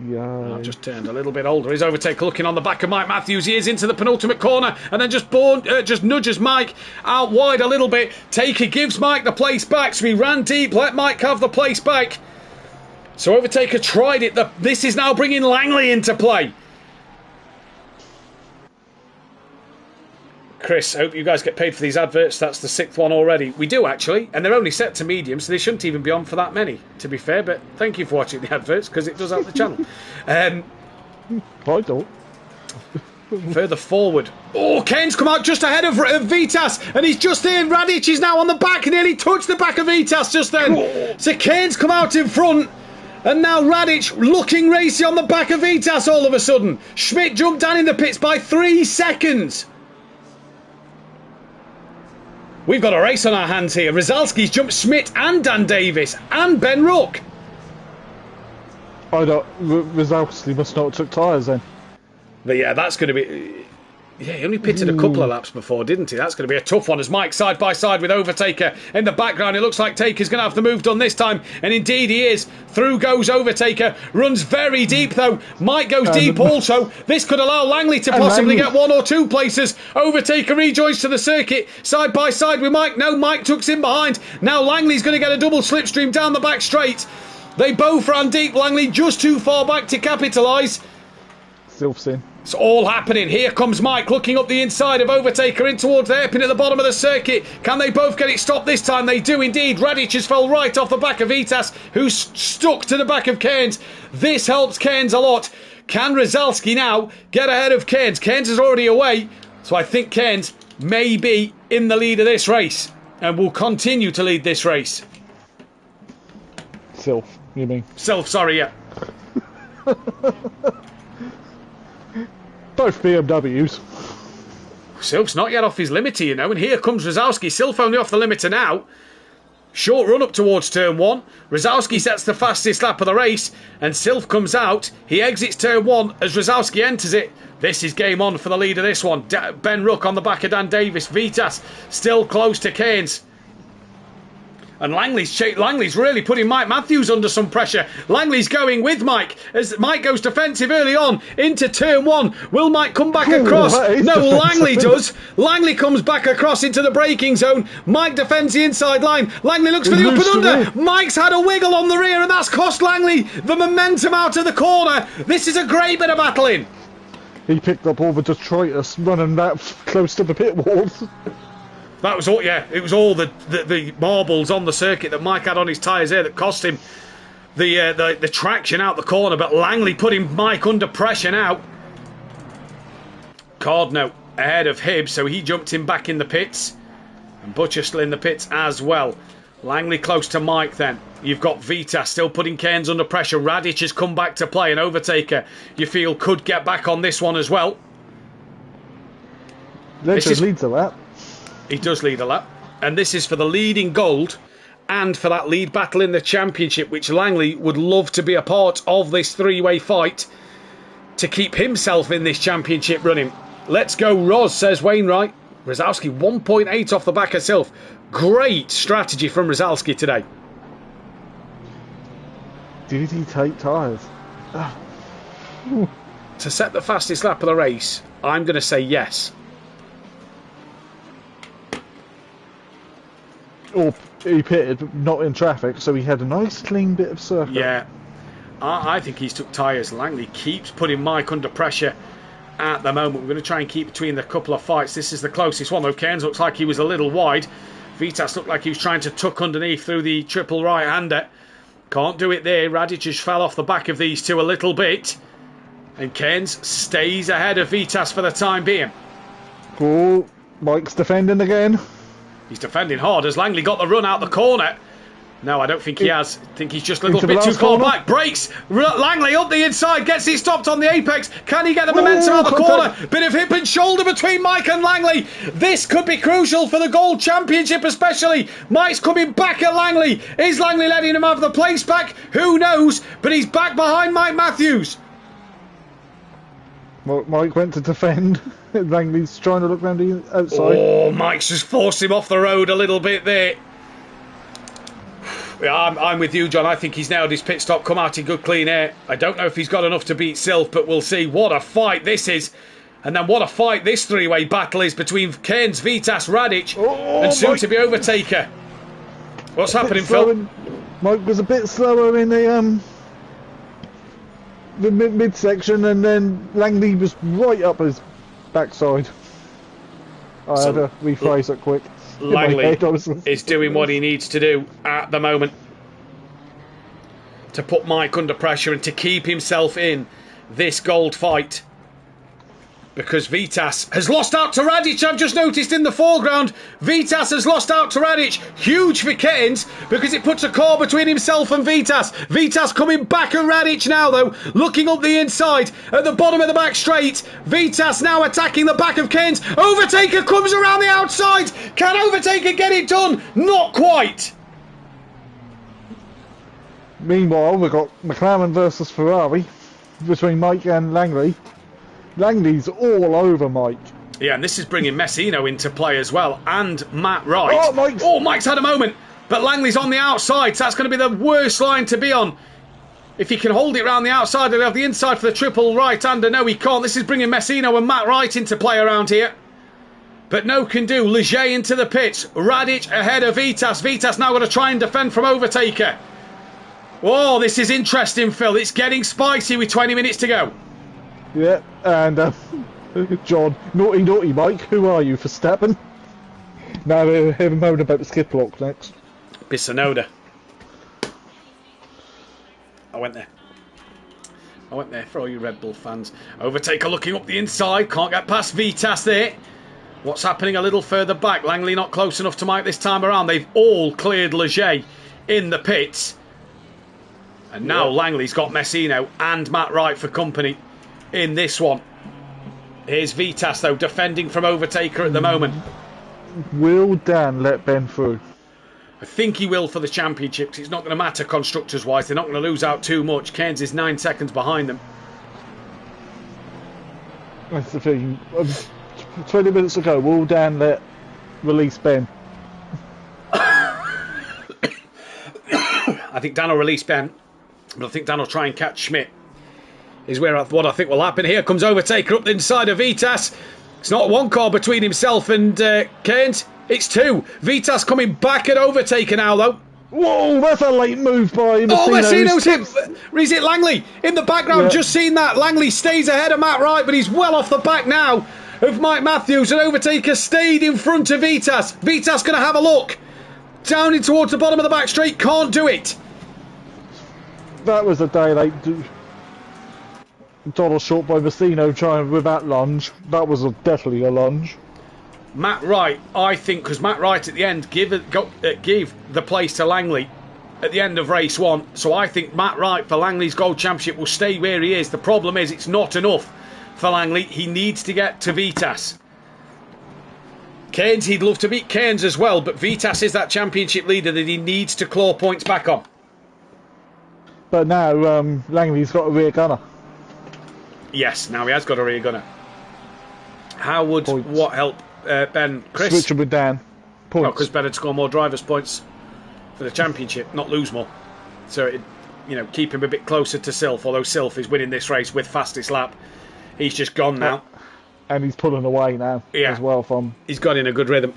Speaker 4: Yeah.
Speaker 1: I've just turned a little bit older. His overtake looking on the back of Mike Matthews. He is into the penultimate corner and then just nudges Mike out wide a little bit. Taker gives Mike the place back. So he ran deep, let Mike have the place back. So Overtaker tried it. This is now bringing Langley into play. Chris, I hope you guys get paid for these adverts. That's the 6th one already. We do, actually. And they're only set to medium, so they shouldn't even be on for that many, to be fair. But thank you for watching the adverts, because it does help the channel.
Speaker 4: I don't.
Speaker 1: Further forward. Oh, Keynes come out just ahead of Vitas, and he's just in. Radic is now on the back, nearly touched the back of Vitas just then. So Keynes come out in front. And now Radic looking racy on the back of Vitas all of a sudden. Schmidt jumped down in the pits by 3 seconds. We've got a race on our hands here. Rizalski's jumped Schmidt and Dan Davis and Ben Rook.
Speaker 4: I don't. Rizalski must not have took tyres then.
Speaker 1: But yeah, that's going to be... Yeah, he only pitted a couple of laps before, didn't he? That's going to be a tough one as Mike side by side with Overtaker in the background. It looks like Taker's going to have the move done this time, and indeed he is. Through goes Overtaker. Runs very deep though. Mike goes deep also. This could allow Langley to possibly get 1 or 2 places. Overtaker rejoins to the circuit side by side with Mike. No, Mike tucks in behind. Now Langley's going to get a double slipstream down the back straight. They both ran deep. Langley just too far back to capitalise.
Speaker 4: Silf's in.
Speaker 1: It's all happening. Here comes Mike looking up the inside of Overtaker in towards the hairpin at the bottom of the circuit. Can they both get it stopped this time? They do indeed. Radic has fell right off the back of Vitas, who's stuck to the back of Keynes. This helps Keynes a lot. Can Rizalski now get ahead of Keynes? Keynes is already away, so I think Keynes may be in the lead of this race and will continue to lead this race.
Speaker 4: Silf, you mean?
Speaker 1: Silf, sorry, yeah.
Speaker 4: Both BMWs.
Speaker 1: Silf's not yet off his limiter, you know, and here comes Rizalski. Silf only off the limiter now. Short run up towards turn 1. Rizalski sets the fastest lap of the race, and Silf comes out. He exits turn 1 as Rizalski enters it. This is game on for the lead of this one. Ben Rook on the back of Dan Davis. Vitas still close to Keynes. And Langley's really putting Mike Matthews under some pressure. Langley's going with Mike as Mike goes defensive early on into turn 1. Will Mike come back across? No, Langley does. Langley comes back across into the braking zone. Mike defends the inside line. Langley looks for the up and under. Mike's had a wiggle on the rear, and that's cost Langley the momentum out of the corner. This is a great bit of battling.
Speaker 4: He picked up all the detritus running that close to the pit walls.
Speaker 1: That was all, yeah. It was all the marbles on the circuit that Mike had on his tyres there that cost him the traction out the corner. But Langley putting Mike under pressure now. Cordno ahead of Hibbs, so he jumped him back in the pits. And Butcher still in the pits as well. Langley close to Mike then. You've got Vitas still putting Keynes under pressure. Radic has come back to play. An Overtaker, you feel, could get back on this one as well.
Speaker 4: Legend leads a lap.
Speaker 1: He does lead a lap. And this is for the lead in gold and for that lead battle in the championship, which Langley would love to be a part of this 3-way fight to keep himself in this championship running. Let's go, Roz, says Wainwright. Rosowski 1.8 off the back of Sylph. Great strategy from Rosowski today.
Speaker 4: Did he take tyres?
Speaker 1: To set the fastest lap of the race, I'm going to say yes.
Speaker 4: Or he pitted, but not in traffic, so he had a nice clean bit of circuit.
Speaker 1: Yeah, I think he's took tyres. Langley keeps putting Mike under pressure at the moment. We're going to try and keep between the couple of fights. This is the closest one, though. Cairns looks like he was a little wide. Vitas looked like he was trying to tuck underneath through the triple right-hander. Can't do it there. Radic just fell off the back of these two a little bit. And Cairns stays ahead of Vitas for the time being.
Speaker 4: Oh, Mike's defending again.
Speaker 1: He's defending hard. Has Langley got the run out the corner? No, I don't think he has. I think he's just a little bit too far back. Brakes. Langley up the inside. Gets it stopped on the apex. Can he get the momentum out the corner? Bit of hip and shoulder between Mike and Langley. This could be crucial for the Gold Championship especially. Mike's coming back at Langley. Is Langley letting him have the place back? Who knows? But he's back behind Mike Matthews.
Speaker 4: Mike went to defend. Langley's trying to look round the outside.
Speaker 1: Oh, Mike's just forced him off the road a little bit there. Yeah, I'm with you, John. I think he's nailed his pit stop, come out in good clean air. I don't know if he's got enough to beat Sylph, but we'll see. What a fight this is. And then what a fight this three-way battle is between Cairns, Vitas, Radic, and soon-to-be Overtaker. What's happening, Phil?
Speaker 4: Mike was a bit slower in the midsection, and then Langley was right up his backside. I had to rephrase it quick.
Speaker 1: Langley is doing what he needs to do at the moment to put Mike under pressure and to keep himself in this gold fight. Because Vitas has lost out to Radic, I've just noticed in the foreground. Vitas has lost out to Radic. Huge for Cairns because it puts a core between himself and Vitas. Vitas coming back at Radic now, though. Looking up the inside at the bottom of the back straight. Vitas now attacking the back of Cairns. Overtaker comes around the outside. Can Overtaker get it done? Not quite.
Speaker 4: Meanwhile, we've got McLaren versus Ferrari between Mike and Langley. Langley's all over Mike.
Speaker 1: Yeah, and this is bringing Messino into play as well, and Matt Wright. Mike's had a moment, but Langley's on the outside, so that's going to be the worst line to be on. If he can hold it around the outside, he'll have the inside for the triple right-hander. No, he can't. This is bringing Messino and Matt Wright into play around here. But no can do. Leger into the pits. Radic ahead of Vitas. Vitas now going to try and defend from Overtaker. Oh, this is interesting, Phil. It's getting spicy with 20 minutes to go.
Speaker 4: Yeah, and John, naughty Mike, who are you, Verstappen? Now we'll have a moment about the skip block next.
Speaker 1: Bissonoda. I went there for all you Red Bull fans. Overtaker looking up the inside, can't get past Vitas there. What's happening a little further back? Langley not close enough to Mike this time around. They've all cleared Leger in the pits. And now Langley's got Messino and Matt Wright for company in this one. Here's Vitas, though, defending from Overtaker at the moment.
Speaker 4: Will Dan let Ben through?
Speaker 1: I think he will for the championship. It's not going to matter constructors-wise. They're not going to lose out too much. Cairns is 9 seconds behind them.
Speaker 4: That's the thing. 20 minutes ago, will Dan let release Ben?
Speaker 1: I think Dan will release Ben, but I think Dan will try and catch Schmidt. Is what I think will happen. Here comes Overtaker up the inside of Vitas. It's not one car between himself and Cairns. It's two. Vitas coming back at Overtaker now, though.
Speaker 4: Whoa, that's a late move by Messino.
Speaker 1: Oh, Messino's hit. Is it Langley? In the background, just seen that. Langley stays ahead of Matt Wright, but he's well off the back now of Mike Matthews. And Overtaker stayed in front of Vitas. Vitas going to have a look. Down in towards the bottom of the back straight. Can't do it.
Speaker 4: That was a day late. Donald short by Messino trying with that lunge. That was definitely a lunge.
Speaker 1: Matt Wright, I think, because Matt Wright at the end gave the place to Langley at the end of race one. So I think Matt Wright for Langley's Gold Championship will stay where he is. The problem is it's not enough for Langley. He needs to get to Vitas. Cairns, he'd love to beat Cairns as well, but Vitas is that championship leader that he needs to claw points back on.
Speaker 4: But now Langley's got a rear gunner.
Speaker 1: Yes, now he has got a rear gunner. How would
Speaker 4: Points.
Speaker 1: what help Ben? Chris?
Speaker 4: Switch him with Dan. Points.
Speaker 1: Because Ben would score more drivers' points for the championship, not lose more. So it, keep him a bit closer to Sylph. Although Sylph is winning this race with fastest lap, he's just gone now.
Speaker 4: And he's pulling away now as well from.
Speaker 1: He's got in a good rhythm,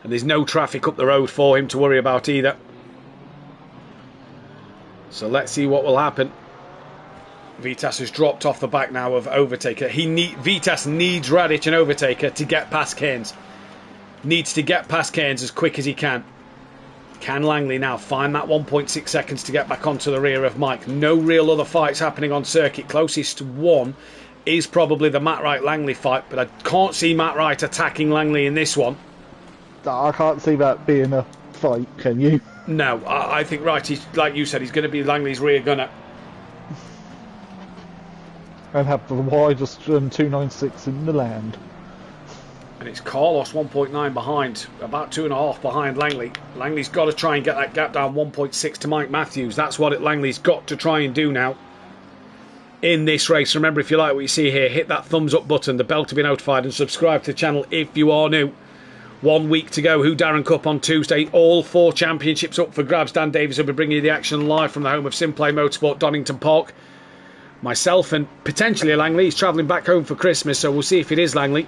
Speaker 1: and there's no traffic up the road for him to worry about either. So let's see what will happen. Vitas has dropped off the back now of Overtaker. Vitas needs Radic and Overtaker to get past Cairns. Needs to get past Cairns as quick as he can. Can Langley now find that 1.6 seconds to get back onto the rear of Mike? No real other fights happening on circuit. Closest one is probably the Matt Wright-Langley fight, but I can't see Matt Wright attacking Langley in this one.
Speaker 4: I can't see that being a fight, can you?
Speaker 1: No, I think Wright, like you said, he's going to be Langley's rear gunner.
Speaker 4: And have the widest 296 in the land.
Speaker 1: And it's Carlos 1.9 behind, about 2.5 behind Langley. Langley's got to try and get that gap down 1.6 to Mike Matthews. That's what Langley's got to try and do now in this race. Remember, if you like what you see here, hit that thumbs up button, the bell to be notified, and subscribe to the channel if you are new. 1 week to go. Who Darren Cup on Tuesday. All 4 championships up for grabs. Dan Davies will be bringing you the action live from the home of Simplay Motorsport, Donington Park. Myself and potentially Langley. He's travelling back home for Christmas, so we'll see if it is Langley.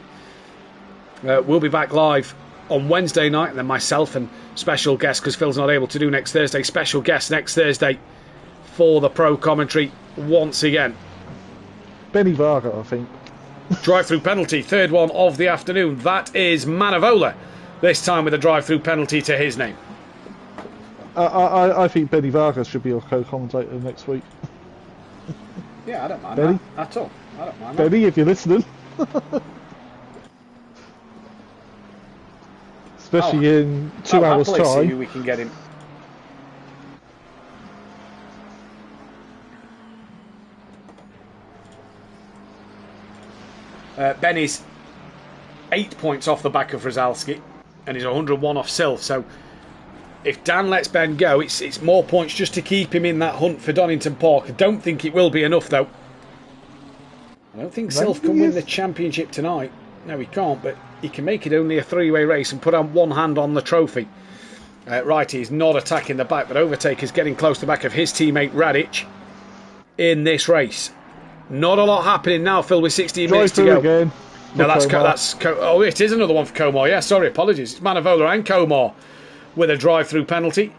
Speaker 1: We'll be back live on Wednesday night, and then myself and special guest, because Phil's not able to do next Thursday, special guest next Thursday for the pro commentary once again.
Speaker 4: Benny Varga, I think.
Speaker 1: Drive-through penalty, third one of the afternoon. That is Manavola, this time with a drive-through penalty to his name.
Speaker 4: I think Benny Varga should be your co-commentator next week.
Speaker 1: Yeah, I don't mind
Speaker 4: Benny?
Speaker 1: that at all. I don't mind
Speaker 4: Benny, if you're listening. Especially in 2 hours'
Speaker 1: I'll see
Speaker 4: time.
Speaker 1: who we can get him. Benny's 8 points off the back of Rozalski, and he's 101 off Sylph. So if Dan lets Ben go, it's more points just to keep him in that hunt for Donington Park. I don't think it will be enough, though. I don't think Sylph can win the championship tonight. No, he can't, but he can make it only a 3-way race and put on one hand on the trophy. Righty is not attacking the back, but Overtaker's getting close to the back of his teammate Radic in this race. Not a lot happening now, Phil, with 16 minutes to go.
Speaker 4: Again.
Speaker 1: No, it is another one for Comar. Yeah, sorry, apologies. It's Manavola and Comar with a drive-through penalty.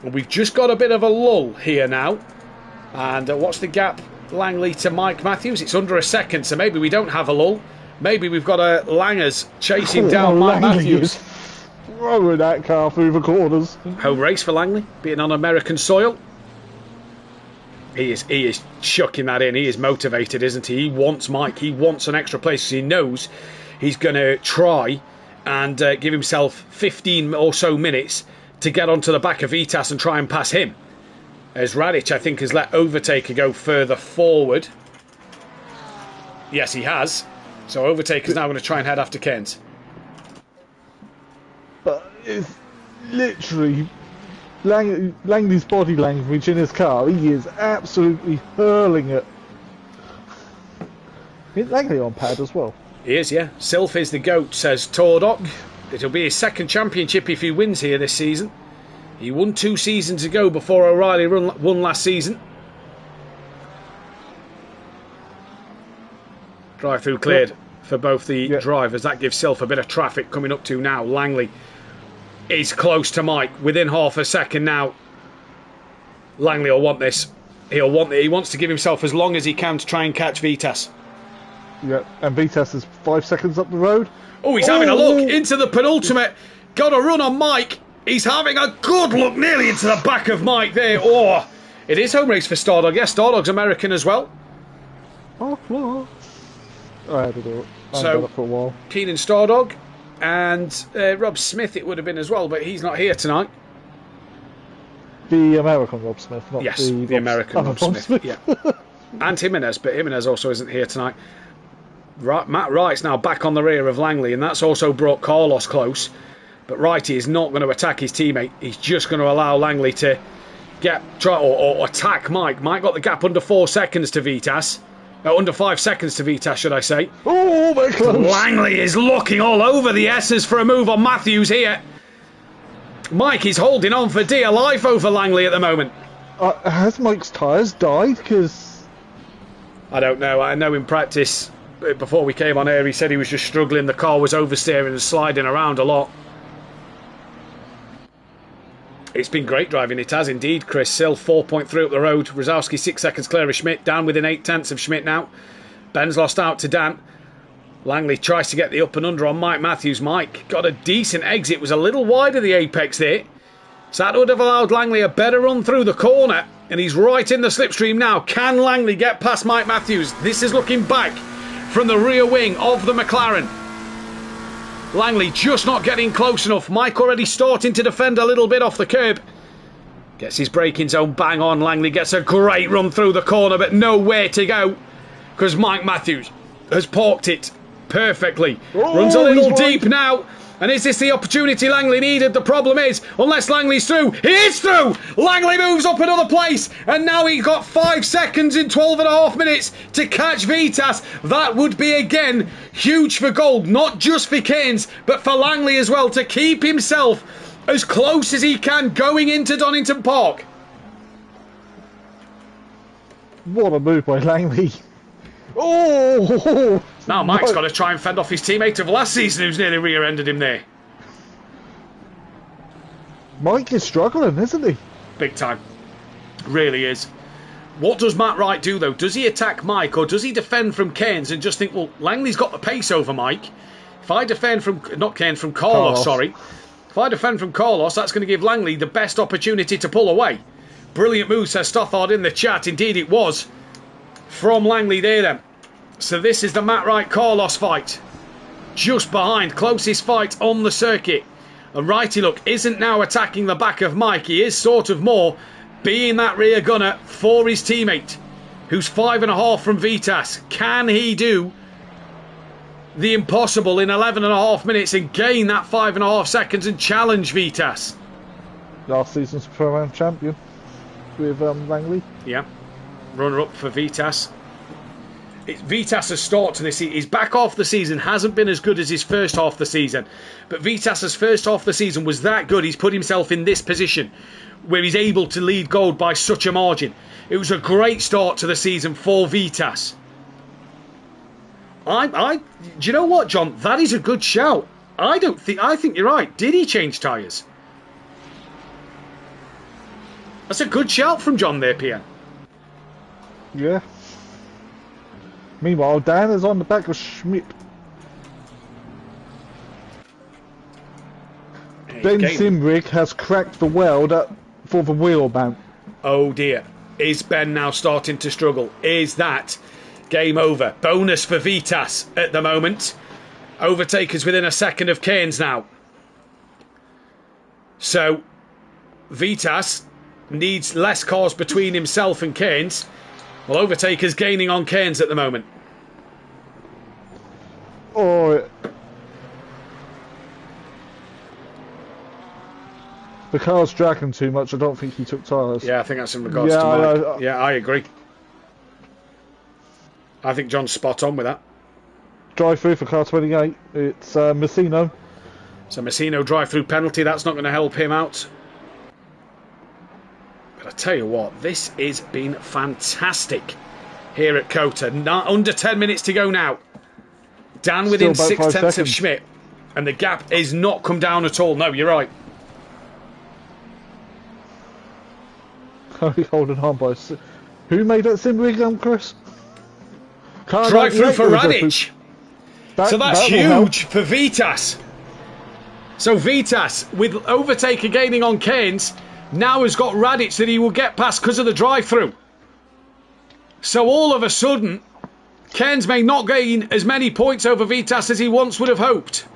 Speaker 1: And we've just got a bit of a lull here now. And what's the gap, Langley to Mike Matthews? It's under a second, so maybe we don't have a lull. Maybe we've got a Langers chasing down Mike Matthews.
Speaker 4: Throwing that car through the corners.
Speaker 1: Home race for Langley, being on American soil. He is chucking that in. He is motivated, isn't he? He wants Mike. He wants an extra place because he knows he's going to try and give himself 15 or so minutes to get onto the back of Vitas and try and pass him. As Radic, I think, has let Overtaker go further forward. Yes, he has. So Overtaker's now going to try and head after Cairns.
Speaker 4: But it's literally Langley's body language in his car. He is absolutely hurling it. Is Langley on pad as well?
Speaker 1: He is, yeah. Sylph is the GOAT, says Tordock. It'll be his second championship if he wins here this season. He won 2 seasons ago before O'Reilly won last season. Drive-through cleared for both the drivers. That gives Sylph a bit of traffic coming up to now. Langley is close to Mike, within half a second now. Langley will want this. He wants to give himself as long as he can to try and catch Vitas.
Speaker 4: Yeah, and Vitas is 5 seconds up the road.
Speaker 1: Oh, he's having a look into the penultimate. Got a run on Mike. He's having a good look nearly into the back of Mike there. Oh, it is home race for Stardog. Yes, Stardog's American as well.
Speaker 4: Oh, no. I had to do it. I haven't done it for a while.
Speaker 1: Keenan Stardog and Rob Smith it would have been as well, but he's not here tonight.
Speaker 4: The American Rob Smith, not
Speaker 1: the American Rob Smith. Yeah. And Jimenez, but Jimenez also isn't here tonight. Right, Matt Wright's now back on the rear of Langley, and that's also brought Carlos close. But Wrighty is not going to attack his teammate. He's just going to allow Langley to try or attack Mike. Mike got the gap under 4 seconds to Vitas. Under 5 seconds to Vitas, should I say.
Speaker 4: Oh, very close.
Speaker 1: Langley is looking all over the S's for a move on Matthews here. Mike is holding on for dear life over Langley at the moment.
Speaker 4: Has Mike's tyres died? Because
Speaker 1: I don't know. I know in practice, before we came on air, he said he was just struggling. The car was oversteering and sliding around a lot. It's been great driving. It has indeed, Chris. Sill 4.3 up the road. Rosowski 6 seconds clear of Schmidt. Down within 8/10 of Schmidt now. Ben's lost out to Dan. Langley tries to get the up and under on Mike Matthews. Mike got a decent exit. Was a little wide of the apex there. So that would have allowed Langley a better run through the corner. And he's right in the slipstream now. Can Langley get past Mike Matthews? This is looking back from the rear wing of the McLaren. Langley just not getting close enough. Mike already starting to defend a little bit off the curb. Gets his braking zone bang on. Langley gets a great run through the corner, but nowhere to go because Mike Matthews has parked it perfectly. Runs a little deep now. And is this the opportunity Langley needed? The problem is, unless Langley's through, he is through! Langley moves up another place, and now he's got 5 seconds in 12.5 minutes to catch Vitas. That would be, again, huge for gold, not just for Keynes, but for Langley as well, to keep himself as close as he can going into Donington Park.
Speaker 4: what a move by Langley. Oh!
Speaker 1: Now Mike's got to try and fend off his teammate of last season who's nearly rear-ended him there.
Speaker 4: Mike is struggling, isn't he?
Speaker 1: Big time. Really is. What does Matt Wright do, though? Does he attack Mike, or does he defend from Keynes and just think, well, Langley's got the pace over Mike. If I defend from, not Keynes, from Carlos, sorry. If I defend from Carlos, that's going to give Langley the best opportunity to pull away. Brilliant move, says Stothard in the chat. Indeed it was. From Langley there, then. So this is the Matt Wright-Carlos fight. Just behind, closest fight on the circuit. And Wrighty, look, isn't now attacking the back of Mike. He is sort of more being that rear gunner for his teammate, who's 5.5 from Vitas. Can he do the impossible in 11.5 minutes and gain that 5.5 seconds and challenge Vitas?
Speaker 4: Last season's Pro-Am champion with Langley.
Speaker 1: Yeah, runner-up for Vitas. It's Vitas' start to this. His back half of the season hasn't been as good as his first half of the season. But Vitas' first half of the season was that good. He's put himself in this position where he's able to lead gold by such a margin. It was a great start to the season for Vitas. Do you know what, John? That is a good shout. I think you're right. Did he change tyres? That's a good shout from John there, Pierre.
Speaker 4: Yeah. Meanwhile, Dan is on the back of Schmidt. Ben Simbrick has cracked the weld for the wheel mount.
Speaker 1: Oh dear. Is Ben now starting to struggle? Is that game over? Bonus for Vitas at the moment. Overtakers within a second of Keynes now. So, Vitas needs less cars between himself and Keynes. Well, Overtaker's gaining on Keynes at the moment.
Speaker 4: Oh, the car's dragging too much. I don't think he took tyres.
Speaker 1: Yeah, I think that's in regards to Mike. Yeah, I agree. I think John's spot on with that.
Speaker 4: Drive through for car 28. It's Messino.
Speaker 1: So Messino drive-through penalty. That's not going to help him out. But I tell you what, this has been fantastic here at COTA. Under 10 minutes to go now. Dan within 6/10 of Schmidt. And the gap is not come down at all. No, you're right.
Speaker 4: Only holding on by... Who made that Simbrick, Chris?
Speaker 1: Drive-through for Radic. So that's huge for Vitas. So Vitas, with Overtaker gaining on Keynes, now has got Radic that he will get past because of the drive-through. So all of a sudden, Keynes may not gain as many points over Vitas as he once would have hoped.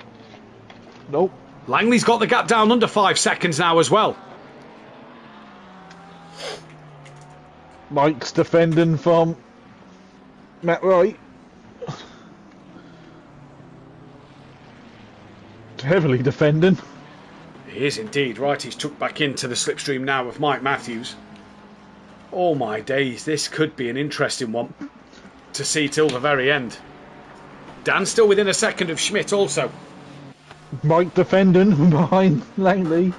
Speaker 4: Nope.
Speaker 1: Langley's got the gap down under 5 seconds now as well.
Speaker 4: Mike's defending from Matt Wright. Heavily defending.
Speaker 1: He is indeed. Right, he's tucked back into the slipstream now with Mike Matthews. Oh my days, this could be an interesting one. to see till the very end. Dan still within a second of Schmidt also.
Speaker 4: Mike defending behind Langley.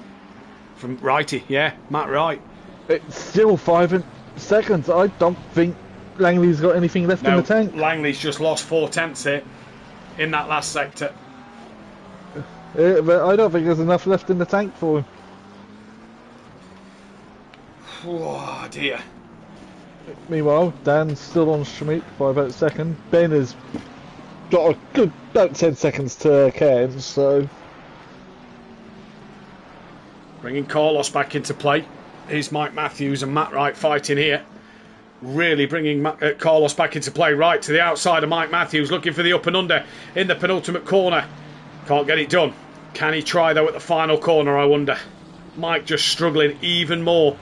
Speaker 1: From righty, yeah, Matt Wright.
Speaker 4: It's still 5 seconds. I don't think Langley's got anything left in the tank.
Speaker 1: Langley's just lost 4/10 here in that last sector.
Speaker 4: But I don't think there's enough left in the tank for him.
Speaker 1: Oh dear.
Speaker 4: Meanwhile, Dan's still on Schmidt by about a second. Ben has got a good about 10 seconds to Cairns, so...
Speaker 1: Bringing Carlos back into play. Here's Mike Matthews and Matt Wright fighting here. Really bringing Carlos back into play. Right to the outside of Mike Matthews, looking for the up and under in the penultimate corner. Can't get it done. Can he try though at the final corner, I wonder? Mike just struggling even more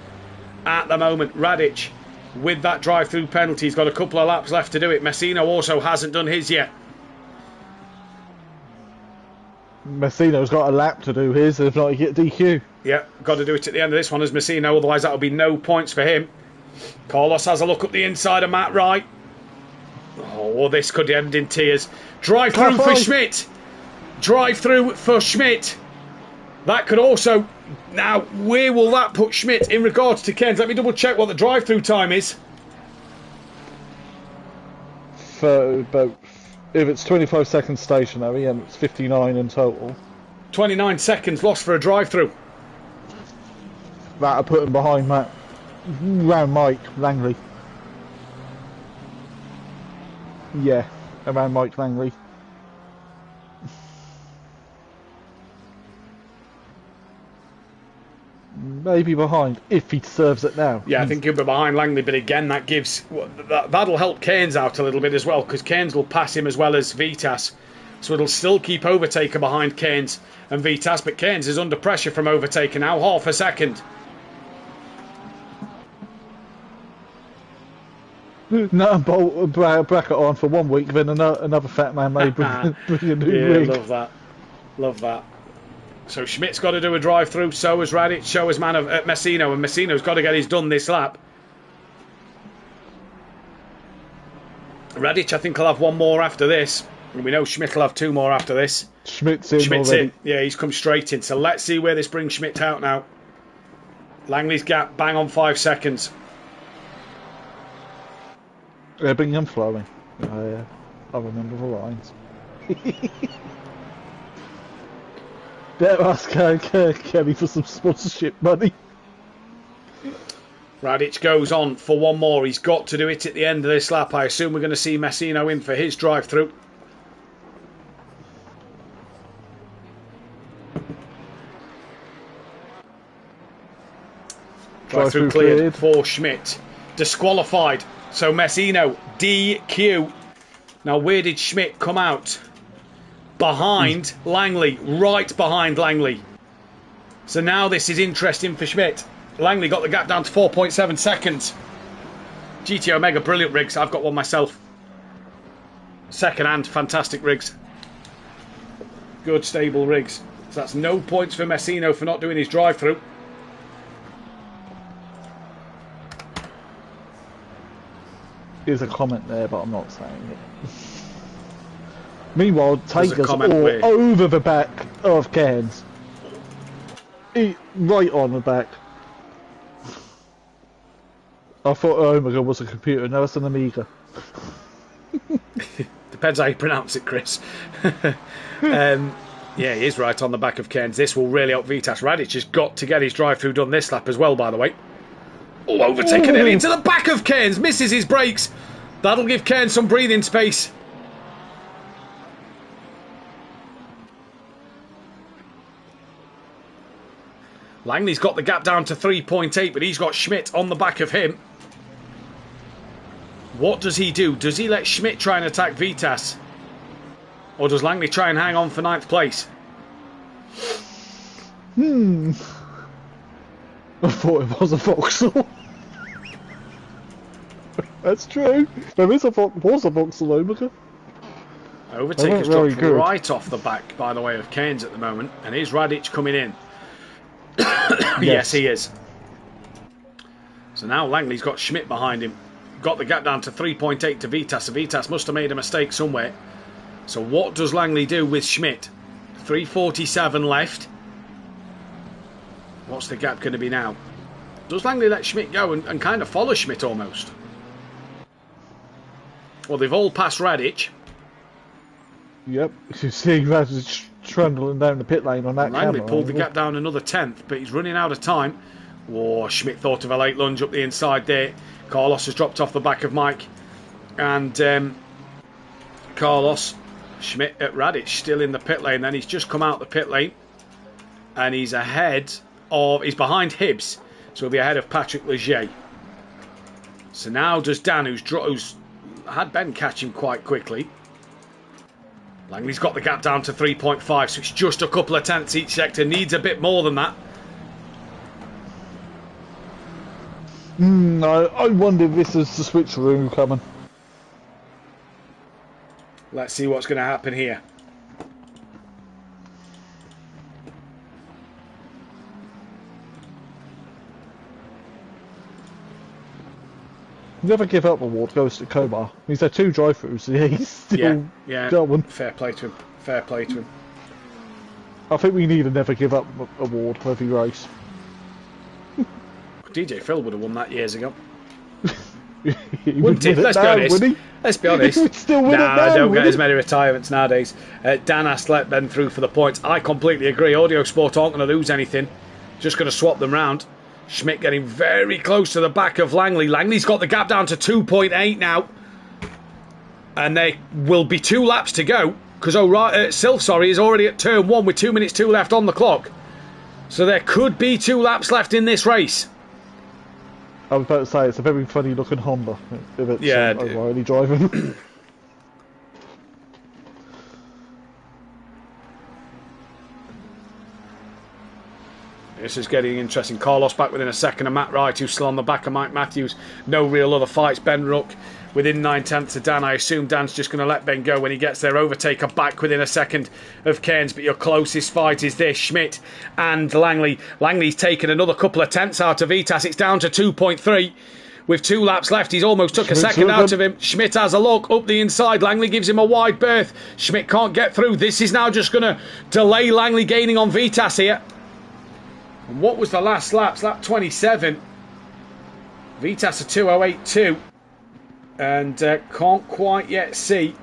Speaker 1: at the moment. Radic with that drive-through penalty. He's got a couple of laps left to do it. Messino also hasn't done his yet.
Speaker 4: Messino's got a lap to do his, if not he get DQ.
Speaker 1: Yeah, got to do it at the end of this one as Messino, otherwise that'll be no points for him. Carlos has a look up the inside of Matt Wright. Oh, this could end in tears. Drive through for Schmidt. Drive through for Schmidt. That could also... Now, where will that put Schmidt in regards to Cairns? Let me double check what the drive through time is.
Speaker 4: For about... If it's 25 seconds stationary and it's 59 in total.
Speaker 1: 29 seconds lost for a drive-through.
Speaker 4: That'll put him behind Matt. Around Mike Langley. Yeah, around Mike Langley. Maybe behind, if he serves it now.
Speaker 1: Yeah, I think he'll be behind Langley, but again, that gives... That'll help Cairns out a little bit as well, because Cairns will pass him as well as Vitas. So it'll still keep Overtaker behind Cairns and Vitas, but Cairns is under pressure from Overtaker now, half a second.
Speaker 4: No, bolt bracket on for 1 week, then another fat man may bring a new rig.
Speaker 1: Love that. Love that. So Schmidt's got to do a drive-through, so has Radic, so has Messino, and Messino's got to get his done this lap. Radic, I think, will have one more after this. And we know Schmidt will have two more after this.
Speaker 4: Schmidt's in.
Speaker 1: Yeah, he's come straight in. So let's see where this brings Schmidt out now. Langley's gap, bang on 5 seconds.
Speaker 4: They're bringing him flowing. I remember the lines. Better ask Kelly for some sponsorship money.
Speaker 1: Radic goes on for one more. He's got to do it at the end of this lap. I assume we're going to see Messino in for his drive-through. Drive-through cleared for Schmidt. Disqualified. So Messino, DQ. Now where did Schmidt come out? Behind Langley. Right behind Langley. So now this is interesting for Schmidt. Langley got the gap down to 4.7 seconds. GT Omega, brilliant rigs. I've got one myself. Second hand, fantastic rigs. Good, stable rigs. So that's no points for Messino for not doing his drive-through.
Speaker 4: There's a comment there, but I'm not saying it. Meanwhile, Taker's all over the back of Cairns. Right on the back. I thought Omega was a computer, now it's an Amiga.
Speaker 1: Depends how you pronounce it, Chris. Yeah, he is right on the back of Cairns. This will really help Vitas. Radic has got to get his drive-through done this lap as well, by the way. Oh, overtaken nearly into the back of Cairns. Misses his brakes. That'll give Cairns some breathing space. Langley's got the gap down to 3.8, but he's got Schmidt on the back of him. What does he do? Does he let Schmidt try and attack Vitas? Or does Langley try and hang on for 9th place?
Speaker 4: I thought it was a Vauxhall. That's true. There was a Vauxhall Omega.
Speaker 1: Overtaker's dropped right off the back, by the way, of Cairns at the moment. And is Radic coming in? Yes, he is. So now Langley's got Schmidt behind him. got the gap down to 3.8 to Vitas. So Vitas must have made a mistake somewhere. So what does Langley do with Schmidt? 3:47 left. What's the gap going to be now? Does Langley let Schmidt go and kind of follow Schmidt almost? Well, they've all passed Radic.
Speaker 4: Yep, you see Radic trundling down the pit lane on that
Speaker 1: Langley
Speaker 4: camera.
Speaker 1: pulled the gap down another 10th, but he's running out of time. Oh, Schmidt thought of a late lunge up the inside there. Carlos has dropped off the back of Mike. And Carlos, Schmidt at Radic still in the pit lane. Then he's just come out the pit lane. And he's ahead of... He's behind Hibbs. So he'll be ahead of Patrick Leger. So now does Dan, who's had Ben catch him quite quickly. Langley's got the gap down to 3.5, so it's just a couple of tenths each sector. Needs a bit more than that.
Speaker 4: I wonder if this is the switcheroo coming.
Speaker 1: Let's see what's going to happen here.
Speaker 4: Never give up award goes to Komar. He's had 2 drive-throughs and he's still going.
Speaker 1: Fair play to him. Fair play to him.
Speaker 4: I think we need a never give up award for every race.
Speaker 1: DJ Phil would have won that years ago.
Speaker 4: He
Speaker 1: Wouldn't he?
Speaker 4: win it
Speaker 1: Let's be
Speaker 4: now,
Speaker 1: honest.
Speaker 4: wouldn't he?
Speaker 1: Let's be honest.
Speaker 4: He would still win it
Speaker 1: Nah,
Speaker 4: now,
Speaker 1: don't get
Speaker 4: wouldn't
Speaker 1: as
Speaker 4: he?
Speaker 1: many retirements nowadays. Dan has let Ben through for the points. I completely agree. Audio Sport aren't going to lose anything. Just going to swap them round. Schmidt getting very close to the back of Langley. Langley's got the gap down to 2.8 now. And there will be 2 laps to go. Because Sylph, is already at turn 1 with 2 minutes 2 left on the clock. So there could be 2 laps left in this race.
Speaker 4: I was about to say, it's a very funny looking Honda. If it's O'Reilly driving.
Speaker 1: This is getting interesting. Carlos back within a second of Matt Wright, who's still on the back of Mike Matthews. No real other fights. Ben Ruck within 9 tenths of Dan. I assume Dan's just going to let Ben go when he gets there. Overtaker back within a second of Cairns, but your closest fight is this, Schmidt and Langley. Langley's taken another couple of tenths out of Vitas. It's down to 2.3. With 2 laps left, he's almost took a second out of him. Schmidt has a look up the inside. Langley gives him a wide berth. Schmidt can't get through. This is now just going to delay Langley gaining on Vitas here. And what was the last lap? Lap 27. Vitas a 2:08.2. And can't quite yet see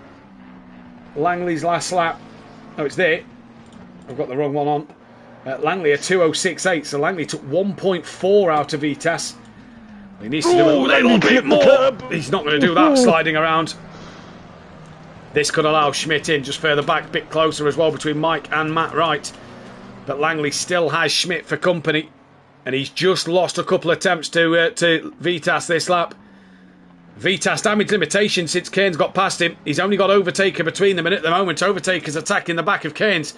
Speaker 1: Langley's last lap. Oh, it's there. I've got the wrong one on. Langley a 2:06.8. So Langley took 1.4 out of Vitas. He needs to do a little bit more. He's not going to do that sliding around. This could allow Schmidt in just further back, a bit closer as well between Mike and Matt Wright. But Langley still has Schmidt for company. And he's just lost a couple of attempts to Vitas this lap. Vitas damage limitation since Cairns got past him. He's only got Overtaker between them, and at the moment Overtaker's attacking the back of Cairns.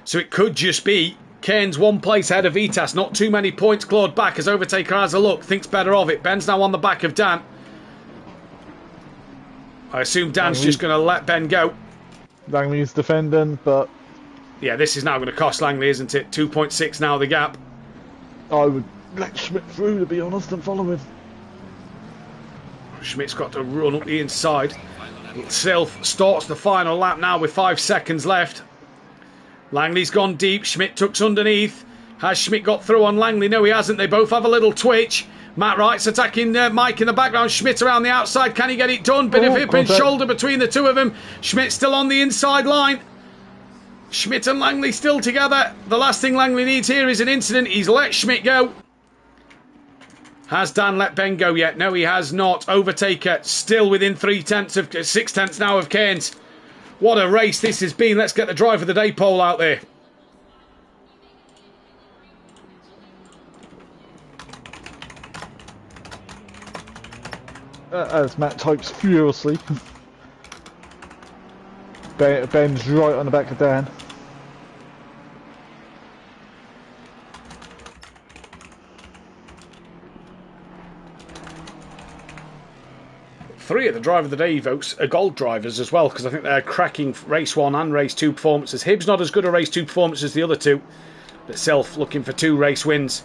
Speaker 1: So it could just be Cairns 1 place ahead of Vitas. Not too many points clawed back as Overtaker has a look. Thinks better of it. Ben's now on the back of Dan. I assume Dan's just going to let Ben go.
Speaker 4: Langley's defending, but...
Speaker 1: Yeah, this is now going to cost Langley, isn't it? 2.6 now the gap.
Speaker 4: I would let Schmidt through, to be honest, and follow him.
Speaker 1: Schmidt's got to run up the inside. Sylph starts the final lap now with 5 seconds left. Langley's gone deep. Schmidt tucks underneath. Has Schmidt got through on Langley? No, he hasn't. They both have a little twitch. Matt Wright's attacking Mike in the background. Schmidt around the outside. Can he get it done? Bit of hip and shoulder between the two of them. Schmidt still on the inside line. Schmidt and Langley still together. The last thing Langley needs here is an incident. He's let Schmidt go. Has Dan let Ben go yet? No, he has not. Overtaker still within 6 tenths now of Cairns. What a race this has been. Let's get the driver of the day poll out there.
Speaker 4: As Matt types furiously. Ben's right on the back of Dan.
Speaker 1: Three of the driver of the day votes are gold drivers as well, because I think they're cracking race 1 and race 2 performances. Hibbs not as good a race 2 performance as the other two, but Sylph looking for 2 race wins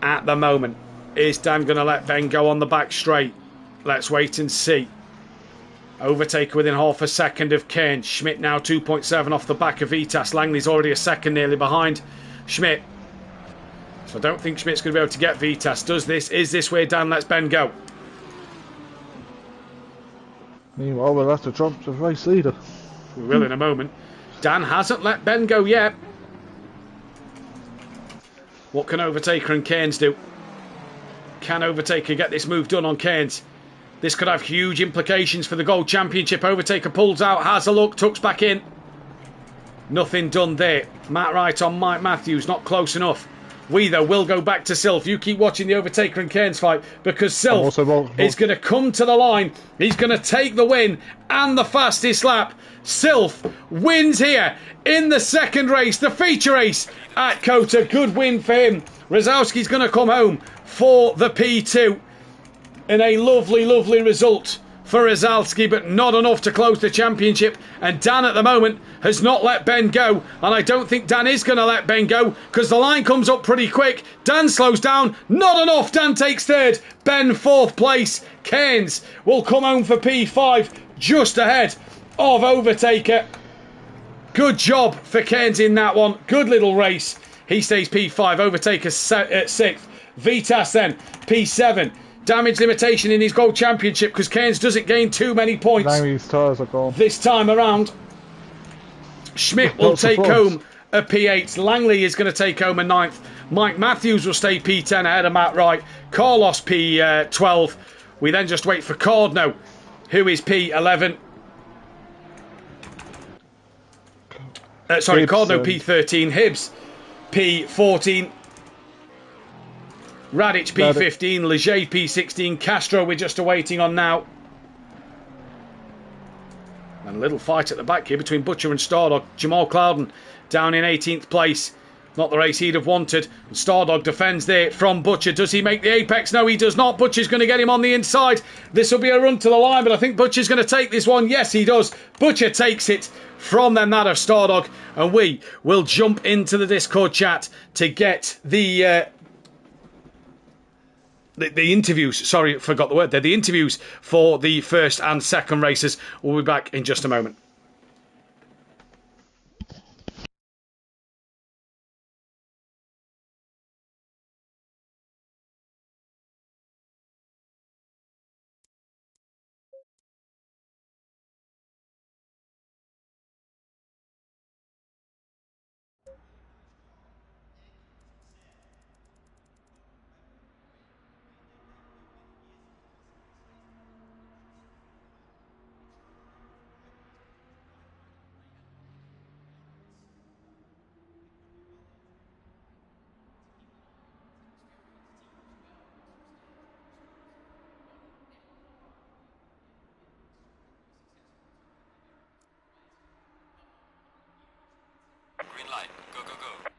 Speaker 1: at the moment. Is Dan going to let Ben go on the back straight? Let's wait and see. Overtaker within half a second of Kane. Schmidt now 2.7 off the back of Vitas. Langley's already a second nearly behind Schmidt. So I don't think Schmidt's going to be able to get Vitas. Does this? Is this where Dan lets Ben go?
Speaker 4: Meanwhile, we'll have to drop the race leader.
Speaker 1: We will in a moment. Dan hasn't let Ben go yet. What can Overtaker and Cairns do? Can Overtaker get this move done on Cairns? This could have huge implications for the Gold Championship. Overtaker pulls out, has a look, tucks back in. Nothing done there. Matt Wright on Mike Matthews, not close enough. We, though, will go back to Sylph. You keep watching the Overtaker and Cairns fight because Sylph is going to come to the line. He's going to take the win and the fastest lap. Sylph wins here in the second race, the feature race at COTA. Good win for him. Rosowski's going to come home for the P2 in a lovely, lovely result for Rosowski, but not enough to close the championship. And Dan at the moment has not let Ben go, and I don't think Dan is going to let Ben go because the line comes up pretty quick. Dan slows down, not enough. Dan takes third, Ben fourth place. Cairns will come home for P5 just ahead of Overtaker. Good job for Cairns in that one. Good little race. He stays P5, Overtaker at sixth. Vitas then P7. Damage limitation in his Gold Championship because Cairns doesn't gain too many points.
Speaker 4: Now his tyres are gone.
Speaker 1: This time around. Schmidt will take home a P8. Langley is going to take home a 9th. Mike Matthews will stay P10 ahead of Matt Wright. Carlos P12. We then just wait for Cardno, who is P11. Cardno P13. Hibbs P14. Radic P15, Leger P16, Castro we're just awaiting on now. And a little fight at the back here between Butcher and Stardog. Jamal Clouden down in 18th place. Not the race he'd have wanted. And Stardog defends there from Butcher. Does he make the apex? No, he does not. Butcher's going to get him on the inside. This will be a run to the line, but I think Butcher's going to take this one. Yes, he does. Butcher takes it from them, that of Stardog. And we will jump into the Discord chat to get the interviews. Sorry, forgot the word there. The interviews for the first and second races. We'll be back in just a moment.
Speaker 5: Green light. Go, go, go.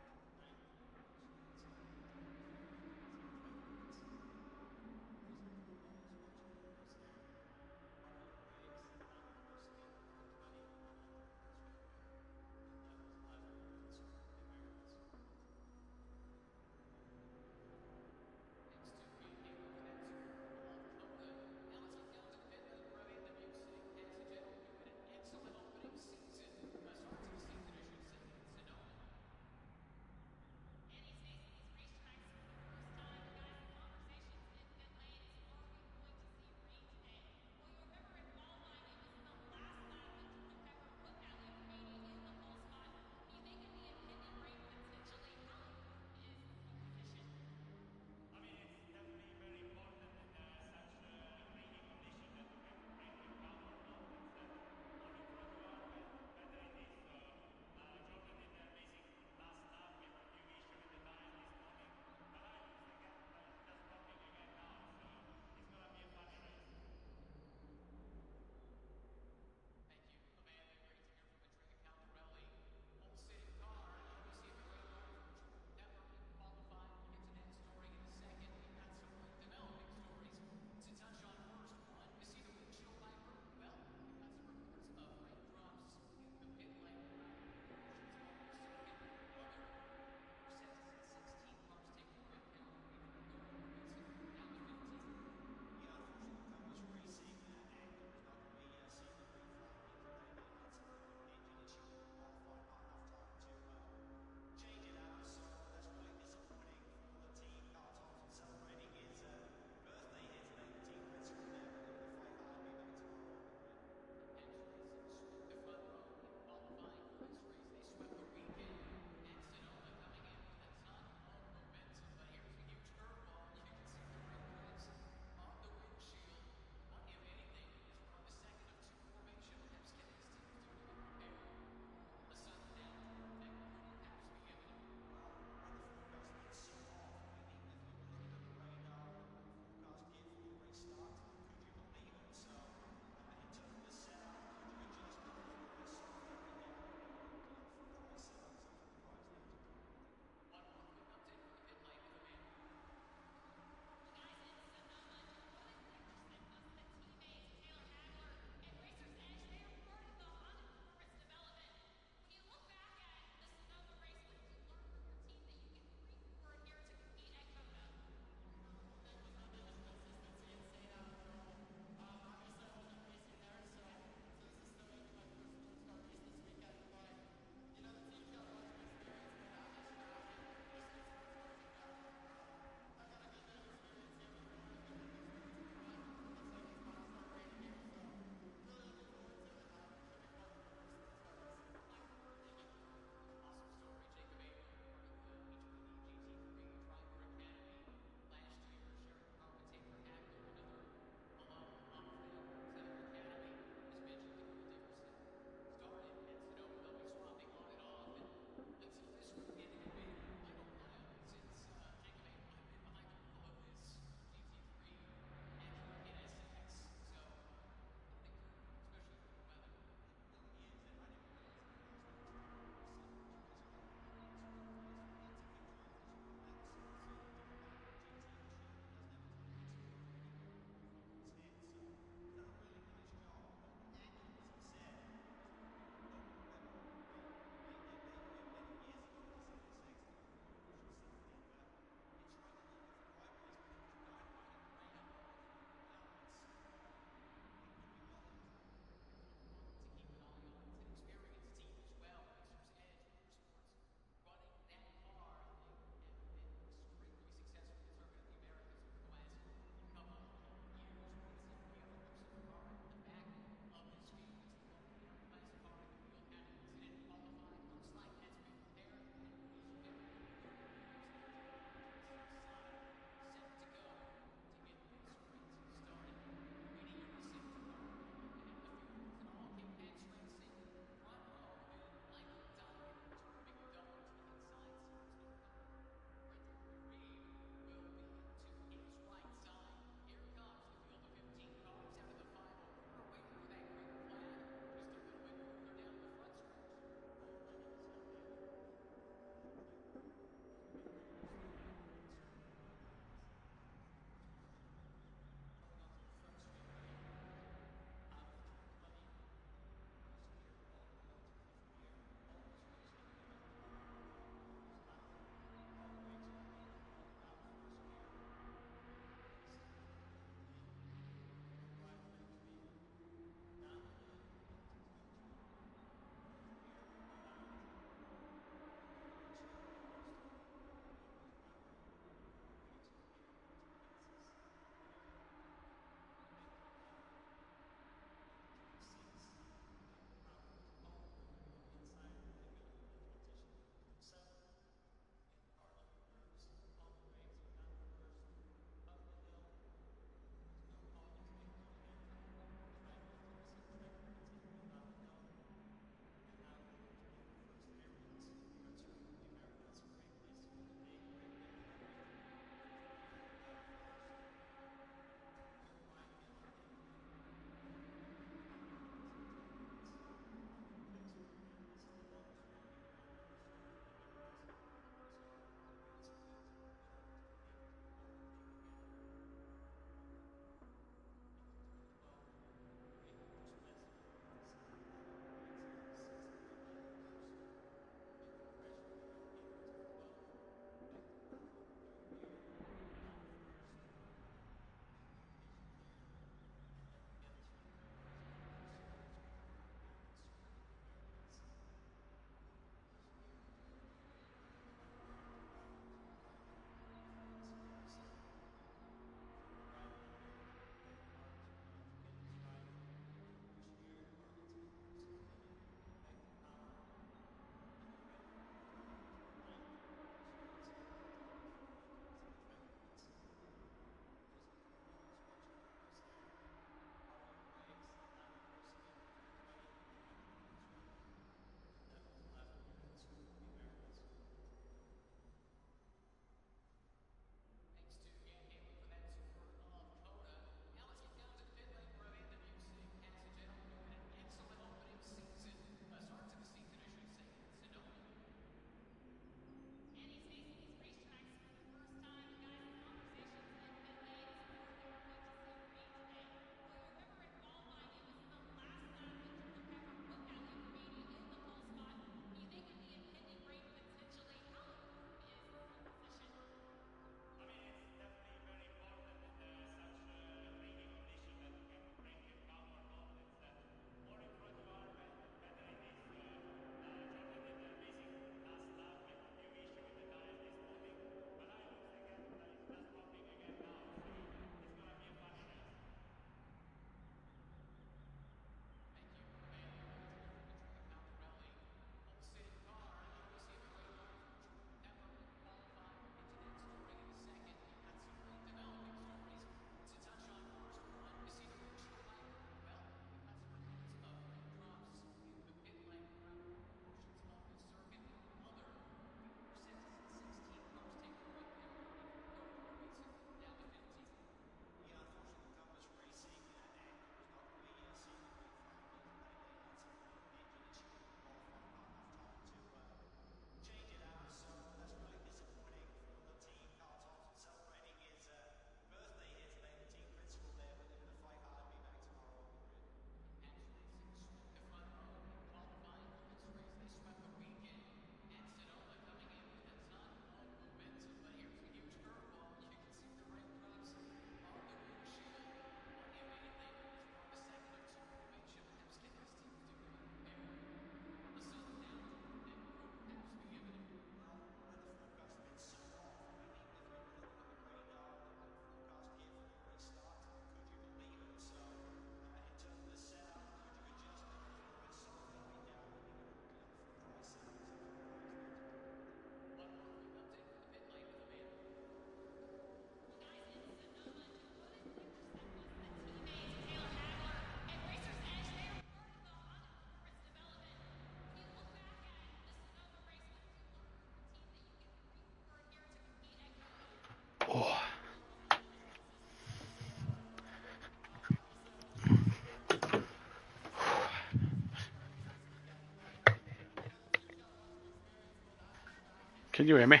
Speaker 5: Can you hear me?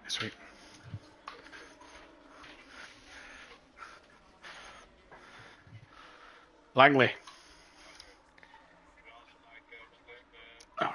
Speaker 5: Sweet. Langley. Oh.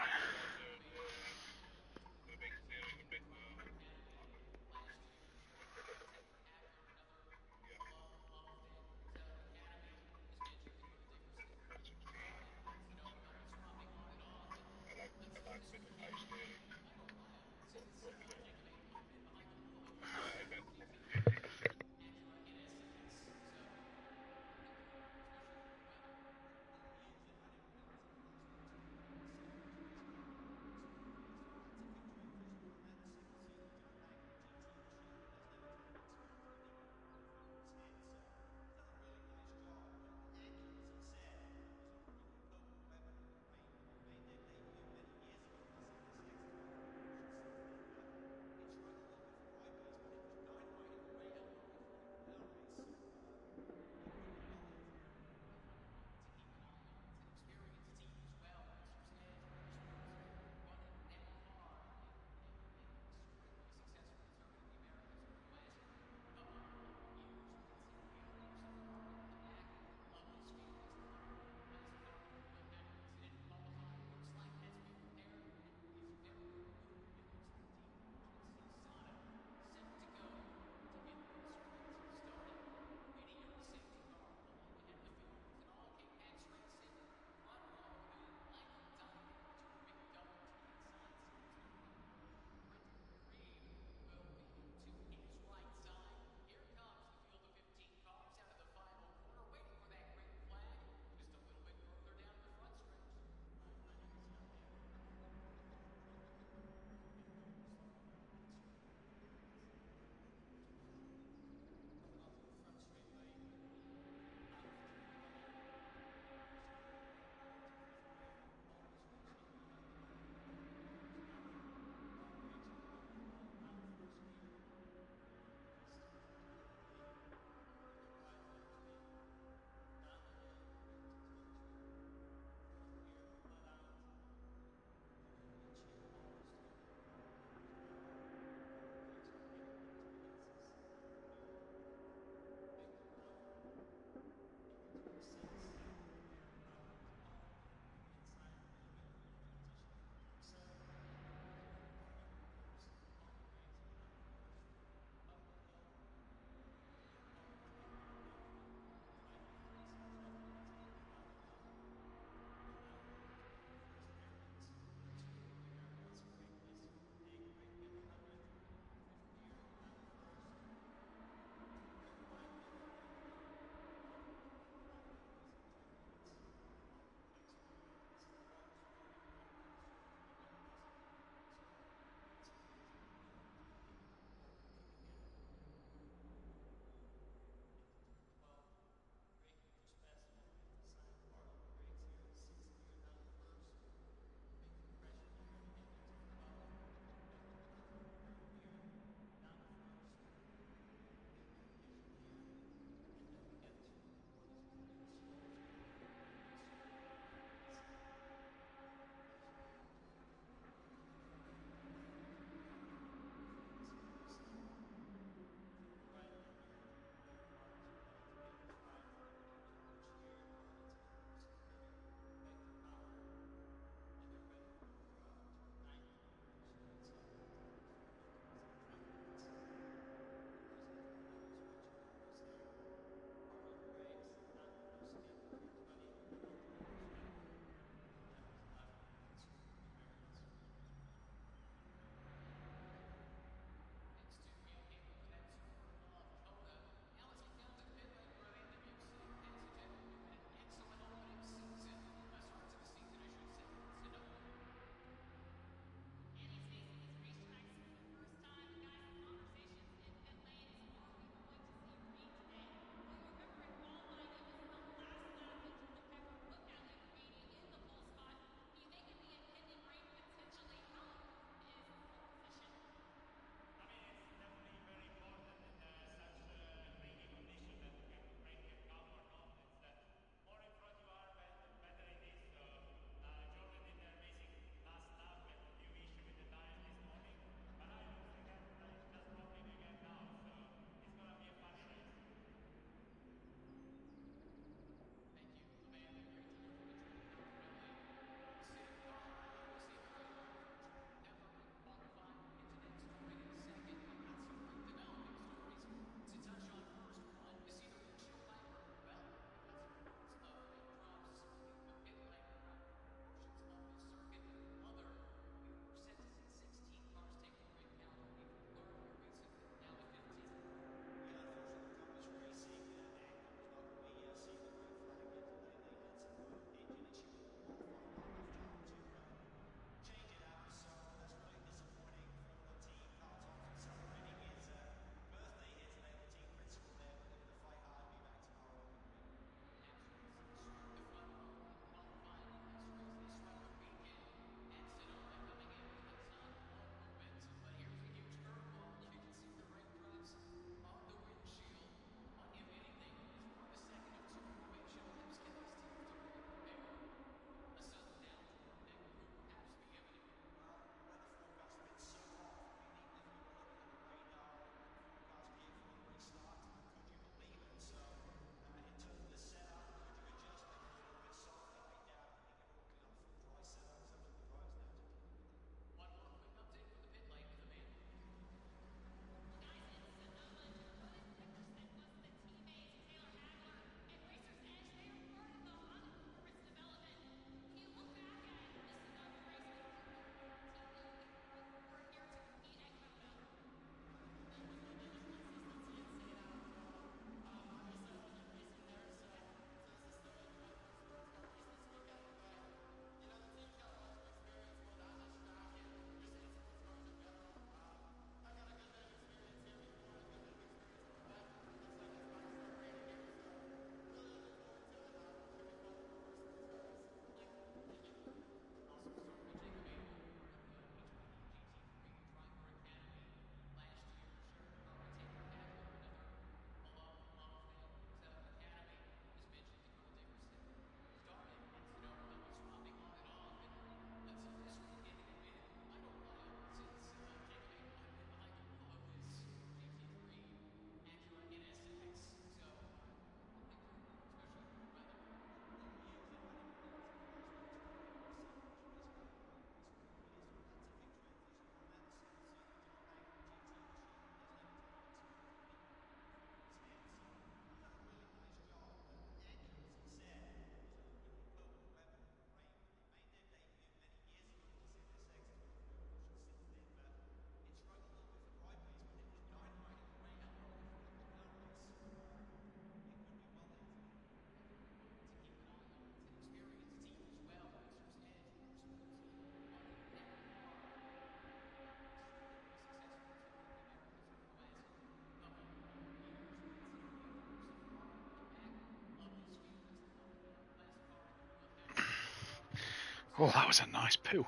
Speaker 5: Oh, that was a nice poo.